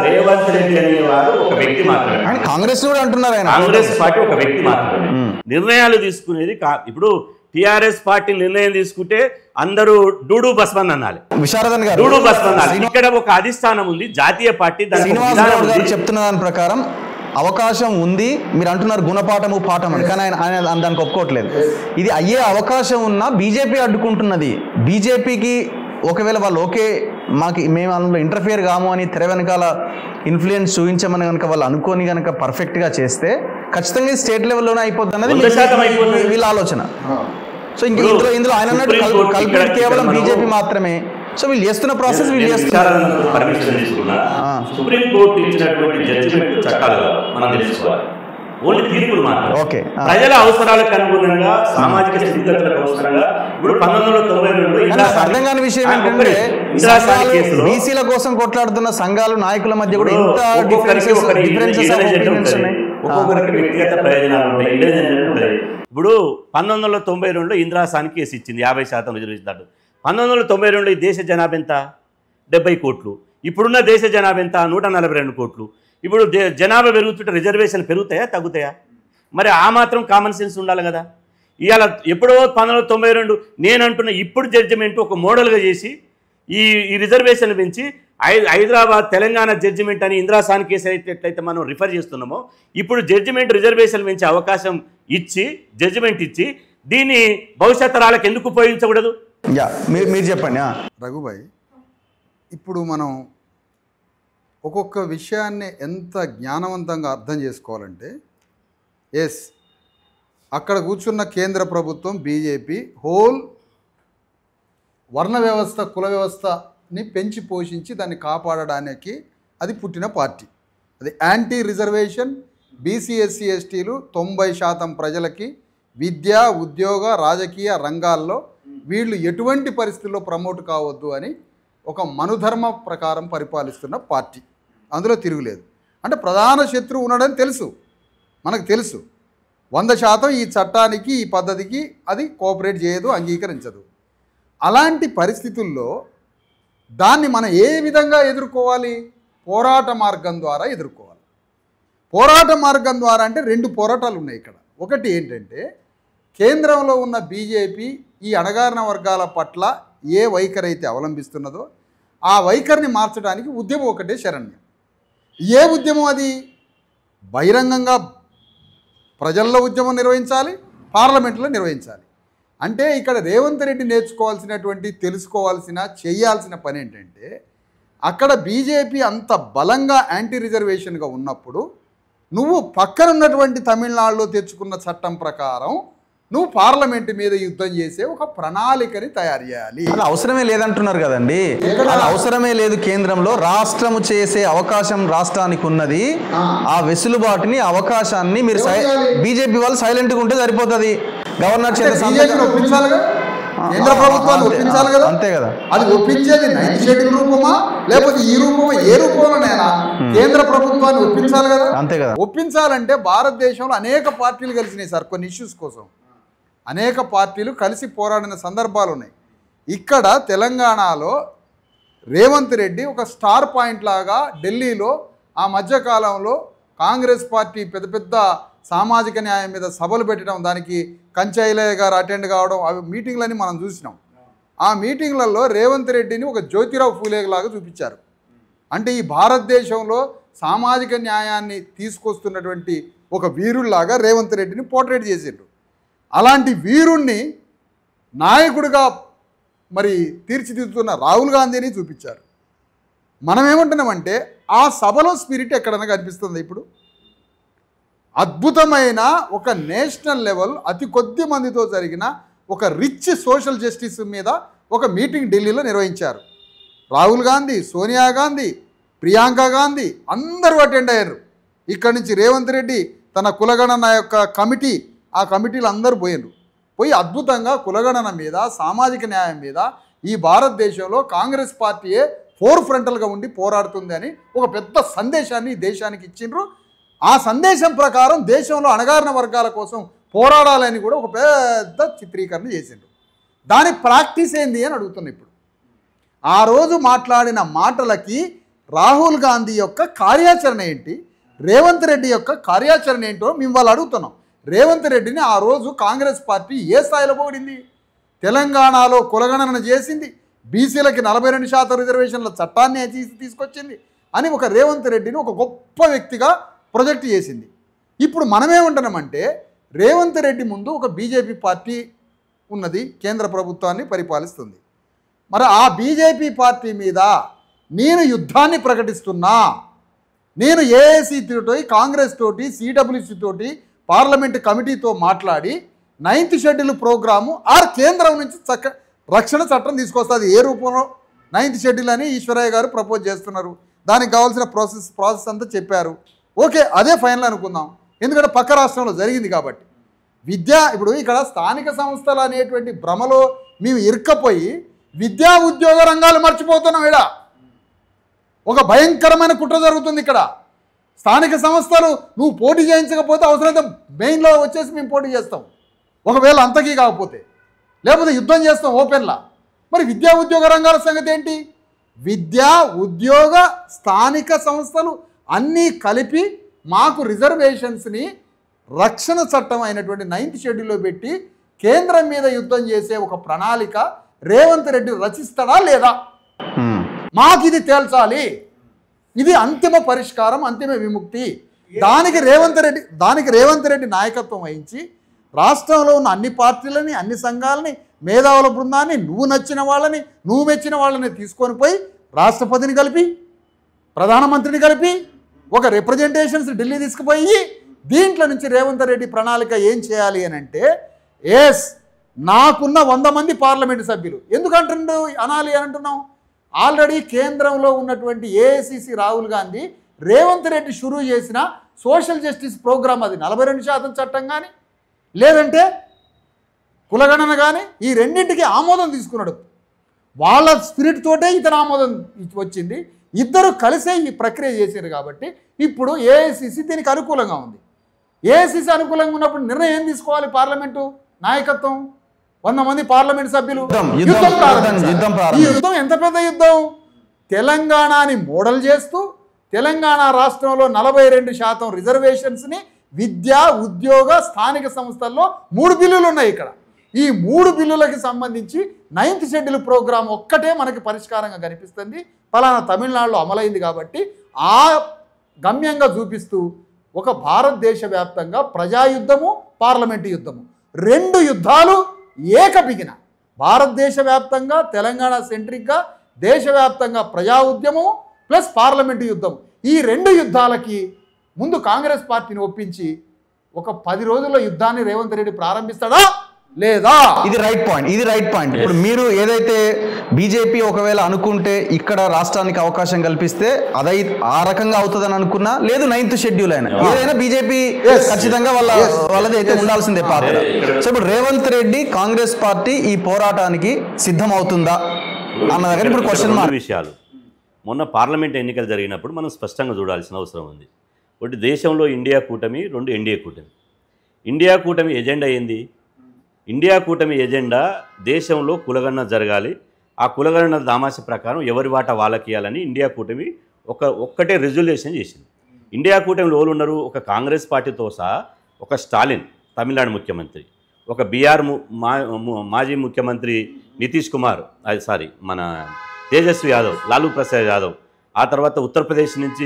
రేవంత్ రెడ్డి అనేవారు ఒక వ్యక్తి మాత్రమే, కాంగ్రెస్ కూడా అంటున్నారు, కాంగ్రెస్ పార్టీ ఒక వ్యక్తి మాత్రమే నిర్ణయాలు తీసుకునేది. ఇప్పుడు టీఆర్ఎస్ పార్టీ నిర్ణయం తీసుకుంటే అందరూ డూడు బస్మన్ అనాలి, విశారదన్ గారు డూడు బస్మన్ అనాలి. ఇక్కడ ఒక అధిష్టానం ఉంది, జాతీయ పార్టీ. చెప్తున్న దాని ప్రకారం అవకాశం ఉంది. మీరు అంటున్నారు గుణపాఠము పాఠం అని, కానీ ఆయన దానికి ఒప్పుకోవట్లేదు. ఇది అయ్యే అవకాశం ఉన్నా బీజేపీ అడ్డుకుంటున్నది. బీజేపీకి ఒకవేళ వాళ్ళు ఓకే మేము అందులో ఇంటర్ఫియర్ కాము అని తెర వెనకాల ఇన్ఫ్లుయెన్స్ చూపించమని కనుక వాళ్ళు అనుకోని కనుక పర్ఫెక్ట్గా చేస్తే ఖచ్చితంగా స్టేట్ లెవెల్లోనే అయిపోద్ది అన్నది వీళ్ళ ఆలోచన. సో ఇందులో ఆయన కల్పిట్ కేవలం బీజేపీ మాత్రమే. సో వీళ్ళు చేస్తున్న ప్రాసెస్ వీళ్ళు చేస్తున్నారు. సుప్రీంకోర్టు ఇచ్చినటువంటి జడ్జిమెంట్ చట్టాలు మనం తెలుసుకోవాలి, ఓన్లీ తీర్పులు మాత్రం. ఓకే, ప్రజల అవసరాలకు అనుగుణంగా, సామాజిక స్థితిగతులకు అవసరంగా ఇప్పుడు 1992 అర్థం కాని విషయం ఏంటంటే బీసీల కోసం కొట్లాడుతున్న సంఘాలు నాయకుల మధ్య కూడా ఇంత డిఫరెన్సెస్ ఉన్నాయి. ఒక్కొక్కరికి వ్యక్తిగత ప్రయోజనాలు ఉంటాయి, ఉంటాయి. ఇప్పుడు 1992లో ఇందిరాసానికి కేసు ఇచ్చింది 50% రిజర్వేషన్ దాటు. 1992 దేశ జనాభా ఎంత? 70 కోట్లు. ఇప్పుడున్న దేశ జనాభా ఎంత? 142 కోట్లు. ఇప్పుడు జనాభా పెరుగుతుంటే రిజర్వేషన్లు పెరుగుతాయా తగ్గుతాయా? మరి ఆ మాత్రం కామన్ సెన్స్ ఉండాలి కదా. ఇవాళ ఎప్పుడో 1992 నేను అంటున్న ఇప్పుడు జడ్జిమెంట్ ఒక మోడల్గా చేసి ఈ రిజర్వేషన్లు పెంచి హైదరాబాద్ తెలంగాణ జడ్జిమెంట్ అని ఇందిరాసాని కేసు ఎట్లయితే మనం రిఫర్ చేస్తున్నామో ఇప్పుడు జడ్జిమెంట్ రిజర్వేషన్లు పెంచే అవకాశం ఇచ్చి జడ్జిమెంట్ ఇచ్చి దీన్ని భవిష్యత్ తరాలకు ఎందుకు ఉపయోగించకూడదు? మీరు చెప్పండి రఘుభాయ్. ఇప్పుడు మనం ఒక్కొక్క విషయాన్ని ఎంత జ్ఞానవంతంగా అర్థం చేసుకోవాలంటే, అక్కడ కూర్చున్న కేంద్ర ప్రభుత్వం బీజేపీ హోల్ వర్ణ వ్యవస్థ, కుల వ్యవస్థని పెంచి పోషించి దాన్ని కాపాడడానికి అది పుట్టిన పార్టీ. అది యాంటీ రిజర్వేషన్. బీసీ ఎస్సీ ఎస్టీలు 90% ప్రజలకి విద్య, ఉద్యోగ, రాజకీయ రంగాల్లో వీళ్ళు ఎటువంటి పరిస్థితుల్లో ప్రమోట్ కావద్దు అని ఒక మనుధర్మ ప్రకారం పరిపాలిస్తున్న పార్టీ. అందులో తిరుగులేదు. అంటే ప్రధాన శత్రువు ఉన్నాడని తెలుసు, మనకు తెలుసు. 100% ఈ చట్టానికి, ఈ పద్ధతికి అది కోఆపరేట్ చేయదు, అంగీకరించదు. అలాంటి పరిస్థితుల్లో దాన్ని మనం ఏ విధంగా ఎదుర్కోవాలి? పోరాట మార్గం ద్వారా ఎదుర్కోవాలి. పోరాట మార్గం ద్వారా అంటే 2 పోరాటాలు ఉన్నాయి ఇక్కడ. ఒకటి ఏంటంటే కేంద్రంలో ఉన్న బీజేపీ ఈ అణగారిన వర్గాల పట్ల ఏ వైఖరి అయితే అవలంబిస్తున్నదో ఆ వైఖరిని మార్చడానికి ఉద్యమం ఒకటే శరణ్యం. ఏ ఉద్యమం అది? బహిరంగంగా ప్రజల్లో ఉద్యమం నిర్వహించాలి, పార్లమెంట్లో నిర్వహించాలి. అంటే ఇక్కడ రేవంత్ రెడ్డి నేర్చుకోవాల్సినటువంటి, తెలుసుకోవాల్సిన, చేయాల్సిన పని ఏంటంటే అక్కడ బీజేపీ అంత బలంగా యాంటీ రిజర్వేషన్గా ఉన్నప్పుడు నువ్వు పక్కనున్నటువంటి తమిళనాడులో తెచ్చుకున్న చట్టం ప్రకారం నువ్వు పార్లమెంటు మీద యుద్ధం చేసే ఒక ప్రణాళికని తయారు చేయాలి. అలా అవసరమే లేదంటున్నారు కదండి. అలా అవసరమే లేదు. కేంద్రంలో రాష్ట్రము చేసే అవకాశం రాష్ట్రానికి ఉన్నది. ఆ వెసులుబాటుని, అవకాశాన్ని మీరు బీజేపీ వాళ్ళు సైలెంట్గా ఉంటే సరిపోతుంది. గవర్నర్ ఒప్పించాలిగా, కేంద్ర ప్రభుత్వాన్ని ఒప్పించాలి కదా. అంతే కదా. అది ఒప్పించేది 9th షెడ్యూల్ రూపమా లేకపోతే ఈ రూపమా, ఏ రూపంలోనైనా కేంద్ర ప్రభుత్వాన్ని ఒప్పించాలి కదా. అంతే కదా. ఒప్పించాలంటే భారతదేశంలో అనేక పార్టీలు కలిసినాయి సార్. కొన్ని ఇష్యూస్ కోసం అనేక పార్టీలు కలిసి పోరాడిన సందర్భాలు ఉన్నాయి. ఇక్కడ తెలంగాణలో రేవంత్ రెడ్డి ఒక స్టార్ పాయింట్ లాగా ఢిల్లీలో ఆ మధ్యకాలంలో కాంగ్రెస్ పార్టీ పెద్ద పెద్ద సామాజిక న్యాయం మీద సభలు పెట్టడం, దానికి కంచైలయ్య గారు అటెండ్ కావడం, అవి మీటింగ్లని మనం చూసినాం. ఆ మీటింగ్లలో రేవంత్ రెడ్డిని ఒక జ్యోతిరావు ఫూలే లాగా చూపించారు. అంటే ఈ భారతదేశంలో సామాజిక న్యాయాన్ని తీసుకొస్తున్నటువంటి ఒక వీరుల్లాగా రేవంత్ రెడ్డిని పోర్ట్రేట్ చేసిండ్రు. అలాంటి వీరుణ్ణి నాయకుడిగా మరి తీర్చిదిద్దుతున్న రాహుల్ గాంధీని చూపించారు. మనం ఏమంటున్నామంటే ఆ సభలో స్పిరిట్ ఎక్కడైనా కనిపిస్తుంది. ఇప్పుడు అద్భుతమైన ఒక నేషనల్ లెవెల్ అతి కొద్ది మందితో జరిగిన ఒక రిచ్ సోషల్ జస్టిస్ మీద ఒక మీటింగ్ ఢిల్లీలో నిర్వహించారు. రాహుల్ గాంధీ, సోనియా గాంధీ, ప్రియాంక గాంధీ అందరూ అటెండ్ అయ్యారు. ఇక్కడి నుంచి రేవంత్ రెడ్డి తన కులగణన యొక్క కమిటీ, ఆ కమిటీలు అందరూ పోయి అద్భుతంగా కులగణన మీద, సామాజిక న్యాయం మీద ఈ భారతదేశంలో కాంగ్రెస్ పార్టీయే ఫోర్ఫ్రంటల్గా ఉండి పోరాడుతుంది అని ఒక పెద్ద సందేశాన్ని దేశానికి ఇచ్చిండ్రు. ఆ సందేశం ప్రకారం దేశంలో అణగారిన వర్గాల కోసం పోరాడాలని కూడా ఒక పెద్ద చిత్రీకరణ చేసిండ్రు. దాని ప్రాక్టీస్ ఏంది అని అడుగుతున్నా. ఇప్పుడు ఆ రోజు మాట్లాడిన మాటలకి రాహుల్ గాంధీ యొక్క కార్యాచరణ ఏంటి, రేవంత్ రెడ్డి యొక్క కార్యాచరణ ఏంటో మేము వాళ్ళు అడుగుతున్నాం. రేవంత్ రెడ్డిని ఆ రోజు కాంగ్రెస్ పార్టీ ఏ స్థాయిలో పొగిడింది? తెలంగాణలో కులగణన చేసింది, బీసీలకి 42% రిజర్వేషన్ల చట్టాన్ని తీసుకొచ్చింది అని ఒక రేవంత్ రెడ్డిని ఒక గొప్ప వ్యక్తిగా ప్రొజెక్ట్ చేసింది. ఇప్పుడు మనమేమంటున్నామంటే రేవంత్ రెడ్డి ముందు ఒక బీజేపీ పార్టీ ఉన్నది, కేంద్ర ప్రభుత్వాన్ని పరిపాలిస్తుంది. మరి ఆ బీజేపీ పార్టీ మీద నేను యుద్ధాన్ని ప్రకటిస్తున్నా, నేను ఏఐసీ తోటి, కాంగ్రెస్ తోటి, సిడబ్ల్యూసీ తోటి, పార్లమెంటు కమిటీతో మాట్లాడి 9th షెడ్యూల్ ప్రోగ్రాము కేంద్రం నుంచి రక్షణ చట్టం తీసుకొస్తుంది. ఏ రూపంలో 9th షెడ్యూల్ అని ఈశ్వరయ్య గారు ప్రపోజ్ చేస్తున్నారు. దానికి కావాల్సిన ప్రాసెస్ అంతా చెప్పారు. ఓకే, అదే ఫైనల్ అనుకుందాం, ఎందుకంటే పక్క రాష్ట్రంలో జరిగింది కాబట్టి. ఇప్పుడు ఇక్కడ స్థానిక సంస్థలు అనేటువంటి భ్రమలో మేము ఇరుక్కపోయి విద్యా ఉద్యోగ రంగాలు మర్చిపోతున్నాం. ఇక్కడ ఒక భయంకరమైన కుట్ర జరుగుతుంది. ఇక్కడ స్థానిక సంస్థలు నువ్వు పోటీ చేయించకపోతే అవసరమైతే మెయిన్లో వచ్చేసి మేము పోటీ చేస్తాం, ఒకవేళ అంతకీ కాకపోతే, లేకపోతే యుద్ధం చేస్తాం ఓపెన్లా. మరి విద్యా ఉద్యోగ రంగాల సంగతి ఏంటి? విద్యా ఉద్యోగ స్థానిక సంస్థలు అన్నీ కలిపి మాకు రిజర్వేషన్స్ని రక్షణ చట్టం అయినటువంటి 9th షెడ్యూల్లో పెట్టి కేంద్రం మీద యుద్ధం చేసే ఒక ప్రణాళిక రేవంత్ రెడ్డి రచిస్తాడా లేదా? మాకు ఇది తేల్చాలి. ఇది అంతిమ పరిష్కారం, అంతిమ విముక్తి. దానికి రేవంత్ రెడ్డి నాయకత్వం వహించి రాష్ట్రంలో ఉన్న అన్ని పార్టీలని, అన్ని సంఘాలని, మేధావుల బృందాన్ని, నువ్వు నచ్చిన వాళ్ళని, నువ్వు మెచ్చిన వాళ్ళని తీసుకొని పోయి రాష్ట్రపతిని కలిపి, ప్రధానమంత్రిని కలిపి ఒక రిప్రజెంటేషన్స్ ఢిల్లీ తీసుకుపోయి దీంట్లో నుంచి రేవంత్ రెడ్డి ప్రణాళిక ఏం చేయాలి అని అంటే, నాకున్న 100 మంది పార్లమెంటు సభ్యులు ఎందుకంటుండు అనాలి అని అంటున్నాం. ఆల్రెడీ కేంద్రంలో ఉన్నటువంటి ఏఐసిసి రాహుల్ గాంధీ రేవంత్ రెడ్డి షురూ చేసిన సోషల్ జస్టిస్ ప్రోగ్రామ్, అది 42% చట్టం కానీ లేదంటే కులగణన కానీ, ఈ రెండింటికి ఆమోదం తీసుకున్నాడు. వాళ్ళ స్పిరిట్ తోటే ఇతను ఆమోదం వచ్చింది. ఇద్దరు కలిసే ఈ ప్రక్రియ చేశారు. కాబట్టి ఇప్పుడు ఏఐసిసి దీనికి అనుకూలంగా ఉంది. ఏఐసిసి అనుకూలంగా ఉన్నప్పుడు నిర్ణయం ఏం తీసుకోవాలి? పార్లమెంటు నాయకత్వం, 100 మంది పార్లమెంట్ సభ్యులు యుద్ధం ప్రారంభించారు. ఈ యుద్ధం ఎంత పెద్ద యుద్ధం? తెలంగాణని మోడల్ చేస్తూ తెలంగాణ రాష్ట్రంలో 42% రిజర్వేషన్స్ని విద్య, ఉద్యోగ, స్థానిక సంస్థల్లో 3 బిల్లులు ఉన్నాయి. ఇక్కడ ఈ 3 బిల్లులకి సంబంధించి 9th షెడ్యూల్ ప్రోగ్రాం ఒక్కటే మనకి పరిష్కారంగా కనిపిస్తుంది. ఫలానా తమిళనాడులో అమలైంది కాబట్టి ఆ గమ్యంగా చూపిస్తూ ఒక భారతదేశ వ్యాప్తంగా ప్రజాయుద్ధము, పార్లమెంటు యుద్ధము, 2 యుద్ధాలు ఏకబిగిన భారతదేశ వ్యాప్తంగా తెలంగాణ సెంట్రిక్గా దేశవ్యాప్తంగా ప్రజా ఉద్యమం ప్లస్ పార్లమెంటు యుద్ధం, ఈ 2 యుద్ధాలకి ముందు కాంగ్రెస్ పార్టీని ఒప్పించి ఒక 10 రోజుల్లో యుద్ధాన్ని రేవంత్ రెడ్డి ప్రారంభిస్తాడా లేదా? ఇది రైట్ పాయింట్. ఇప్పుడు మీరు ఏదైతే బీజేపీ ఒకవేళ అనుకుంటే ఇక్కడ రాష్ట్రానికి అవకాశం కల్పిస్తే అదై ఆ రకంగా అవుతుందని అనుకున్నా, లేదు 9th షెడ్యూల్ అయినా ఏదైనా బీజేపీ ఖచ్చితంగా వాళ్ళది అయితే ఉండాల్సిందే పాత్ర. సో ఇప్పుడు రేవంత్ రెడ్డి కాంగ్రెస్ పార్టీ ఈ పోరాటానికి సిద్ధం అవుతుందా అన్న దగ్గర ఇప్పుడు క్వశ్చన్ మార్క్. విషయాలు మొన్న పార్లమెంట్ ఎన్నికలు జరిగినప్పుడు మనం స్పష్టంగా చూడాల్సిన అవసరం ఉంది. ఒకటి దేశంలో ఇండియా కూటమి, 2 ఎన్డీఏ కూటమి. ఇండియా కూటమి ఎజెండా ఏంది? ఇండియా కూటమి ఎజెండా దేశంలో కులగణన జరగాలి, ఆ కులగణన దామాష ప్రకారం ఎవరి వాటా వాళ్ళకి ఇవ్వాలని ఇండియా కూటమి ఒక్కటే రెజల్యూషన్ చేసింది. ఇండియా కూటమిలో ఎవరు ఉన్నారు? ఒక కాంగ్రెస్ పార్టీతో సహా ఒక స్టాలిన్ తమిళనాడు ముఖ్యమంత్రి, ఒక బీహార్ మాజీ ముఖ్యమంత్రి నితీష్ కుమార్, మన తేజస్వి యాదవ్, లాలూ ప్రసాద్ యాదవ్, ఆ తర్వాత ఉత్తరప్రదేశ్ నుంచి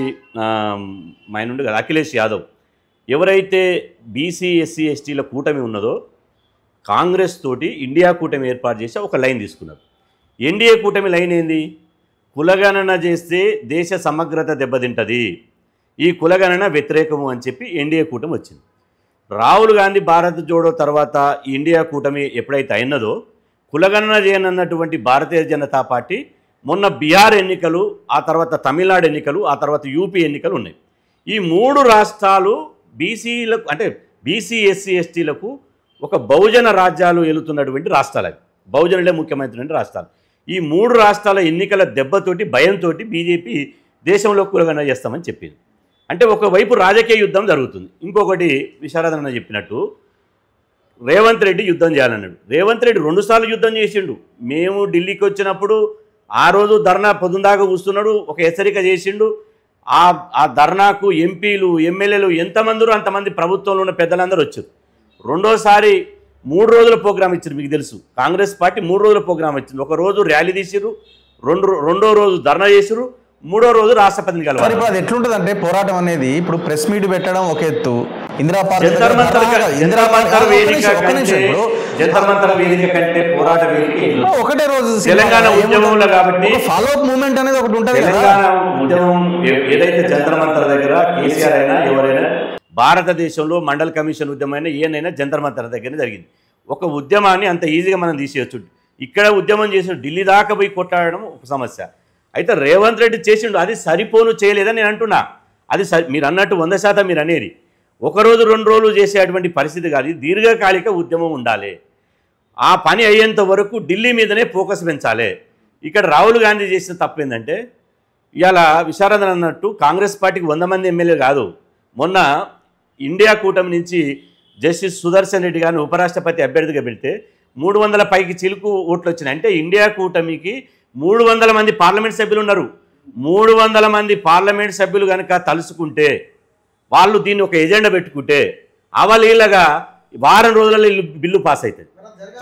మైనుండి అఖిలేష్ యాదవ్. ఎవరైతే బీసీ, ఎస్సీ, ఎస్టీల కూటమి ఉన్నదో కాంగ్రెస్ తోటి ఇండియా కూటమి ఏర్పాటు చేసి ఒక లైన్ తీసుకున్నారు. ఎన్డీఏ కూటమి లైన్ ఏంది? కులగణన చేస్తే దేశ సమగ్రత దెబ్బతింటుంది, ఈ కులగణన వ్యతిరేకము అని చెప్పి ఎన్డీఏ కూటమి వచ్చింది. రాహుల్ గాంధీ భారత్ జోడో తర్వాత ఇండియా కూటమి ఎప్పుడైతే అయినదో కులగణన చేయనన్నటువంటి భారతీయ జనతా పార్టీ మొన్న బీహార్ ఎన్నికలు, ఆ తర్వాత తమిళనాడు ఎన్నికలు, ఆ తర్వాత యూపీ ఎన్నికలు ఉన్నాయి. ఈ 3 రాష్ట్రాలు బీసీలకు అంటే బీసీ, ఎస్సీ, ఎస్టీలకు ఒక బహుజన రాజ్యాలు ఏలుతున్నటువంటి రాష్ట్రాలు, అవి బహుజనులే ముఖ్యమంత్రి రాష్ట్రాలు. ఈ 3 రాష్ట్రాల ఎన్నికల దెబ్బతోటి, భయంతో బీజేపీ దేశంలో కులగణన చేస్తామని చెప్పింది. అంటే ఒకవైపు రాజకీయ యుద్ధం జరుగుతుంది, ఇంకొకటి విశారదన్న చెప్పినట్టు రేవంత్ రెడ్డి యుద్ధం చేయాలన్నాడు. రేవంత్ రెడ్డి 2 సార్లు యుద్ధం చేసిండు. మేము ఢిల్లీకి వచ్చినప్పుడు ఆ రోజు ధర్నా పొద్దుందాకా కూస్తున్నాడు, ఒక హెచ్చరిక చేసిండు. ఆ ధర్నాకు ఎంపీలు, ఎమ్మెల్యేలు ఎంతమందిరో అంతమంది ప్రభుత్వంలో ఉన్న పెద్దలందరూ వచ్చారు. రెండోసారి 3 రోజుల ప్రోగ్రాం ఇచ్చారు. మీకు తెలుసు కాంగ్రెస్ పార్టీ 3 రోజుల ప్రోగ్రాం ఇచ్చింది. ఒక రోజు ర్యాలీ తీసిరు, రెండో రోజు ధర్నా చేసిరు, 3వ రోజు రాష్ట్రపతిని కలవాలి. ఇప్పుడు అది ఎట్లుంటుంది అంటే పోరాటం అనేది ఇప్పుడు ప్రెస్ మీట్ పెట్టడం ఒక ఎత్తు, జంతర్ మంతర్ వేదిక కంటే పోరాట వేదిక ఒకటే రోజు తెలంగాణ ఉద్యమంలో కాబట్టి ఫాలో అప్ మూవ్మెంట్ అనేది ఒకటి ఉంటుంది. తెలంగాణ ఉద్యమం ఏదైతే జంతర్ మంతర్ దగ్గర కేసీఆర్ అయినా ఎవరైనా భారతదేశంలో మండల్ కమిషన్ ఉద్యమైనా ఏనైనా జంతర్ మంతర్ దగ్గరనే జరిగింది. ఒక ఉద్యమాన్ని అంత ఈజీగా మనం తీసేయచ్చు. ఇక్కడ ఉద్యమం చేసిన ఢిల్లీ దాకా పోయి కొట్టాడడం ఒక సమస్య. అయితే రేవంత్ రెడ్డి చేసిండు, అది సరిపోను చేయలేదని నేను అంటున్నా. అది మీరు అన్నట్టు 100% మీరు అనేది ఒకరోజు 2 రోజులు చేసేటువంటి పరిస్థితి కాదు. దీర్ఘకాలిక ఉద్యమం ఉండాలి. ఆ పని అయ్యేంత వరకు ఢిల్లీ మీదనే ఫోకస్ పెంచాలి. ఇక్కడ రాహుల్ గాంధీ చేసిన తప్పు ఏంటంటే ఇవాళ విశారదన్ అన్నట్టు కాంగ్రెస్ పార్టీకి 100 మంది ఎమ్మెల్యేలు కాదు. మొన్న ఇండియా కూటమి నుంచి జస్టిస్ సుదర్శన్ రెడ్డి గారిని ఉపరాష్ట్రపతి అభ్యర్థిగా పెడితే 300 పైకి చిలుకు ఓట్లు వచ్చినాయి. అంటే ఇండియా కూటమికి 300 మంది పార్లమెంట్ సభ్యులు ఉన్నారు. 300 మంది పార్లమెంట్ సభ్యులు కనుక తలుసుకుంటే, వాళ్ళు దీన్ని ఒక ఎజెండా పెట్టుకుంటే అవలీలగా వారం రోజులలో బిల్లు పాస్ అవుతుంది.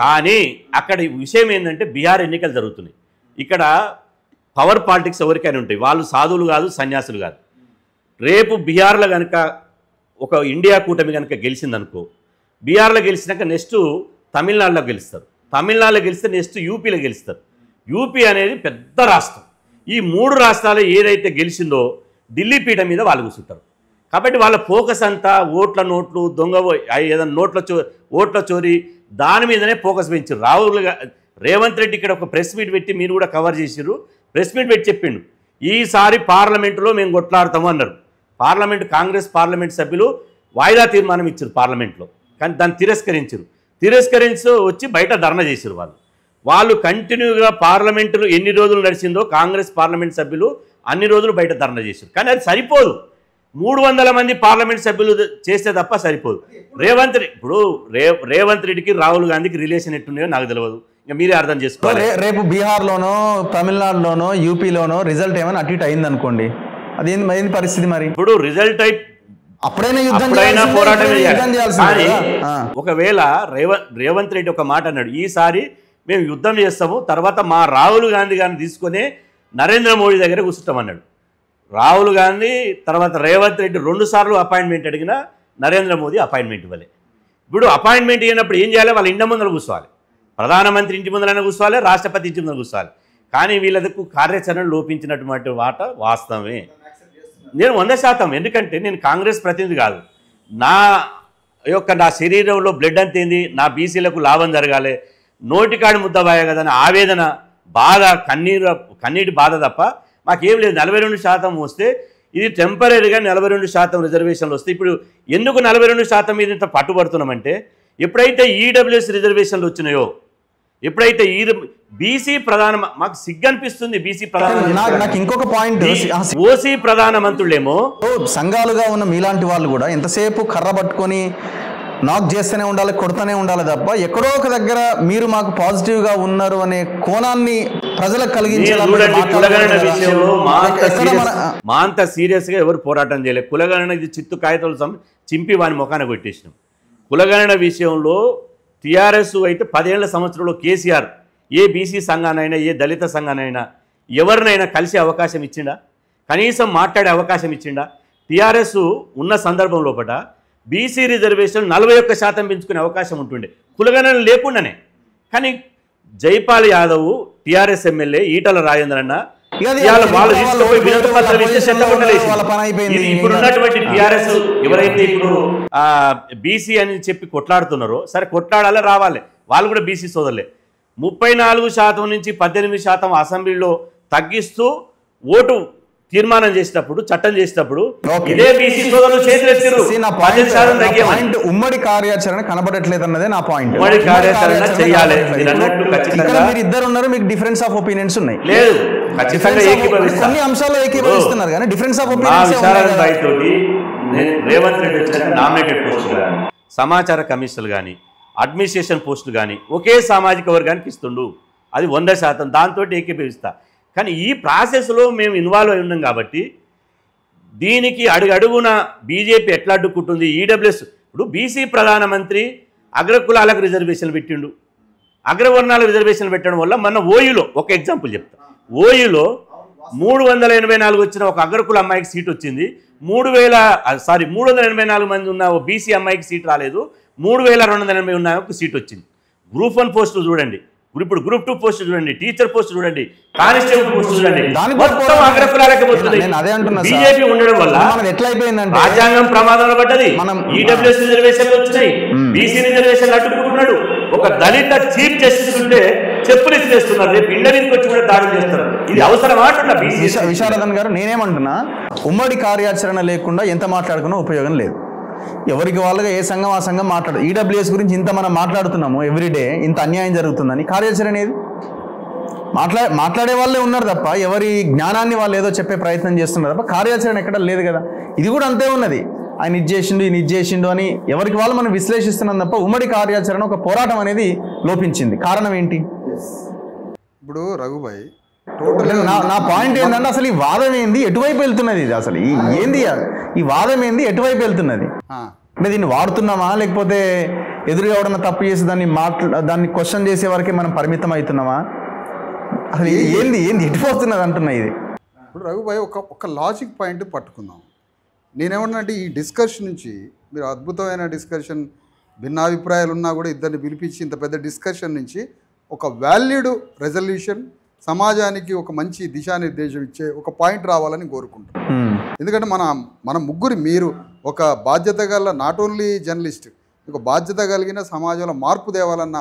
కానీ అక్కడ విషయం ఏంటంటే బీహార్ ఎన్నికలు జరుగుతున్నాయి. ఇక్కడ పవర్ పాలిటిక్స్ ఎవరికైనా ఉంటాయి. వాళ్ళు సాధువులు కాదు, సన్యాసులు కాదు. రేపు బీహార్లో కనుక ఒక ఇండియా కూటమి కనుక గెలిచిందనుకో, బీహార్లో గెలిచినాక నెక్స్ట్ తమిళనాడులో గెలుస్తారు. తమిళనాడులో గెలిస్తే నెక్స్ట్ యూపీలో గెలుస్తారు. యూపీ అనేది పెద్ద రాష్ట్రం. ఈ 3 రాష్ట్రాలు ఏదైతే గెలిచిందో ఢిల్లీ పీఠ మీద వాళ్ళు కూర్చుంటారు. కాబట్టి వాళ్ళ ఫోకస్ అంతా నోట్లు దొంగ ఏదైనా ఓట్ల చోరీ దాని మీదనే ఫోకస్ పెంచారు. రేవంత్ రెడ్డి ఇక్కడ ఒక ప్రెస్ మీట్ పెట్టి మీరు కూడా కవర్ చేసిర్రు. ప్రెస్ మీట్ పెట్టి చెప్పిండు ఈసారి పార్లమెంటులో మేము కొట్లాడతాము అన్నారు. కాంగ్రెస్ పార్లమెంట్ సభ్యులు వాయిదా తీర్మానం ఇచ్చారు పార్లమెంట్లో. కానీ దాన్ని తిరస్కరించి వచ్చి బయట ధర్నా చేశారు. వాళ్ళు కంటిన్యూగా పార్లమెంటులు ఎన్ని రోజులు నడిచిందో కాంగ్రెస్ పార్లమెంట్ సభ్యులు అన్ని రోజులు బయట ధర్నా చేశారు. కానీ అది సరిపోదు. 300 మంది పార్లమెంట్ సభ్యులు చేస్తే తప్ప సరిపోదు. రేవంత్ రెడ్డికి రాహుల్ గాంధీకి రిలేషన్ ఎట్టున్నాయో నాకు తెలియదు. ఇంకా మీరే అర్థం చేసుకోవాలి. రేపు బీహార్లోనో తమిళనాడులోనో యూపీలోనో రిజల్ట్ ఏమైనా అటు ఇటు అయింది అనుకోండి, ఏంది పరిస్థితి మరి? ఇప్పుడు రిజల్ట్ అప్పుడైనా పోరాటం చేయాల్సింది. ఒకవేళ రేవంత్ రెడ్డి ఒక మాట అన్నాడు, ఈసారి మేము యుద్ధం చేస్తాము, తర్వాత మా రాహుల్ గాంధీ గారిని తీసుకొని నరేంద్ర మోడీ దగ్గర కూర్చుంటామన్నాడు. రాహుల్ గాంధీ తర్వాత రేవంత్ రెడ్డి 2 సార్లు అపాయింట్మెంట్ అడిగినా నరేంద్ర మోదీ అపాయింట్మెంట్ ఇవ్వలే. ఇప్పుడు అపాయింట్మెంట్ ఇవ్వనప్పుడు ఏం చేయాలి? వాళ్ళ ఇంటి ముందర కూర్చోవాలి, ప్రధానమంత్రి ఇంటి ముందరైనా కూర్చోవాలి, రాష్ట్రపతి ఇంటి ముందర కూర్చోవాలి. కానీ వీళ్ళకు కార్యాచరణ లోపించినటువంటి మాట వాస్తవమే. నేను 100%, ఎందుకంటే నేను కాంగ్రెస్ ప్రతినిధి కాదు. నా శరీరంలో బ్లడ్ అంత ఏంది, నా బీసీలకు లాభం జరగాలి, నోటికాడి ముద్దబాయ కదా అని ఆవేదన, బాధ, కన్నీటి బాధ తప్ప మాకేం లేదు. 42% వస్తే ఇది టెంపరీగా 42% రిజర్వేషన్లు వస్తాయి. ఇప్పుడు ఎందుకు 42% మీద ఇంత పట్టుబడుతున్నామంటే, ఎప్పుడైతే ఈడబ్ల్యూఎస్ రిజర్వేషన్లు వచ్చినాయో, ఎప్పుడైతే బీసీ ప్రధాన, మాకు సిగ్గనిపిస్తుంది బీసీ ప్రధానమంత్రి. నాకు ఇంకొక పాయింట్, ఓసీ ప్రధానమంత్రులేమో సంఘాలుగా ఉన్న మీలాంటి వాళ్ళు కూడా ఎంతసేపు కర్ర పట్టుకొని నాక్ చేస్తూనే ఉండాలి, కొడుతూనే ఉండాలి తప్ప ఎక్కడో ఒక దగ్గర మీరు మాకు పాజిటివ్గా ఉన్నారు అనే కోణాన్ని ప్రజలకు కలిగించాలి. కులగణన విషయంలో మా అంత సీరియస్గా ఎవరు పోరాటం చేయలేదు. కులగణన ఇది చిత్తు కాగితాలు చింపి వాని ముఖాన కొట్టేసినాం. కులగణన విషయంలో టీఆర్ఎస్ అయితే 10 ఏళ్ల సంవత్సరంలో కేసీఆర్ ఏ బీసీ సంఘానైనా ఏ దళిత సంఘానైనా ఎవరినైనా కలిసే అవకాశం ఇచ్చిండా? కనీసం మాట్లాడే అవకాశం ఇచ్చిండా? టీఆర్ఎస్ ఉన్న సందర్భం లోపల బీసీ రిజర్వేషన్ 41% పెంచుకునే అవకాశం ఉంటుండే కులగణన లేకుండానే. కానీ జైపాల్ యాదవ్ టీఆర్ఎస్ ఎమ్మెల్యే ఈటల రాజేంద్రన్న ఇప్పుడున్నటువంటి టీఆర్ఎస్ ఎవరైతే ఇప్పుడు బీసీ అని చెప్పి కొట్లాడుతున్నారో, సరే కొట్లాడాలి, రావాలి, వాళ్ళు కూడా బీసీ సోదరులే. 34% నుంచి 18% అసెంబ్లీలో తగ్గిస్తూ ఓటు తీర్మానం చేసినప్పుడు, చట్టం చేసినప్పుడు ఇదే బీసీ సోదరులు చేతులెత్తారు. ఉమ్మడి కార్యాచరణ కనబడట్లేదు అన్నదే నా పాయింట్. ఉమ్మడి కార్యాచరణ చేయాలి. మీరు ఇద్దరు ఉన్నారు, మీకు డిఫరెన్స్ ఆఫ్ ఒపీనియన్స్ ఉన్నాయి. లేదు, ఖచ్చితంగా కొన్ని అంశాల్లో ఏకీభవిస్తున్నారు కానీ difference of opinions. Revanth Reddy వచ్చిన నామినేటెడ్ పోస్టులు కానీ, సమాచార కమిషన్లు కానీ, అడ్మినిస్ట్రేషన్ పోస్టులు కానీ ఒకే సామాజిక వర్గానికి ఇస్తుండు. అది 100%, దాంతో ఏకీభవిస్తా. కానీ ఈ ప్రాసెస్లో మేము ఇన్వాల్వ్ అయి ఉన్నాం కాబట్టి దీనికి అడుగడుగున బీజేపీ ఎట్లా అడ్డుకుంటుంది. ఈడబ్ల్యూఎస్ ఇప్పుడు బీసీ ప్రధానమంత్రి అగ్రకులాలకు రిజర్వేషన్లు పెట్టిండు. అగ్రవర్ణాలకు రిజర్వేషన్లు పెట్టడం వల్ల మన ఓయూలో ఒక ఎగ్జాంపుల్ చెప్తా. ఓయూలో 384 వచ్చిన ఒక అగ్రకుల అమ్మాయికి సీట్ వచ్చింది. 384 మంది ఉన్న బీసీ అమ్మాయికి సీట్ రాలేదు. 3280 ఉన్న ఒక సీట్ వచ్చింది. గ్రూప్ 1 పోస్టులు చూడండి, ఇప్పుడు గ్రూప్ 2 పోస్ట్ చూడండి, టీచర్ పోస్ట్ చూడండి, కానిస్టేబుల్ పోస్ట్ చూడండి, మొత్తం అగ్రకులాలకు పోతుంది. బీజేపీ ఉండడం వల్ల ఎట్లయిపోయిందంటే రాజ్యాంగం ప్రమాదంలో పడ్డది. ఈడబ్ల్యూఎస్ రిజర్వేషన్లు వచ్చినాయి, బీసీ రిజర్వేషన్లు అడ్డుకుంటున్నాడు. ఒక దళిత చీఫ్ జస్టిస్ ఉంటే చెప్పులు ఇచ్చేస్తున్నారు, రేపు ఇళ్ళ మీదకి వచ్చి కూడా దాడులు చేస్తారు. ఇది అవసరమా అంటున్నా బీసీ. విశారదన్ గారు, నేనేమంటున్నా, ఉమ్మడి కార్యాచరణ లేకుండా ఎంత మాట్లాడుకున్నా ఉపయోగం లేదు. ఎవరికి వాళ్ళగా ఏ సంఘం ఆ సంఘం ఈడబ్ల్యూఎస్ గురించి ఇంత మనం మాట్లాడుతున్నాము ఎవ్రీడే, ఇంత అన్యాయం జరుగుతుందని. కార్యాచరణ ఏది? మాట్లాడే వాళ్ళే ఉన్నారు తప్ప ఎవరి జ్ఞానాన్ని వాళ్ళు ఏదో చెప్పే ప్రయత్నం చేస్తున్నారు తప్ప కార్యాచరణ ఎక్కడ లేదు కదా. ఇది కూడా అంతే ఉన్నది, ఆయన ఇది చేసిండు, ఈయన ఇది చేసిండు అని ఎవరికి వాళ్ళు మనం విశ్లేషిస్తున్నాం తప్ప ఉమ్మడి కార్యాచరణ, ఒక పోరాటం అనేది లోపించింది. కారణం ఏంటి? ఇప్పుడు రఘుభాయ్, నా పాయింట్ ఏంటంటే అసలు ఈ వాదం ఏంది, ఎటువైపు వెళ్తున్నది? ఇది అసలు ఏంది, ఈ వాదం ఏంది, ఎటువైపు వెళ్తున్నది? అంటే దీన్ని వాడుతున్నామా, లేకపోతే ఎదురుగా ఎవడన్నా తప్పు చేసి దాన్ని క్వశ్చన్ చేసే వరకే మనం పరిమితం అవుతున్నామా? అసలు ఏంది ఎటుపోతున్నది అంటున్నా. ఇది ఇప్పుడు రఘుభాయ్ ఒక లాజిక్ పాయింట్ పట్టుకుందాం. నేనేమన్నానంటే ఈ డిస్కషన్ నుంచి మీరు అద్భుతమైన డిస్కషన్, భిన్నాభిప్రాయాలు ఉన్నా కూడా ఇద్దరిని పిలిపించి ఇంత పెద్ద డిస్కషన్ నుంచి ఒక వాల్యూడ్ రెజల్యూషన్, సమాజానికి ఒక మంచి దిశానిర్దేశం ఇచ్చే ఒక పాయింట్ రావాలని కోరుకుంటాం. ఎందుకంటే మన ముగ్గురు, మీరు ఒక బాధ్యత గల నాట్ ఓన్లీ జర్నలిస్ట్, ఒక బాధ్యత కలిగిన సమాజంలో మార్పు తేవాలన్న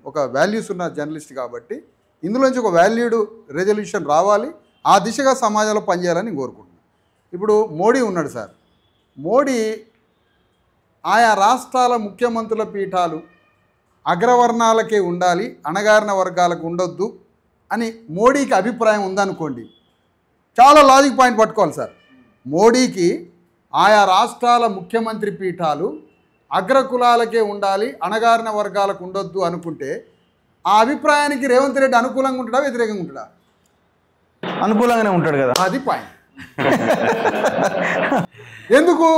ఒక వాల్యూస్ ఉన్న జర్నలిస్ట్ కాబట్టి ఇందులోంచి ఒక వాల్యూడ్ రెజల్యూషన్ రావాలి, ఆ దిశగా సమాజంలో పనిచేయాలని కోరుకుంటున్నాను. ఇప్పుడు మోడీ ఉన్నాడు సార్, మోడీ ఆయా రాష్ట్రాల ముఖ్యమంత్రుల పీఠాలు అగ్రవర్ణాలకే ఉండాలి, అణగారిన వర్గాలకు ఉండొద్దు అని మోడీకి అభిప్రాయం ఉందనుకోండి, చాలా లాజిక్ పాయింట్ పట్టుకోవాలి సార్. మోడీకి ఆయా రాష్ట్రాల ముఖ్యమంత్రి పీఠాలు అగ్రకులాలకే ఉండాలి, అణగారిన వర్గాలకు ఉండొద్దు అనుకుంటే ఆ అభిప్రాయానికి రేవంత్ రెడ్డి అనుకూలంగా ఉంటాడా, వ్యతిరేకంగా ఉంటాడా? అనుకూలంగానే ఉంటాడు కదా. అది పాయింట్. ఎందుకు?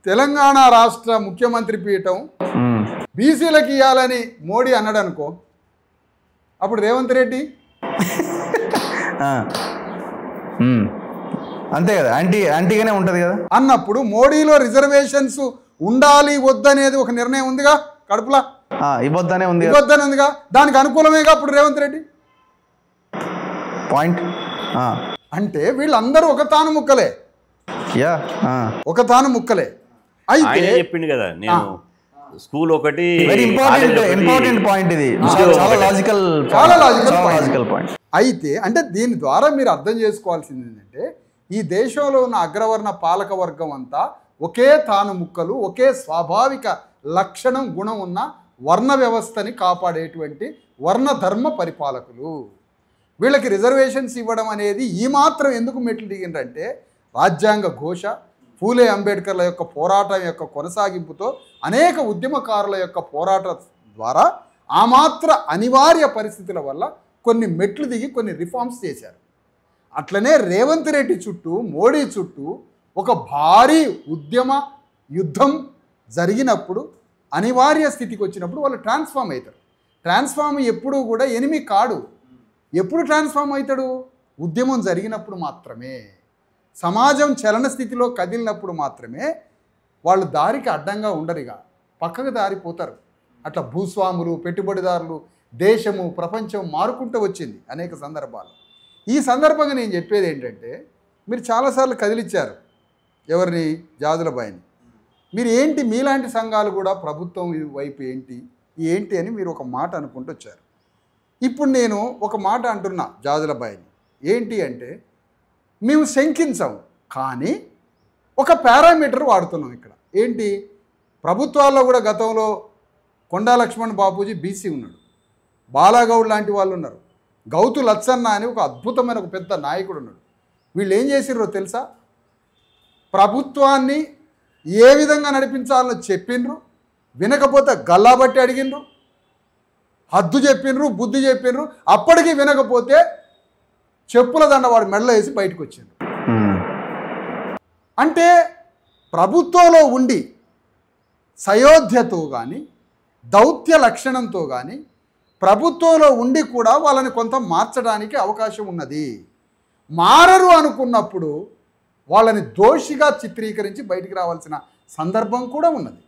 తెలంగాణ రాష్ట్ర ముఖ్యమంత్రి పీఠం బీసీలకు ఇవ్వాలని మోడీ అన్నాడు అనుకో, అప్పుడు రేవంత్ రెడ్డి అంతే కదా, యాంటీగానే ఉంటుంది కదా. అన్నప్పుడు మోడీలో రిజర్వేషన్స్ ఉండాలి వద్దనేది ఒక నిర్ణయం ఉందిగా, కడుపులా ఇవ్వద్దనే ఉంది, ఇవ్వద్దనే ఉందిగా, దానికి అనుకూలమేగా అప్పుడు రేవంత్ రెడ్డి. పాయింట్. అంటే వీళ్ళందరూ ఒక తాను ముక్కలే, ఒక తాను ముక్కలే. అయితే చెప్పింది కదా, నేను స్కూల్ ఒకటి వెరీ ఇంపార్టెంట్ పాయింట్ ఇది, చాలా లాజికల్ పాయింట్. అయితే అంటే దీని ద్వారా మీరు అర్థం చేసుకోవాల్సింది ఏంటంటే, ఈ దేశంలో ఉన్న అగ్రవర్ణ పాలక వర్గం అంతా ఒకే తాను ముక్కలు, ఒకే స్వాభావిక లక్షణం గుణం ఉన్న వర్ణ వ్యవస్థని కాపాడేటువంటి వర్ణధర్మ పరిపాలకులు. వీళ్ళకి రిజర్వేషన్స్ ఇవ్వడం అనేది ఈ మాత్రం ఎందుకు మెట్లు దిగిందంటే, రాజ్యాంగ ఘోష, ఫూలే అంబేద్కర్ల యొక్క పోరాటం యొక్క కొనసాగింపుతో అనేక ఉద్యమకారుల యొక్క పోరాటం ద్వారా ఆ మాత్ర అనివార్య పరిస్థితుల వల్ల కొన్ని మెట్లు దిగి కొన్ని రిఫార్మ్స్ చేశారు. అట్లనే రేవంత్ రెడ్డి చుట్టూ, మోడీ చుట్టూ ఒక భారీ ఉద్యమ యుద్ధం జరిగినప్పుడు, అనివార్య స్థితికి వచ్చినప్పుడు వాళ్ళు ట్రాన్స్ఫార్మ్ అవుతారు. ట్రాన్స్ఫార్మ్ ఎప్పుడూ కూడా ఎనిమి కాడు. ఎప్పుడు ట్రాన్స్ఫార్మ్ అవుతాడు? ఉద్యమం జరిగినప్పుడు మాత్రమే, సమాజం చలన స్థితిలో కదిలినప్పుడు మాత్రమే వాళ్ళు దారికి అడ్డంగా ఉండరుగా, పక్కకు దారిపోతారు. అట్లా భూస్వాములు, పెట్టుబడిదారులు, దేశము, ప్రపంచం మారుకుంటూ వచ్చింది అనేక సందర్భాలు. ఈ సందర్భంగా నేను చెప్పేది ఏంటంటే, మీరు చాలాసార్లు కదిలిచ్చారు ఎవరిని? జాజులబాయిని. మీరు ఏంటి, మీలాంటి సంఘాలు కూడా ప్రభుత్వం వైపు ఏంటి అని మీరు ఒక మాట అనుకుంటూ వచ్చారు. ఇప్పుడు నేను ఒక మాట అంటున్నా జాజులబాయిని, ఏంటి అంటే, మేము శంకించాము కానీ ఒక పారామీటర్ వాడుతున్నాం ఇక్కడ. ఏంటి? ప్రభుత్వాల్లో కూడా గతంలో కొండా లక్ష్మణ్ బాపూజీ బీసీ ఉన్నాడు, బాలాగౌడ్ లాంటి వాళ్ళు ఉన్నారు, గౌతు లచ్చన్న అని ఒక అద్భుతమైన ఒక పెద్ద నాయకుడు ఉన్నాడు. వీళ్ళు ఏం చేసిర్రో తెలుసా? ప్రభుత్వాన్ని ఏ విధంగా నడిపించాలో చెప్పిండ్రు, వినకపోతే గల్లాబట్టి అడిగిండ్రు, హద్దు చెప్పిండ్రు, బుద్ధి చెప్పిండ్రు. అప్పటికీ వినకపోతే చెప్పుల దండ వాడు మెడలో వేసి బయటకు వచ్చిండ్రు. అంటే ప్రభుత్వంలో ఉండి సయోధ్యతో కానీ, దౌత్య లక్షణంతో కానీ, ప్రభుత్వంలో ఉండి కూడా వాళ్ళని కొంత మార్చడానికి అవకాశం ఉన్నది. మారరు అనుకున్నప్పుడు వాళ్ళని దోషిగా చిత్రీకరించి బయటికి రావాల్సిన సందర్భం కూడా ఉన్నది.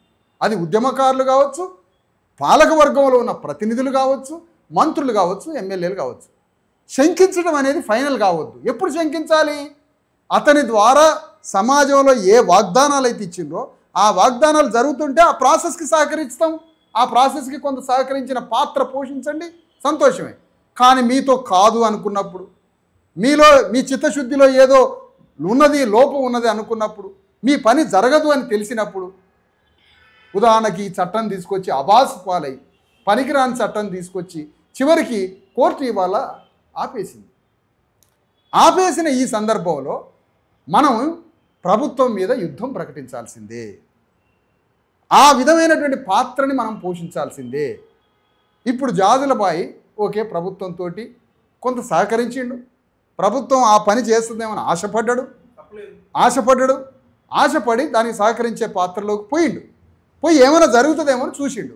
అది ఉద్యమకారులు కావచ్చు, పాలకవర్గంలో ఉన్న ప్రతినిధులు కావచ్చు, మంత్రులు కావచ్చు, ఎమ్మెల్యేలు కావచ్చు. శంకించడం అనేది ఫైనల్ కావద్దు. ఎప్పుడు శంకించాలి? అతని ద్వారా సమాజంలో ఏ వాగ్దానాలు అయితే ఇచ్చిండ్రో ఆ వాగ్దానాలు జరుగుతుంటే ఆ ప్రాసెస్కి సహకరిస్తాం. ఆ ప్రాసెస్కి కొంత సహకరించిన పాత్ర పోషించండి, సంతోషమే. కానీ మీతో కాదు అనుకున్నప్పుడు, మీలో మీ చిత్తశుద్ధిలో ఏదో ఉన్నది, లోపం ఉన్నది అనుకున్నప్పుడు, మీ పని జరగదు అని తెలిసినప్పుడు, ఉదాహరణకి ఈ చట్టం తీసుకొచ్చి అబాస్ పాలై పనికిరాని చట్టం తీసుకొచ్చి చివరికి కోర్టు ఇవాళ ఆపేసిన ఈ సందర్భంలో మనం ప్రభుత్వం మీద యుద్ధం ప్రకటించాల్సిందే. ఆ విధమైనటువంటి పాత్రని మనం పోషించాల్సిందే. ఇప్పుడు జాజులబాయి ఓకే ప్రభుత్వంతో కొంత సహకరించిండు, ప్రభుత్వం ఆ పని చేస్తుందేమని ఆశపడి దానికి సహకరించే పాత్రలోకి పోయి ఏమైనా జరుగుతుందేమో అని చూసిండు.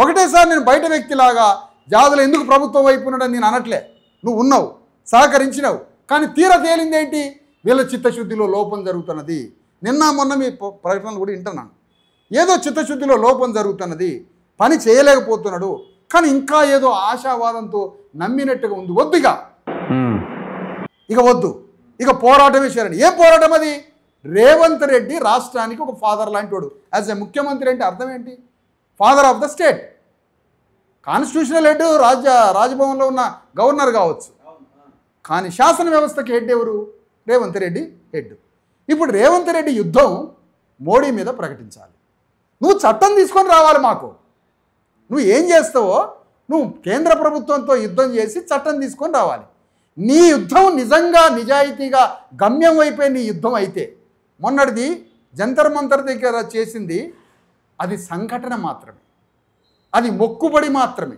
ఒకటేసారి నేను బయట వ్యక్తిలాగా జాజులు ఎందుకు ప్రభుత్వం వైపు ఉన్నాడని నేను అనట్లే. నువ్వు ఉన్నావు, సహకరించినావు, కానీ తీరా తేలిందేంటి? వీళ్ళ చిత్తశుద్ధిలో లోపం జరుగుతున్నది. నిన్న మొన్న మీ ప్రకటనలు కూడా వింటున్నాను. ఏదో చిత్తశుద్ధిలో లోపం జరుగుతున్నది, పని చేయలేకపోతున్నాడు, కానీ ఇంకా ఏదో ఆశావాదంతో నమ్మినట్టుగా ఉంది. వద్దు ఇక పోరాటమే చేయండి. ఏం పోరాటం అది? రేవంత్ రెడ్డి రాష్ట్రానికి ఒక ఫాదర్ లాంటి వాడు. యాజ్ ఎ ముఖ్యమంత్రి అంటే అర్థం ఏంటి? Father of the state. Constitutional head రాజ్భవన్లో ఉన్న గవర్నర్ కావచ్చు, కానీ శాసన వ్యవస్థకి హెడ్ ఎవరు? రేవంత్ రెడ్డి హెడ్. ఇప్పుడు రేవంత్ రెడ్డి యుద్ధం మోడీ మీద ప్రకటించాలి. నువ్వు చట్టం తీసుకొని రావాలి. మాకు నువ్వు ఏం చేస్తావో, నువ్వు కేంద్ర ప్రభుత్వంతో యుద్ధం చేసి చట్టం తీసుకొని రావాలి. నీ యుద్ధం నిజంగా నిజాయితీగా గమ్యం వైపే నీ యుద్ధం అయితే, మొన్నటిది జంతర్ మంతర్ దగ్గర చేసింది అది సంఘటన మాత్రమే, అది మొక్కుబడి మాత్రమే,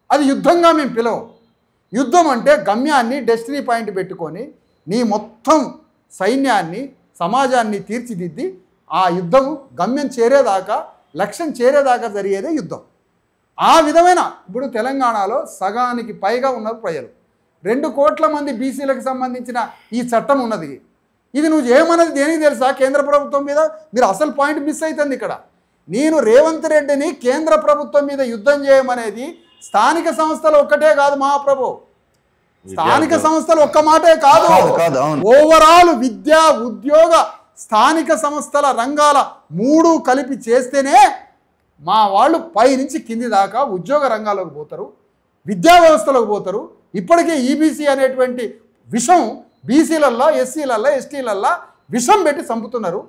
అది యుద్ధంగా మేము పిలవం. యుద్ధం అంటే గమ్యాన్ని, డెస్టినీ పాయింట్ పెట్టుకొని నీ మొత్తం సైన్యాన్ని సమాజాన్ని తీర్చిదిద్ది ఆ యుద్ధం గమ్యం చేరేదాకా లక్ష్యం చేరేదాకా జరిగేదే యుద్ధం. ఆ విధమైన ఇప్పుడు తెలంగాణలో సగానికి పైగా ఉన్నారు ప్రజలు, 2 కోట్ల మంది బీసీలకు సంబంధించిన ఈ చట్టం ఉన్నది. ఇది నువ్వు ఏమన్నది దేనికి తెలుసా? కేంద్ర ప్రభుత్వం మీద. మీరు అసలు పాయింట్ మిస్ అవుతుంది ఇక్కడ. నేను రేవంత్ రెడ్డిని కేంద్ర ప్రభుత్వం మీద యుద్ధం చేయమనేది స్థానిక సంస్థలు ఒక్కటే కాదు మహాప్రభు, స్థానిక సంస్థలు ఒక్క మాటే కాదు, ఓవరాల్ విద్యా ఉద్యోగ స్థానిక సంస్థల రంగాల 3 కలిపి చేస్తేనే మా వాళ్ళు పై నుంచి కింది దాకా ఉద్యోగ రంగాల్లోకి పోతారు, విద్యా వ్యవస్థలోకి పోతారు. ఇప్పటికే ఈబీసీ అనేటువంటి విషం బీసీలల్లో ఎస్సీలల్లో ఎస్టీలల్లో విషం పెట్టి చంపుతున్నారు.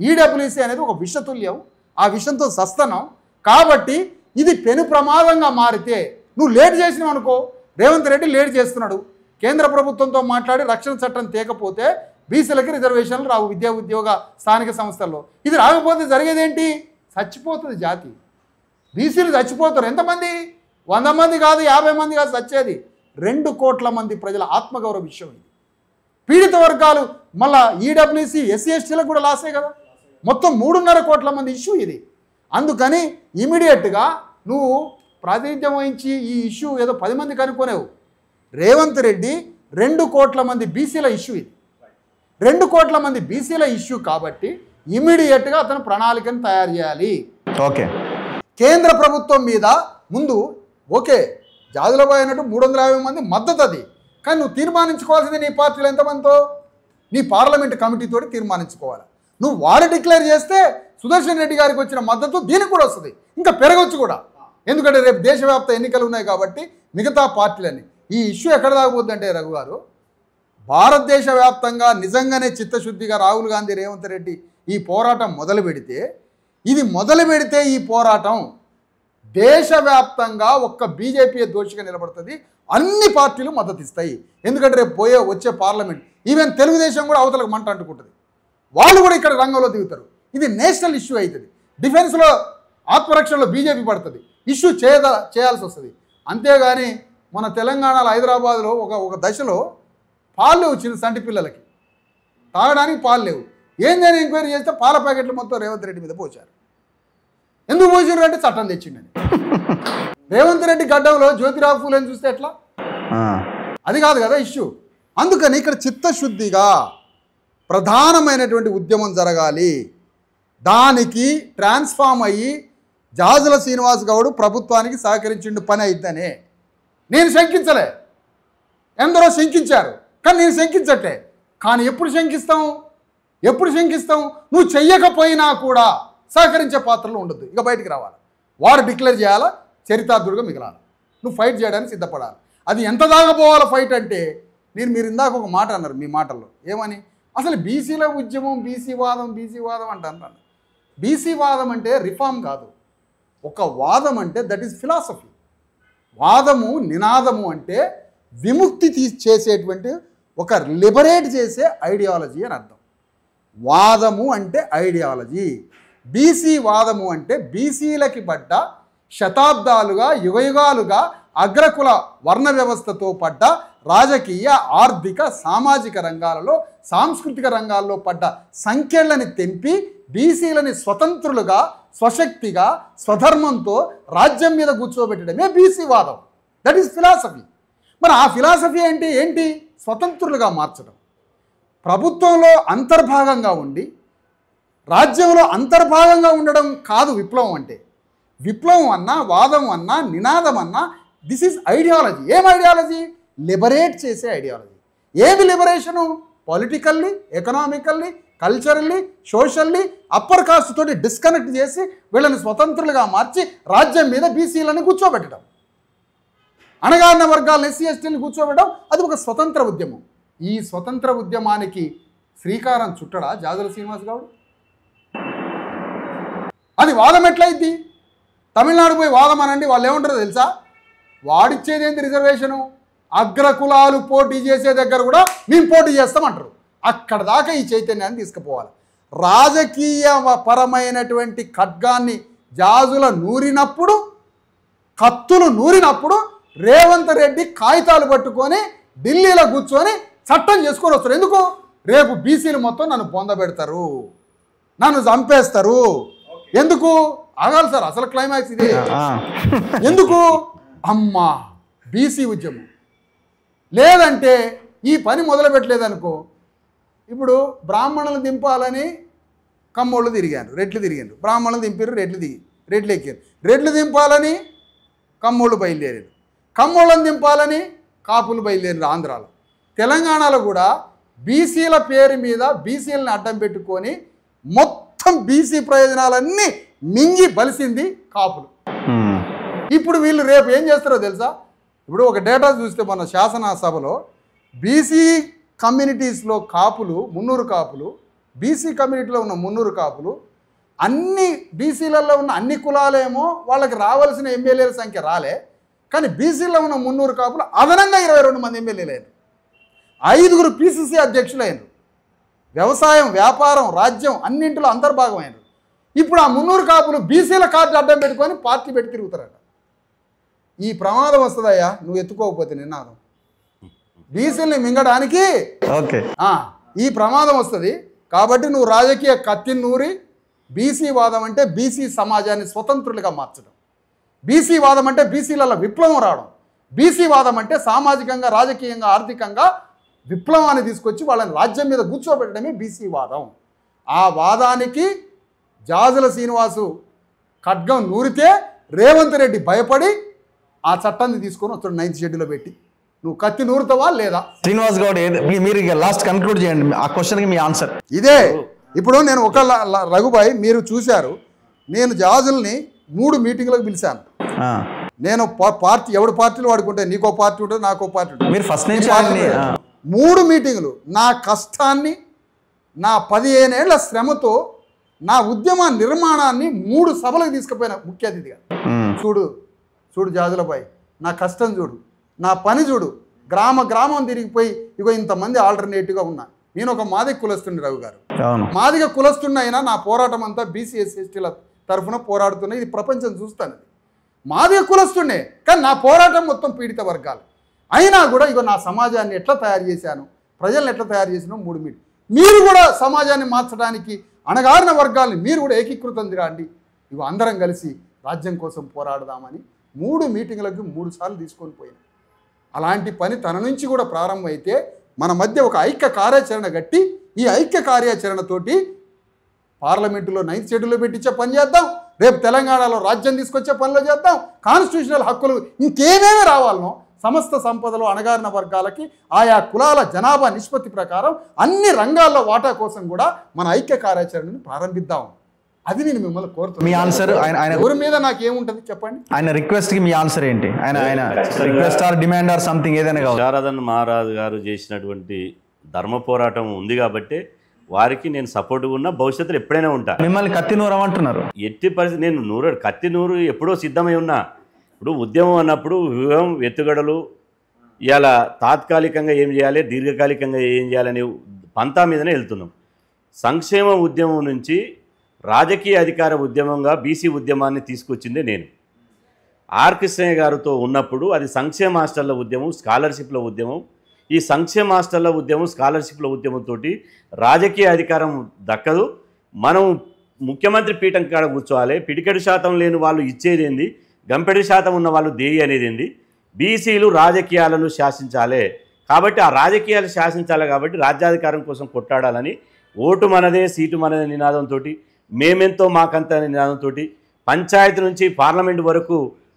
ఈడబ్ల్యూసీ అనేది ఒక విషతుల్యం, ఆ విషంతో సస్తనం. కాబట్టి ఇది పెను ప్రమాదంగా మారితే నువ్వు లేట్ చేసినావు అనుకో, రేవంత్ రెడ్డి లేట్ చేస్తున్నాడు. కేంద్ర ప్రభుత్వంతో మాట్లాడి రక్షణ చట్టం తేకపోతే బీసీలకి రిజర్వేషన్లు రావు విద్యా ఉద్యోగ స్థానిక సంస్థల్లో. ఇది రాకపోతే జరిగేదేంటి? చచ్చిపోతుంది జాతి, బీసీలు చచ్చిపోతారు. ఎంతమంది? 100 మంది కాదు, 50 మంది కాదు చచ్చేది, 2 కోట్ల మంది ప్రజల ఆత్మగౌరవ విషయం ఇది. పీడిత వర్గాలు మళ్ళా ఈడబ్ల్యూసీ ఎస్సీ ఎస్టీలకు కూడా లాసే కదా. మొత్తం 3.5 కోట్ల మంది ఇష్యూ ఇది. అందుకని ఇమీడియట్గా నువ్వు ప్రాతినిధ్యం వహించి ఈ ఇష్యూ ఏదో 10 మందికి అనుకోనేవు. రేవంత్ రెడ్డి 2 కోట్ల మంది బీసీల ఇష్యూ ఇది, 2 కోట్ల మంది బీసీల ఇష్యూ కాబట్టి ఇమీడియట్గా అతను ప్రణాళికను తయారు చేయాలి. ఓకే, కేంద్ర ప్రభుత్వం మీద ముందు ఓకే జాదులబాయ్ అన్నట్టు 350 మంది మద్దతు అది, కానీ నువ్వు తీర్మానించుకోవాల్సింది నీ పార్టీలో ఎంతమందితో, నీ పార్లమెంట్ కమిటీతో తీర్మానించుకోవాలి. నువ్వు వారు డిక్లేర్ చేస్తే సుదర్శన్ రెడ్డి గారికి వచ్చిన మద్దతు దీనికి కూడా వస్తుంది, ఇంకా పెరగవచ్చు కూడా. ఎందుకంటే రేపు దేశవ్యాప్త ఎన్నికలు ఉన్నాయి కాబట్టి మిగతా పార్టీలన్నీ. ఈ ఇష్యూ ఎక్కడ దాకపోద్దంటే రఘు గారు, భారతదేశ వ్యాప్తంగా నిజంగానే చిత్తశుద్ధిగా రాహుల్ గాంధీ రేవంత్ రెడ్డి ఈ పోరాటం మొదలు పెడితే ఈ పోరాటం దేశవ్యాప్తంగా ఒక్క బీజేపీ దోషిగా నిలబడుతుంది, అన్ని పార్టీలు మద్దతు ఇస్తాయి. ఎందుకంటే రేపు వచ్చే పార్లమెంట్ ఈవెన్ తెలుగుదేశం కూడా అవతలకు మంట అంటుకుంటుంది, వాళ్ళు కూడా ఇక్కడ రంగంలో దిగుతారు. ఇది నేషనల్ ఇష్యూ అవుతుంది. డిఫెన్స్లో ఆత్మరక్షణలో బీజేపీ పడుతుంది, ఇష్యూ చేయాల్సి వస్తుంది. అంతేగాని మన తెలంగాణలో హైదరాబాద్లో ఒక దశలో పాలు లేవు, చిన్న సంటి పిల్లలకి తాగడానికి పాలు లేవు. ఏందని ఎంక్వైరీ చేస్తే పాల ప్యాకెట్లు మొత్తం రేవంత్ రెడ్డి మీద పోచారు. ఎందుకు పోసారు అంటే చట్టం తెచ్చిండని. రేవంత్ రెడ్డి గడ్డంలో జ్యోతిరావు ఫూలేని చూస్తే ఎట్లా? అది కాదు కదా ఇష్యూ. అందుకని ఇక్కడ చిత్తశుద్ధిగా ప్రధానమైనటువంటి ఉద్యమం జరగాలి. దానికి ట్రాన్స్ఫామ్ అయ్యి జాజుల శ్రీనివాస్ గౌడ్ ప్రభుత్వానికి సహకరించిండు, పని అయిద్దనే నేను శంకించలే. ఎందరో శంకించారు, కానీ నేను శంకించట్లే. కానీ ఎప్పుడు శంకిస్తాం? నువ్వు చెయ్యకపోయినా కూడా సహకరించే పాత్రలో ఉండొద్దు, ఇక బయటికి రావాలి. వారు డిక్లేర్ చేయాలా, చరితార్థుడుగా మిగలాలి. నువ్వు ఫైట్ చేయడానికి సిద్ధపడాలి. అది ఎంత దాకా పోవాలో ఫైట్ అంటే, మీరు ఇందాక ఒక మాట అన్నారు మీ మాటల్లో, ఏమని? అసలు బీసీల ఉద్యమం బీసీ వాదం అంటాను. బీసీ వాదం అంటే రిఫార్మ్ కాదు, ఒక వాదం అంటే దట్ ఈస్ ఫిలాసఫీ. వాదము నినాదము అంటే విముక్తి చేసేటువంటి ఒక లిబరేట్ చేసే ఐడియాలజీ అని అర్థం. వాదము అంటే ఐడియాలజీ. బీసీ వాదము అంటే బీసీలకి పడ్డ శతాబ్దాలుగా యుగయుగాలుగా అగ్రకుల వర్ణ వ్యవస్థతో పడ్డ రాజకీయ ఆర్థిక సామాజిక రంగాలలో సాంస్కృతిక రంగాల్లో పడ్డ సంఖ్యలని తెంపి బీసీలని స్వతంత్రులుగా స్వశక్తిగా స్వధర్మంతో రాజ్యం మీద కూర్చోబెట్టడమే బీసీ వాదం. That is philosophy. మరి ఆ ఫిలాసఫీ అంటే ఏంటి? స్వతంత్రులుగా మార్చడం, ప్రభుత్వంలో అంతర్భాగంగా ఉండి రాజ్యంలో అంతర్భాగంగా ఉండడం కాదు విప్లవం అంటే. విప్లవం అన్నా వాదం అన్నా నినాదం అన్నా దిస్ ఈజ్ ఐడియాలజీ. ఏం ఐడియాలజీ? లిబరేట్ చేసే ఐడియాలజీ. ఏమి liberation? Politically, economically, culturally, socially upper caste తోటి డిస్కనెక్ట్ చేసి వీళ్ళని స్వతంత్రులుగా మార్చి రాజ్యం మీద బీసీలను కూర్చోబెట్టడం, అణగారిన వర్గాలను ఎస్సీ ఎస్టీలను కూర్చోబెట్టడం, అది ఒక స్వతంత్ర ఉద్యమం. ఈ స్వతంత్ర ఉద్యమానికి శ్రీకారం చుట్టడా జాజుల శ్రీనివాస్ గౌడ్? అది వాదం ఎట్లయిద్ది? తమిళనాడు పోయి వాదం అనండి, వాళ్ళు ఏమంటారో తెలుసా? వాడిచ్చేది ఏంటి రిజర్వేషను? అగ్రకులాలు పోటీ చేసే దగ్గర కూడా మేము పోటీ చేస్తామంటారు. అక్కడ దాకా ఈ చైతన్యాన్ని తీసుకుపోవాలి. రాజకీయ పరమైనటువంటి ఖడ్గాన్ని జాజుల నూరినప్పుడు, కత్తులు నూరినప్పుడు రేవంత్ రెడ్డి కాగితాలు పట్టుకొని ఢిల్లీలో కూర్చొని చట్టం చేసుకొని వస్తారు. ఎందుకు? రేపు బీసీలు మొత్తం నన్ను పొందబెడతారు, నన్ను చంపేస్తారు. ఎందుకు ఆగాలి సార్, అసలు క్లైమాక్స్ ఇదే. ఎందుకు? అమ్మా బీసీ ఉద్యమం లేదంటే ఈ పని మొదలు పెట్టలేదనుకో, ఇప్పుడు బ్రాహ్మణులు దింపాలని కమ్మోళ్ళు తిరిగారు, రెట్లు తిరిగారు, బ్రాహ్మణులు దింపారు, రెట్లు ఎక్కారు, రెట్లు దింపాలని కమ్మోళ్ళు బయలుదేరారు, కమ్మోళ్ళని దింపాలని కాపులు బయలుదేరారు. ఆంధ్రాలో, తెలంగాణలో కూడా బీసీల పేరు మీద బీసీలను అడ్డం పెట్టుకొని మొత్తం బీసీ ప్రయోజనాలన్నీ మింగి బలిసింది కాపులు. ఇప్పుడు వీళ్ళు రేపు ఏం చేస్తారో తెలుసా? ఇప్పుడు ఒక డేటా చూస్తే మన శాసనసభలో బీసీ కమ్యూనిటీస్లో కాపులు 300 కాపులు, బీసీ కమ్యూనిటీలో ఉన్న 300 కాపులు, అన్ని బీసీలలో ఉన్న అన్ని కులాలేమో వాళ్ళకి రావాల్సిన ఎమ్మెల్యేల సంఖ్య రాలే, కానీ బీసీలో ఉన్న 300 కాపులు అదనంగా 22 మంది ఎమ్మెల్యేలు అయినారు, 5 పీసీసీ అధ్యక్షులు అయినారు, వ్యవసాయం, వ్యాపారం, రాజ్యం అన్నింటిలో అంతర్భాగమైనారు. ఇప్పుడు ఆ 300 కాపులు బీసీల కార్డు అడ్డం పెట్టుకొని పార్టీ పెట్టి తిరుగుతారట. ఈ ప్రమాదం వస్తుందయ్యా నువ్వు ఎత్తుకోకపోతే నినాదం. బీసీలని మింగడానికి ఈ ప్రమాదం వస్తుంది. కాబట్టి నువ్వు రాజకీయ కత్తిని నూరి బీసీ వాదం అంటే బీసీ సమాజాన్ని స్వతంత్రులుగా మార్చడం, బీసీ వాదం అంటే బీసీలలో విప్లవం రావడం, బీసీ వాదం అంటే సామాజికంగా, రాజకీయంగా, ఆర్థికంగా విప్లవాన్ని తీసుకొచ్చి వాళ్ళని రాజ్యం మీద కూర్చోబెట్టడమే బీసీ వాదం. ఆ వాదానికి జాజుల శ్రీనివాసు ఖడ్గం నూరితే రేవంత్ రెడ్డి భయపడి ఆ చట్టాన్ని తీసుకొని వస్తాడు 9th షెడ్యూల్లో పెట్టి. నువ్వు కత్తి నూరుతావా లేదా? శ్రీనివాస్ గౌడ్ మీరు లాస్ట్ కన్క్లూడ్ చేయండి ఆ క్వశ్చన్కి మీ ఆన్సర్. ఇదే. ఇప్పుడు నేను ఒక రఘుబాయ్ మీరు చూశారు, నేను జాజుల్ని 3 మీటింగ్లకు పిలిచాను. నేను పార్టీ ఎవడు పార్టీలు వాడుకుంటే నీకో పార్టీ ఉంటుంది, నాకో పార్టీ ఉంటుంది. మీరు ఫస్ట్ నుంచి 3 మీటింగులు నా కష్టాన్ని, నా 15 ఏళ్ల శ్రమతో నా ఉద్యమ నిర్మాణాన్ని 3 సభలకు తీసుకుపోయిన ముఖ్య అతిథిగా. చూడు జాజులబాయ్, నా కష్టం చూడు, నా పని చూడు, గ్రామం తిరిగిపోయి ఇగో ఇంతమంది ఆల్టర్నేటివ్గా ఉన్నా. నేను ఒక మాదిగ కులస్తుండే రఘు గారు, మాదిగ కులస్తుండే అయినా నా పోరాటం అంతా బీసీ ఎస్సీ ఎస్టీల తరఫున పోరాడుతున్నా. ఇది ప్రపంచం చూస్తాను. మాదిగ కులస్తుండే కానీ నా పోరాటం మొత్తం పీడిత వర్గాలు అయినా కూడా ఇగో నా సమాజాన్ని ఎట్లా తయారు చేశాను, ప్రజల్ని ఎట్లా తయారు చేసినో 3 మీటింగ్. మీరు కూడా సమాజాన్ని మార్చడానికి అణగారిన వర్గాల్ని మీరు కూడా ఏకీకృతం తిరండి, ఇగో అందరం కలిసి రాజ్యం కోసం పోరాడదామని 3 మీటింగులకు 3 సార్లు తీసుకొని పోయినా. అలాంటి పని తన నుంచి కూడా ప్రారంభమైతే మన మధ్య ఒక ఐక్య కార్యాచరణ గట్టి, ఈ ఐక్య కార్యాచరణతోటి పార్లమెంటులో 9th షెడ్యూల్లో పెట్టించే పని చేద్దాం, రేపు తెలంగాణలో రాజ్యం తీసుకొచ్చే పనులు చేద్దాం, కాన్స్టిట్యూషనల్ హక్కులు ఇంకేమేమి రావాలనో సమస్త సంపదలో అణగారిన వర్గాలకి ఆయా కులాల జనాభా నిష్పత్తి ప్రకారం అన్ని రంగాల్లో వాటా కోసం కూడా మన ఐక్య కార్యాచరణను ప్రారంభిద్దాం. అది నేను మిమ్మల్ని కోరుతున్నాను. మీ ఆన్సర్ ఆయన ఎవరి మీద నాకేముంటుంది చెప్పండి? ఆయన రిక్వెస్ట్కి మీ ఆన్సర్ ఏంటి? ఆయన request or demand or something ఏదైనా కావాలి. విశారదన్ మహారాజు గారు చేసినటువంటి ధర్మ పోరాటం ఉంది కాబట్టి వారికి నేను సపోర్ట్గా ఉన్నా, భవిష్యత్తులో ఎప్పుడైనా ఉంటా. మిమ్మల్ని కత్తి నూరమంటున్నారు. ఎట్టి పరిస్థితి నేను కత్తి నూరు ఎప్పుడో సిద్ధమై ఉన్నా. ఇప్పుడు ఉద్యమం అన్నప్పుడు వ్యూహం, ఎత్తుగడలు, ఇవాళ తాత్కాలికంగా ఏం చేయాలి, దీర్ఘకాలికంగా ఏం చేయాలనే పంతా మీదనే వెళ్తున్నాం. సంక్షేమ ఉద్యమం నుంచి రాజకీయ అధికార ఉద్యమంగా బీసీ ఉద్యమాన్ని తీసుకొచ్చిందే నేను. ఆర్ కృష్ణయ్య గారితో ఉన్నప్పుడు అది సంక్షేమ హాస్టళ్ల ఉద్యమం, స్కాలర్షిప్ల ఉద్యమం. ఈ సంక్షేమ హాస్టళ్ల ఉద్యమం, స్కాలర్షిప్ల ఉద్యమంతో రాజకీయ అధికారం దక్కదు. మనం ముఖ్యమంత్రి పీఠం కాడ కూర్చోవాలి. పిడికెడు శాతం లేని వాళ్ళు ఇచ్చేదేంది, గంపెడు శాతం ఉన్న వాళ్ళు దేయి అనేది ఏంది. బీసీలు రాజకీయాలను శాసించాలి కాబట్టి ఆ రాజకీయాలు శాసించాలి కాబట్టి రాజ్యాధికారం కోసం కొట్టాడాలని ఓటు మనదే సీటు మనదే నినాదంతో, మేమెంతో మాకంత నినాదంతో, పంచాయతీ నుంచి పార్లమెంట్ వరకు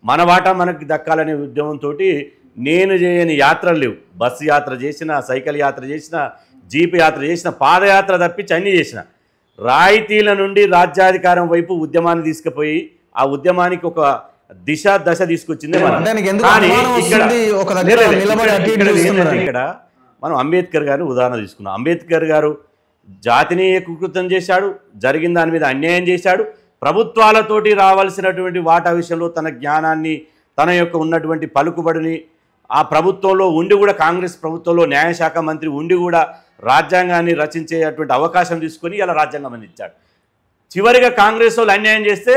మన వాటా మనకు దక్కాలనే ఉద్యమంతో నేను చేయని యాత్రలు లేవు. బస్సు యాత్ర చేసిన, సైకిల్ యాత్ర చేసిన, జీప్ యాత్ర చేసిన, పాదయాత్ర తప్పించి అన్నీ చేసిన. రాయితీల నుండి రాజ్యాధికారం వైపు ఉద్యమాన్ని తీసుకుపోయి ఆ ఉద్యమానికి ఒక దశ తీసుకొచ్చింది. ఇక్కడ మనం అంబేద్కర్ గారిని ఉదాహరణ తీసుకున్నాం. అంబేద్కర్ గారు జాతిని ఏకీకృతం చేశాడు, జరిగిన దాని మీద అన్యాయం చేశాడు. ప్రభుత్వాలతోటి రావాల్సినటువంటి వాటా విషయంలో తన జ్ఞానాన్ని, తన యొక్క ఉన్నటువంటి పలుకుబడిని, ఆ ప్రభుత్వంలో ఉండి కూడా, కాంగ్రెస్ ప్రభుత్వంలో న్యాయశాఖ మంత్రి ఉండి కూడా రాజ్యాంగాన్ని రచించేటువంటి అవకాశం తీసుకొని ఇలా రాజ్యాంగం అందించాడు. చివరిగా కాంగ్రెస్ వాళ్ళు అన్యాయం చేస్తే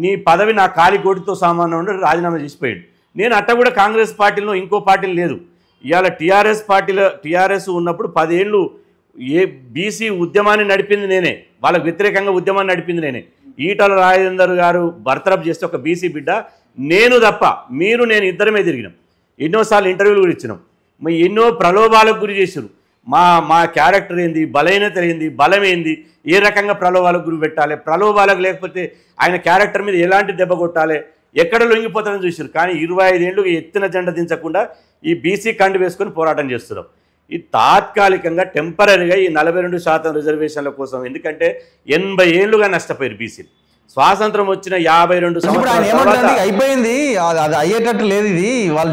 నీ పదవి నా కాలికోటితో సమానం ఉండి రాజీనామా చేసిపోయాడు. నేను అట్ట కూడా కాంగ్రెస్ పార్టీలో ఇంకో పార్టీలు లేదు. ఇవాళ టీఆర్ఎస్ ఉన్నప్పుడు 10 ఏళ్ళు బీసీ ఉద్యమాన్ని నడిపింది నేనే, వాళ్ళకు వ్యతిరేకంగా ఉద్యమాన్ని నడిపింది నేనే. ఈటల రాజేందర్ గారు బర్తరఫ్ చేస్తే ఒక బీసీ బిడ్డ నేను తప్ప మీరు నేను ఇద్దరమే తిరిగినాం. ఎన్నోసార్లు ఇంటర్వ్యూలు కూడా ఇచ్చినాం. ఎన్నో ప్రలోభాలకు గురి చేశారు. మా క్యారెక్టర్ ఏంది, బలహీనత ఏంది, బలం ఏంది, ఏ రకంగా ప్రలోభాలకు గురి పెట్టాలి, ప్రలోభాలకు లేకపోతే ఆయన క్యారెక్టర్ మీద ఎలాంటి దెబ్బ కొట్టాలి, ఎక్కడ లొంగిపోతారని చూశారు. కానీ 25 ఏళ్ళు ఎత్తిన జెండా దించకుండా ఈ బీసీ కండు వేసుకొని పోరాటం చేస్తున్నాం. ఇది తాత్కాలికంగా టెంపరీగా ఈ 42% రిజర్వేషన్ల కోసం. ఎందుకంటే 80 ఏళ్ళుగా నష్టపోయారు బీసీలు. స్వాతంత్రం వచ్చిన 52 సంవత్సరాలు అయిపోయింది, అది అయ్యేటట్టు లేదు. ఇది వాళ్ళు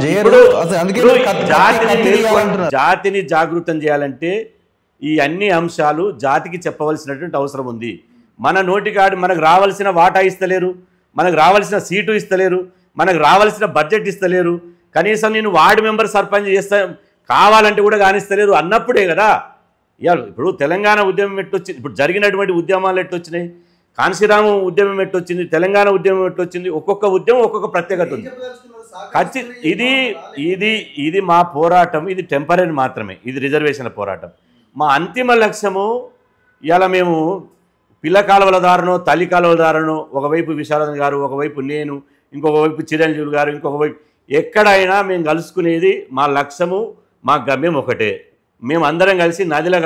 జాతిని జాగృతం చేయాలంటే ఈ అన్ని అంశాలు జాతికి చెప్పవలసినటువంటి అవసరం ఉంది. మన నోటికాడు మనకు రావాల్సిన వాటా ఇస్తలేరు, మనకు రావాల్సిన సీటు ఇస్తలేరు, మనకు రావాల్సిన బడ్జెట్ ఇస్తలేరు. కనీసం నేను వార్డు మెంబర్ సర్పంచ్ చేస్తా కావాలంటే కూడా కానిస్తలేరు అన్నప్పుడే కదా. ఇవాళ ఇప్పుడు తెలంగాణ ఉద్యమం ఎట్టొచ్చింది, ఇప్పుడు జరిగినటువంటి ఉద్యమాలు ఎట్టొచ్చినాయి, కాంశీరాము ఉద్యమం ఎట్టొచ్చింది, తెలంగాణ ఉద్యమం ఎట్టొచ్చింది. ఒక్కొక్క ఉద్యమం ఒక్కొక్క ప్రత్యేకత ఉంది. ఇది మా పోరాటం, ఇది టెంపరీ మాత్రమే, ఇది రిజర్వేషన్ల పోరాటం. మా అంతిమ లక్ష్యము ఇవాళ మేము పిల్ల కాలువల దారునో తల్లి కాలువల దారునో, ఒకవైపు విశారదన్ గారు, ఒకవైపు నేను, ఇంకొక వైపు చిరంజీవి గారు, ఇంకొక వైపు ఎక్కడైనా మేము కలుసుకునేది మా లక్ష్యము, మా గమ్యం ఒకటే. మేము అందరం కలిసి నదిలో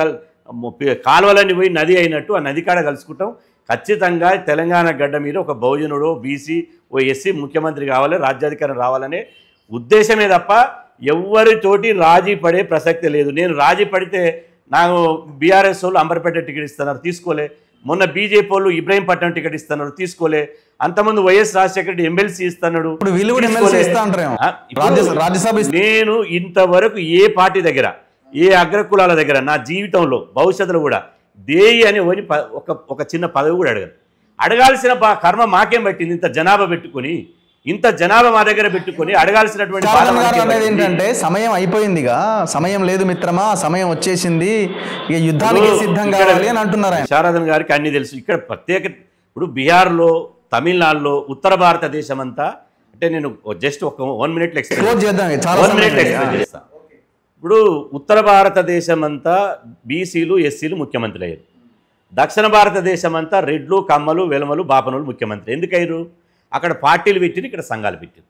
కాలువలన్నీ పోయి నది అయినట్టు ఆ నది కాడ కలుసుకుంటాం. ఖచ్చితంగా తెలంగాణ గడ్డ మీద ఒక బహుజనుడు, బీసీ, ఓ ఎస్సీ ముఖ్యమంత్రి కావాలి, రాజ్యాధికారం రావాలనే ఉద్దేశమే తప్ప ఎవరితోటి రాజీ పడే ప్రసక్తి లేదు. నేను రాజీ పడితే నాకు బీఆర్ఎస్ వాళ్ళు అంబర్పేట టికెట్ ఇస్తున్నారు, తీసుకోలే. మొన్న బీజేపీ వాళ్ళు ఇబ్రహీంపట్నం టికెట్ ఇస్తున్నారు, తీసుకోలే. అంతకుముందు వైఎస్ రాజశేఖర రెడ్డి ఎమ్మెల్సీ ఇస్తున్నాడు. నేను ఇంతవరకు ఏ పార్టీ దగ్గర, ఏ అగ్రకులాల దగ్గర నా జీవితంలో భవిష్యత్తులో కూడా దేయి అని ఒక చిన్న పదవి కూడా అడగాల్సిన కర్మ మాకేం పట్టింది? ఇంత జనాభా పెట్టుకొని, ఇంత జనాభా మా దగ్గర పెట్టుకొని అడగాల్సినటువంటి ఏంటంటే సమయం అయిపోయిందిగా, సమయం లేదు మిత్రమా, సమయం వచ్చేసింది, ఇక యుద్ధానికి సిద్ధం కావాలి అని అంటున్నారు. విశారదన్ గారికి అన్ని తెలుసు. ఇక్కడ ప్రత్యేక ఇప్పుడు బీహార్లో, తమిళనాడులో, ఉత్తర భారతదేశం అంతా, అంటే నేను జస్ట్ ఒక 1 మినిట్లో ఎక్స్ప్లెయిన్ చేస్తాను. ఇప్పుడు ఉత్తర భారతదేశం అంతా బీసీలు, ఎస్సీలు ముఖ్యమంత్రులు అయ్యారు. దక్షిణ భారతదేశం అంతా రెడ్లు, కమ్మలు, వెలమలు, బాపనులు ముఖ్యమంత్రి. ఎందుకయ్యారు? అక్కడ పార్టీలు పెట్టిరు, ఇక్కడ సంఘాలు పెట్టిరు.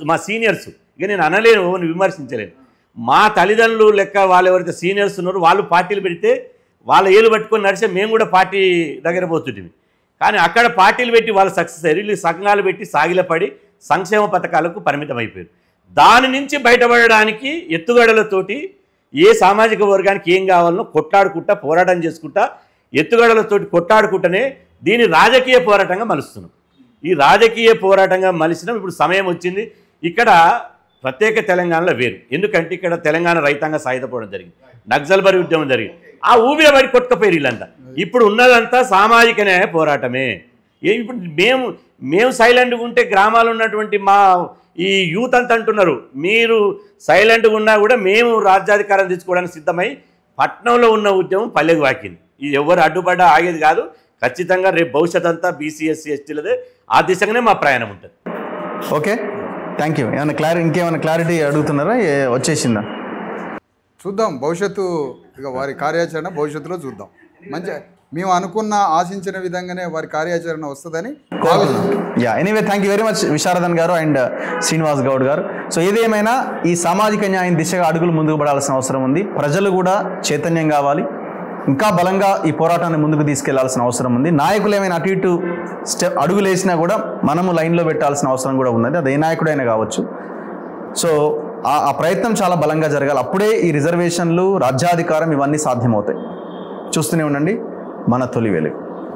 మా సీనియర్స్, ఇక నేను అనలేను, విమర్శించలేను. మా తల్లిదండ్రులు లెక్క వాళ్ళు ఎవరైతే సీనియర్స్ ఉన్నారో వాళ్ళు పార్టీలు పెడితే వాళ్ళ ఏలు పట్టుకొని నడిచే మేము కూడా పార్టీ దగ్గర పోతుంటివి. కానీ అక్కడ పార్టీలు పెట్టి వాళ్ళు సక్సెస్ అయ్యారు. వీళ్ళు సంఘాలు పెట్టి సాగిలపడి సంక్షేమ పథకాలకు పరిమితం అయిపోయారు. దాని నుంచి బయటపడడానికి ఎత్తుగడలతోటి ఏ సామాజిక వర్గానికి ఏం కావాలనో కొట్లాడుకుంటా, పోరాటం చేసుకుంటా, ఎత్తుగడలతోటి కొట్లాడుకుంటూనే దీన్ని రాజకీయ పోరాటంగా మలుస్తున్నాం. ఈ రాజకీయ పోరాటంగా మలిసినాం. ఇప్పుడు సమయం వచ్చింది. ఇక్కడ ప్రత్యేక తెలంగాణలో వేరు. ఎందుకంటే ఇక్కడ తెలంగాణ రైతాంగ సాయుధపోవడం జరిగింది, నక్సల్బరీ ఉద్యమం జరిగింది. ఆ ఊబిలో పడి కొట్టుకపోయారు వీళ్ళంతా. ఇప్పుడు ఉన్నదంతా సామాజిక న్యాయ పోరాటమే. ఇప్పుడు మేము సైలెంట్గా ఉంటే గ్రామాలు ఉన్నటువంటి మా ఈ యూత్ అంతా అంటున్నారు, మీరు సైలెంట్గా ఉన్నా కూడా మేము రాజ్యాధికారం తెచ్చుకోవడానికి సిద్ధమై పట్నంలో ఉన్న ఉద్యమం పల్లెకు వాకింది. ఇది ఎవరు అడ్డుపడ్డా ఆగేది కాదు. ఖచ్చితంగా రేపు భవిష్యత్ అంతా బీసీ, ఎస్సీ, ఎస్టీలదే. ఆ దిశగానే మా ప్రయాణం ఉంటుంది. Okay, thank you. ఇంకేమైనా క్లారిటీ అడుగుతున్నారా? వచ్చేసిందా? చూద్దాం భవిష్యత్తు, ఇక వారి కార్యాచరణ భవిష్యత్తులో చూద్దాం. మంచిగా మేము అనుకున్న, ఆశించిన విధంగానే వారి కార్యాచరణ వస్తుందని anyway thank you very much Visharadan గారు అండ్ శ్రీనివాస్ గౌడ్ గారు. సో ఏదేమైనా ఈ సామాజిక న్యాయం దిశగా అడుగులు ముందుకు పడాల్సిన అవసరం ఉంది. ప్రజలు కూడా చైతన్యం కావాలి, ఇంకా బలంగా ఈ పోరాటాన్ని ముందుకు తీసుకెళ్లాల్సిన అవసరం ఉంది. నాయకులు ఏమైనా అటు ఇటు అడుగులు వేసినా కూడా మనము లైన్లో పెట్టాల్సిన అవసరం కూడా ఉన్నది. అది ఏ నాయకుడైనా కావచ్చు. సో ఆ ప్రయత్నం చాలా బలంగా జరగాలి. అప్పుడే ఈ రిజర్వేషన్లు, రాజ్యాధికారం ఇవన్నీ సాధ్యమవుతాయి. చూస్తూనే ఉండండి మన తొలి వెలుగు.